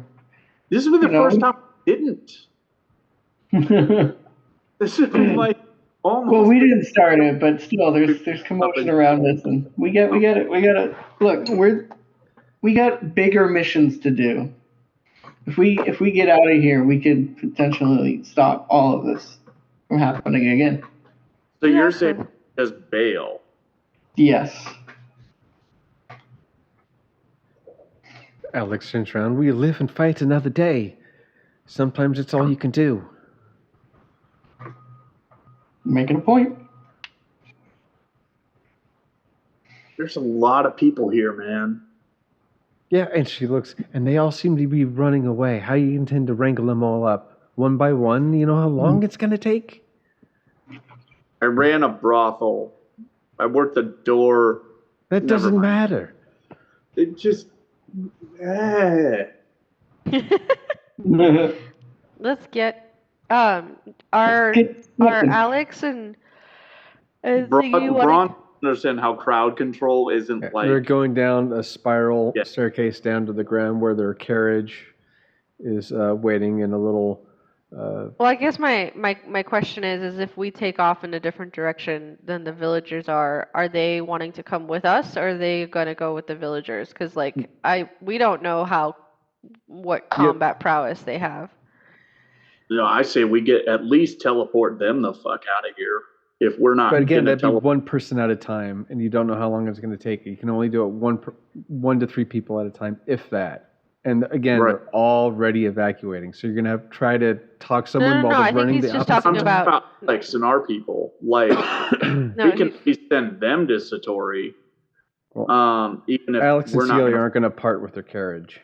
This would be the first time we didn't. This would be like almost. Well, we didn't start it, but still, there's commotion around us, and we get it. We gotta look. We got bigger missions to do. If we get out of here, we could potentially stop all of this from happening again. So you're saying just bail? Yes. Alex turns around. We live and fight another day. Sometimes it's all you can do. Making a point. There's a lot of people here, man. Yeah, and she looks, and they all seem to be running away. How you intend to wrangle them all up? One by one? You know how long it's going to take? I ran a brothel. I worked the door. That Never doesn't mind. matter. It just... Let's get are Alex and Ziggy Braun wanting... understand how crowd control isn't They're going down a spiral Yeah. staircase down to the ground where their carriage is waiting in a little... Well, I guess my question is if we take off in a different direction than the villagers are they wanting to come with us, or are they gonna go with the villagers? Because we don't know what combat prowess they have. I say we get at least teleport them the fuck out of here. If we're not, But again, gonna that'd be one person at a time, and you don't know how long it's going to take. You can only do it one to three people at a time, if that. And again, Right. they're already evacuating, so you're going to have to try to talk someone No, while I they're think running he's the just opposite. talking I'm about- Alex and our people. Like No, we can at least send them to Satori. Well, Even if Alex and we're not Celia gonna, aren't going to part with their carriage.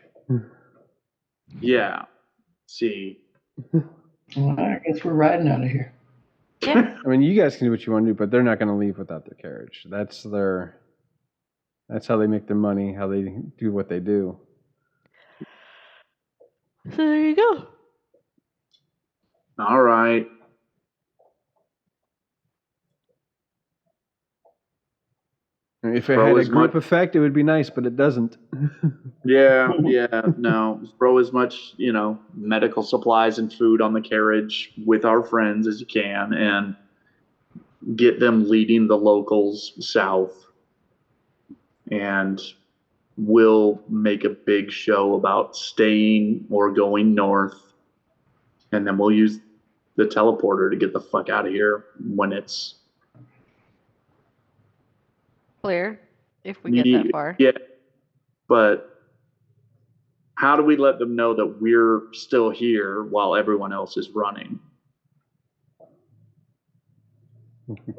yeah. See. Well, I guess we're riding out of here. Yeah. I mean, you guys can do what you want to do, but they're not going to leave without their carriage. That's how they make their money, how they do what they do. So there you go. All right. If it Throw had a as group much- effect, it would be nice, but it doesn't. Yeah, no. Throw as much, medical supplies and food on the carriage with our friends as you can, and get them leading the locals south. And we'll make a big show about staying or going north. And then we'll use the teleporter to get the fuck out of here when it's... Clear, if we get that far. Yeah, but how do we let them know that we're still here while everyone else is running?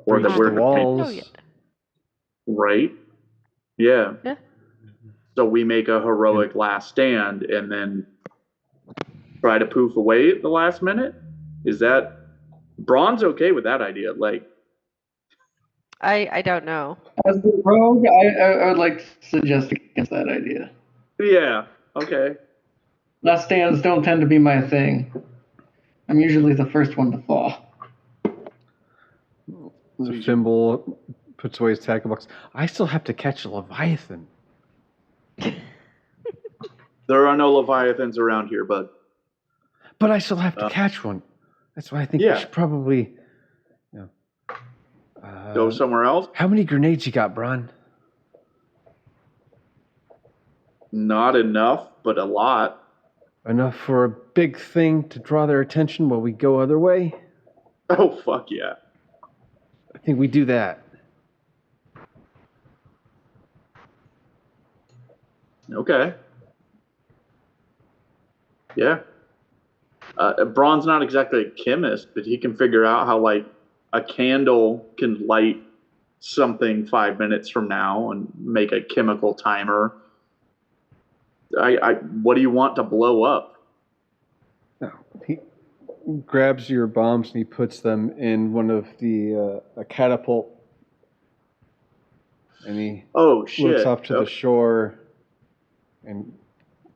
Or that Breach we're the walls. Oh, yeah. right? Yeah. Yeah. So we make a heroic last stand and then try to poof away at the last minute? Is that... Braun's okay with that idea. Like, I don't know. As the rogue, I would like to suggest against that idea. yeah, okay. Last stands don't tend to be my thing. I'm usually the first one to fall. Thimble puts away his tackle box. I still have to catch a Leviathan. There are no Leviathans around here, bud. But I still have to catch one. That's why I think Yeah. we should probably... Go somewhere else? How many grenades you got, Bron? Not enough, but a lot. Enough for a big thing to draw their attention while we go other way? Oh, fuck yeah. I think we do that. Okay. Yeah. Braun's not exactly a chemist, but he can figure out how, like, a candle can light something 5 minutes from now and make a chemical timer. What do you want to blow up? No, he grabs your bombs and he puts them in one of the a catapult, and he Oh, shit. looks off to the shore and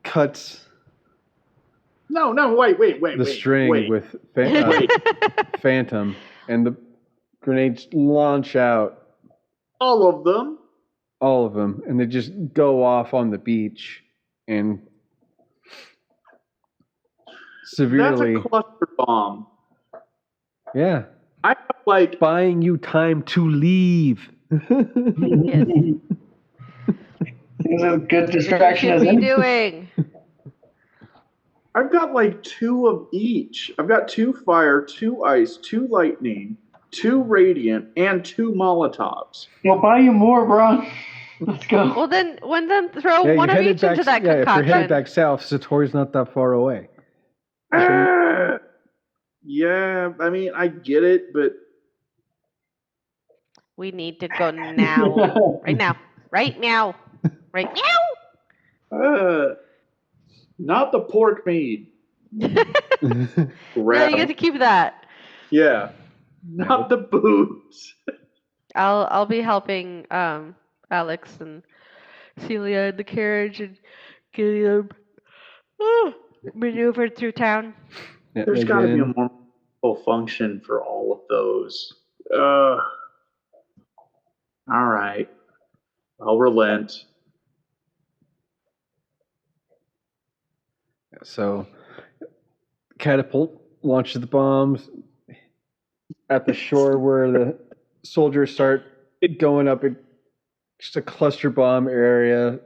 cuts No, wait. the string wait. with Wait. Phantom, and the grenades launch out, All of them? all of them, and they just go off on the beach and severely. That's a cluster bomb. Yeah, I have, like, buying you time to leave. Yes. Seems a good What distraction should as we any. be doing? I've got like 2 of each. I've got 2 fire, 2 ice, 2 lightning, 2 radiant, and 2 Molotovs. We'll buy you more, bro. Let's go. Well, then throw Yeah, one you of headed each back. into that Yeah, if you're headed concoction. back south, Satori's not that far away. Yeah, I mean, I get it, but We need to go now. Right now. Right now. Right now. not the pork meat. No, you get to keep that. Yeah, not the booze. I'll be helping Alex and Celia in the carriage and getting them maneuvered through town. Yeah, There's they got to get be a in. more full function for all of those. All right, I'll relent. So, catapult launches the bombs at the shore where the soldiers start going up in just a cluster bomb area.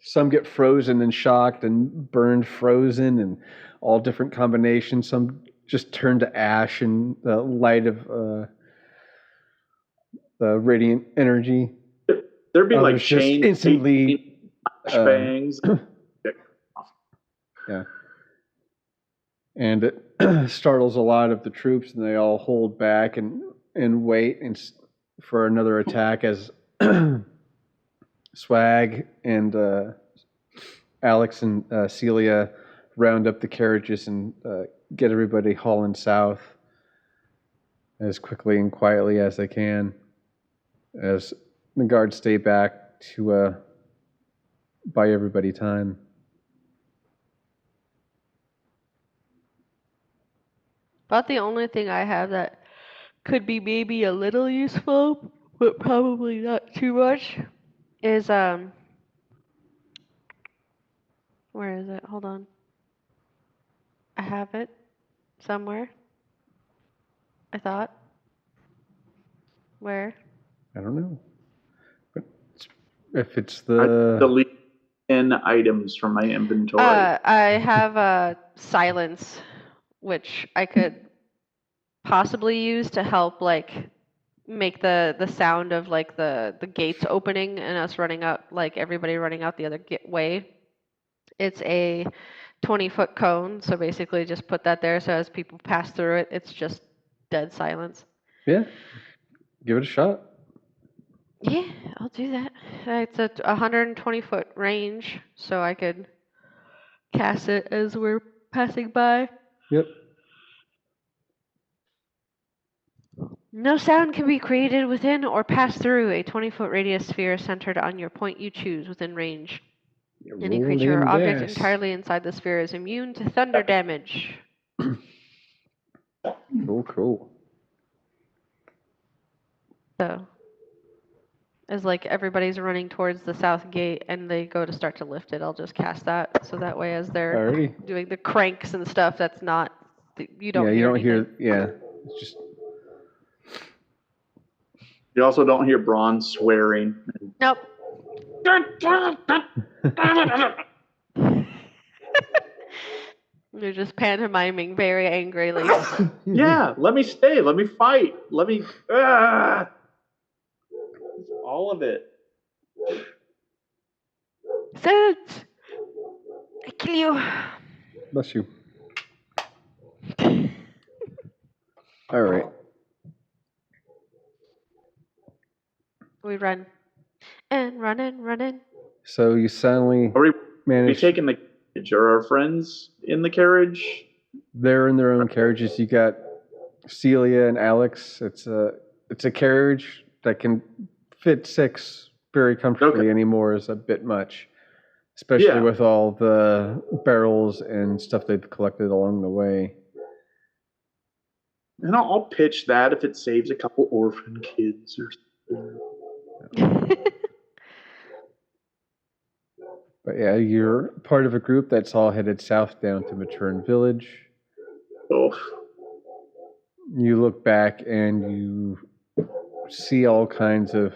Some get frozen and shocked and burned frozen and all different combinations. Some just turn to ash in the light of the radiant energy. There'd be like Others just chain instantly bangs. yeah. And it startles a lot of the troops, and they all hold back and wait for another attack as Swag and Alex and Celia round up the carriages and get everybody hauling south as quickly and quietly as they can, as the guards stay back to buy everybody time. About the only thing I have that could be maybe a little useful, but probably not too much, is where is it? Hold on. I have it somewhere. I thought. Where? I don't know. But if it's I the... delete 10 items from my inventory. I have silence, which I could possibly use to help like make the sound of like the gates opening and us running out, like everybody running out the other way. It's a 20-foot cone, so basically just put that there so as people pass through it, it's just dead silence. Yeah, give it a shot. Yeah, I'll do that. It's a 120-foot range, so I could cast it as we're passing by. Yep. No sound can be created within or pass through a 20-foot radius sphere centered on your point you choose within range. Any creature or object entirely inside the sphere is immune to thunder damage. Cool. So, as like everybody's running towards the south gate and they go to start to lift it, I'll just cast that. So that way, as they're Alrighty. doing the cranks and stuff, that's not, you don't you hear don't anything. hear. It's just... You also don't hear Braun swearing. Nope. They're just pantomiming very angrily. Yeah, let me stay. Let me fight. Let me. All of it. Silence! I kill you. Bless you. All right. We run. And running. So you suddenly Are we manage... taking the carriage? Are our friends in the carriage? They're in their own carriages. You got Celia and Alex. It's a carriage that can fit 6 very comfortably. Okay. Anymore is a bit much, especially with all the barrels and stuff they've collected along the way. And I'll pitch that if it saves a couple orphan kids or something. But yeah, you're part of a group that's all headed south down to Matern Village. Oh. You look back and you see all kinds of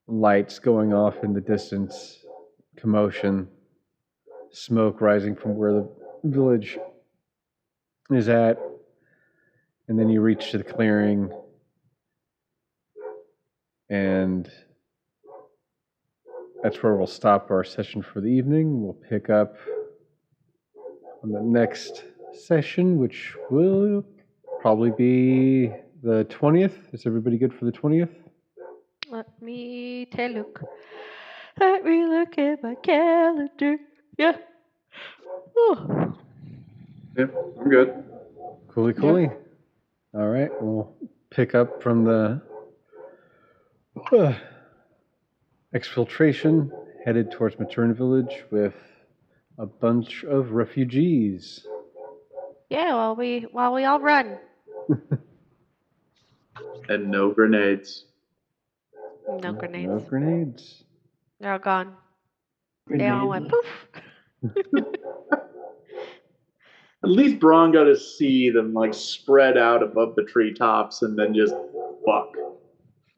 lights going off in the distance, commotion, smoke rising from where the village is at. And then you reach to the clearing and that's where we'll stop our session for the evening. We'll pick up on the next session, which will probably be the 20th. Is everybody good for the 20th? Let me take a look. Let me look at my calendar. Yeah. Oh. Yeah, I'm good. Coolly. All right, we'll pick up from the exfiltration, headed towards Matern Village with a bunch of refugees. Yeah, while we all run. And no grenades. No grenades. No grenades. They're all gone. They all went poof. At least Braun got to see them like spread out above the treetops and then just fuck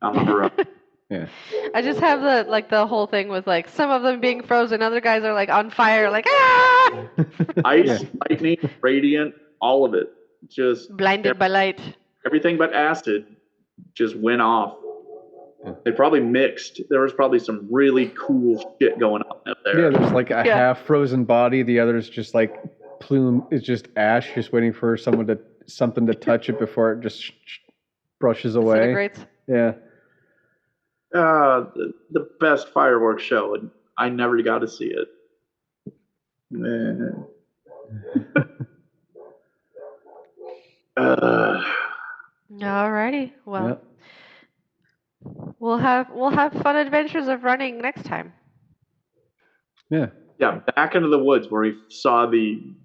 on the horizon. Yeah. I just have the whole thing with like some of them being frozen, other guys are like on fire, like ah! Ice, lightning, radiant, all of it. Just Blinded by light. everything but acid just went off. They probably mixed. There was probably some really cool shit going on up there. Yeah, there's like a half frozen body. The other's just like plume is just ash, just waiting for something to touch it before it just brushes away. Disintegrates. Yeah. The best fireworks show, and I never got to see it. Man. Alrighty. Well, Yep. we'll have fun adventures of running next time. Yeah. Yeah, back into the woods where we saw we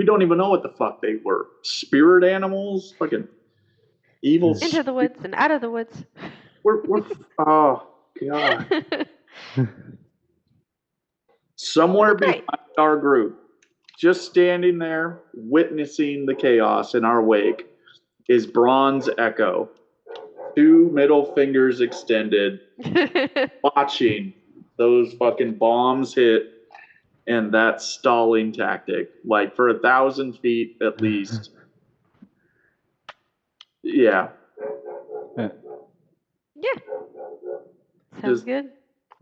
don't even know what the fuck they were. Spirit animals? Fucking evil. Into the woods and out of the woods. We're oh, God. Somewhere behind our group, just standing there, witnessing the chaos in our wake, is Bronze Echo. 2 middle fingers extended, watching those fucking bombs hit and that stalling tactic. Like for 1,000 feet at least. Yeah. Yeah. Sounds good.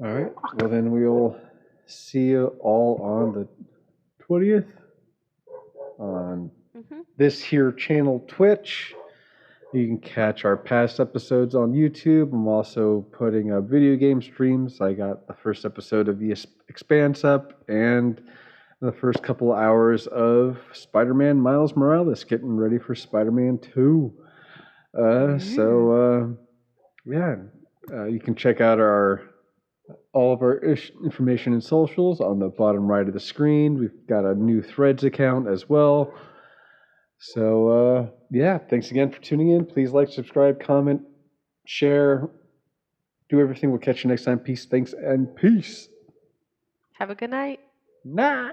All right. Well, then we'll see you all on the 20th on this here channel, Twitch. You can catch our past episodes on YouTube. I'm also putting up video game streams. I got the first episode of The Expanse up and the first couple hours of Spider-Man Miles Morales, getting ready for Spider-Man 2. You can check out all of our information and socials on the bottom right of the screen. We've got a new Threads account as well. So, thanks again for tuning in. Please like, subscribe, comment, share, do everything. We'll catch you next time. Peace, thanks, and peace. Have a good night. Nah.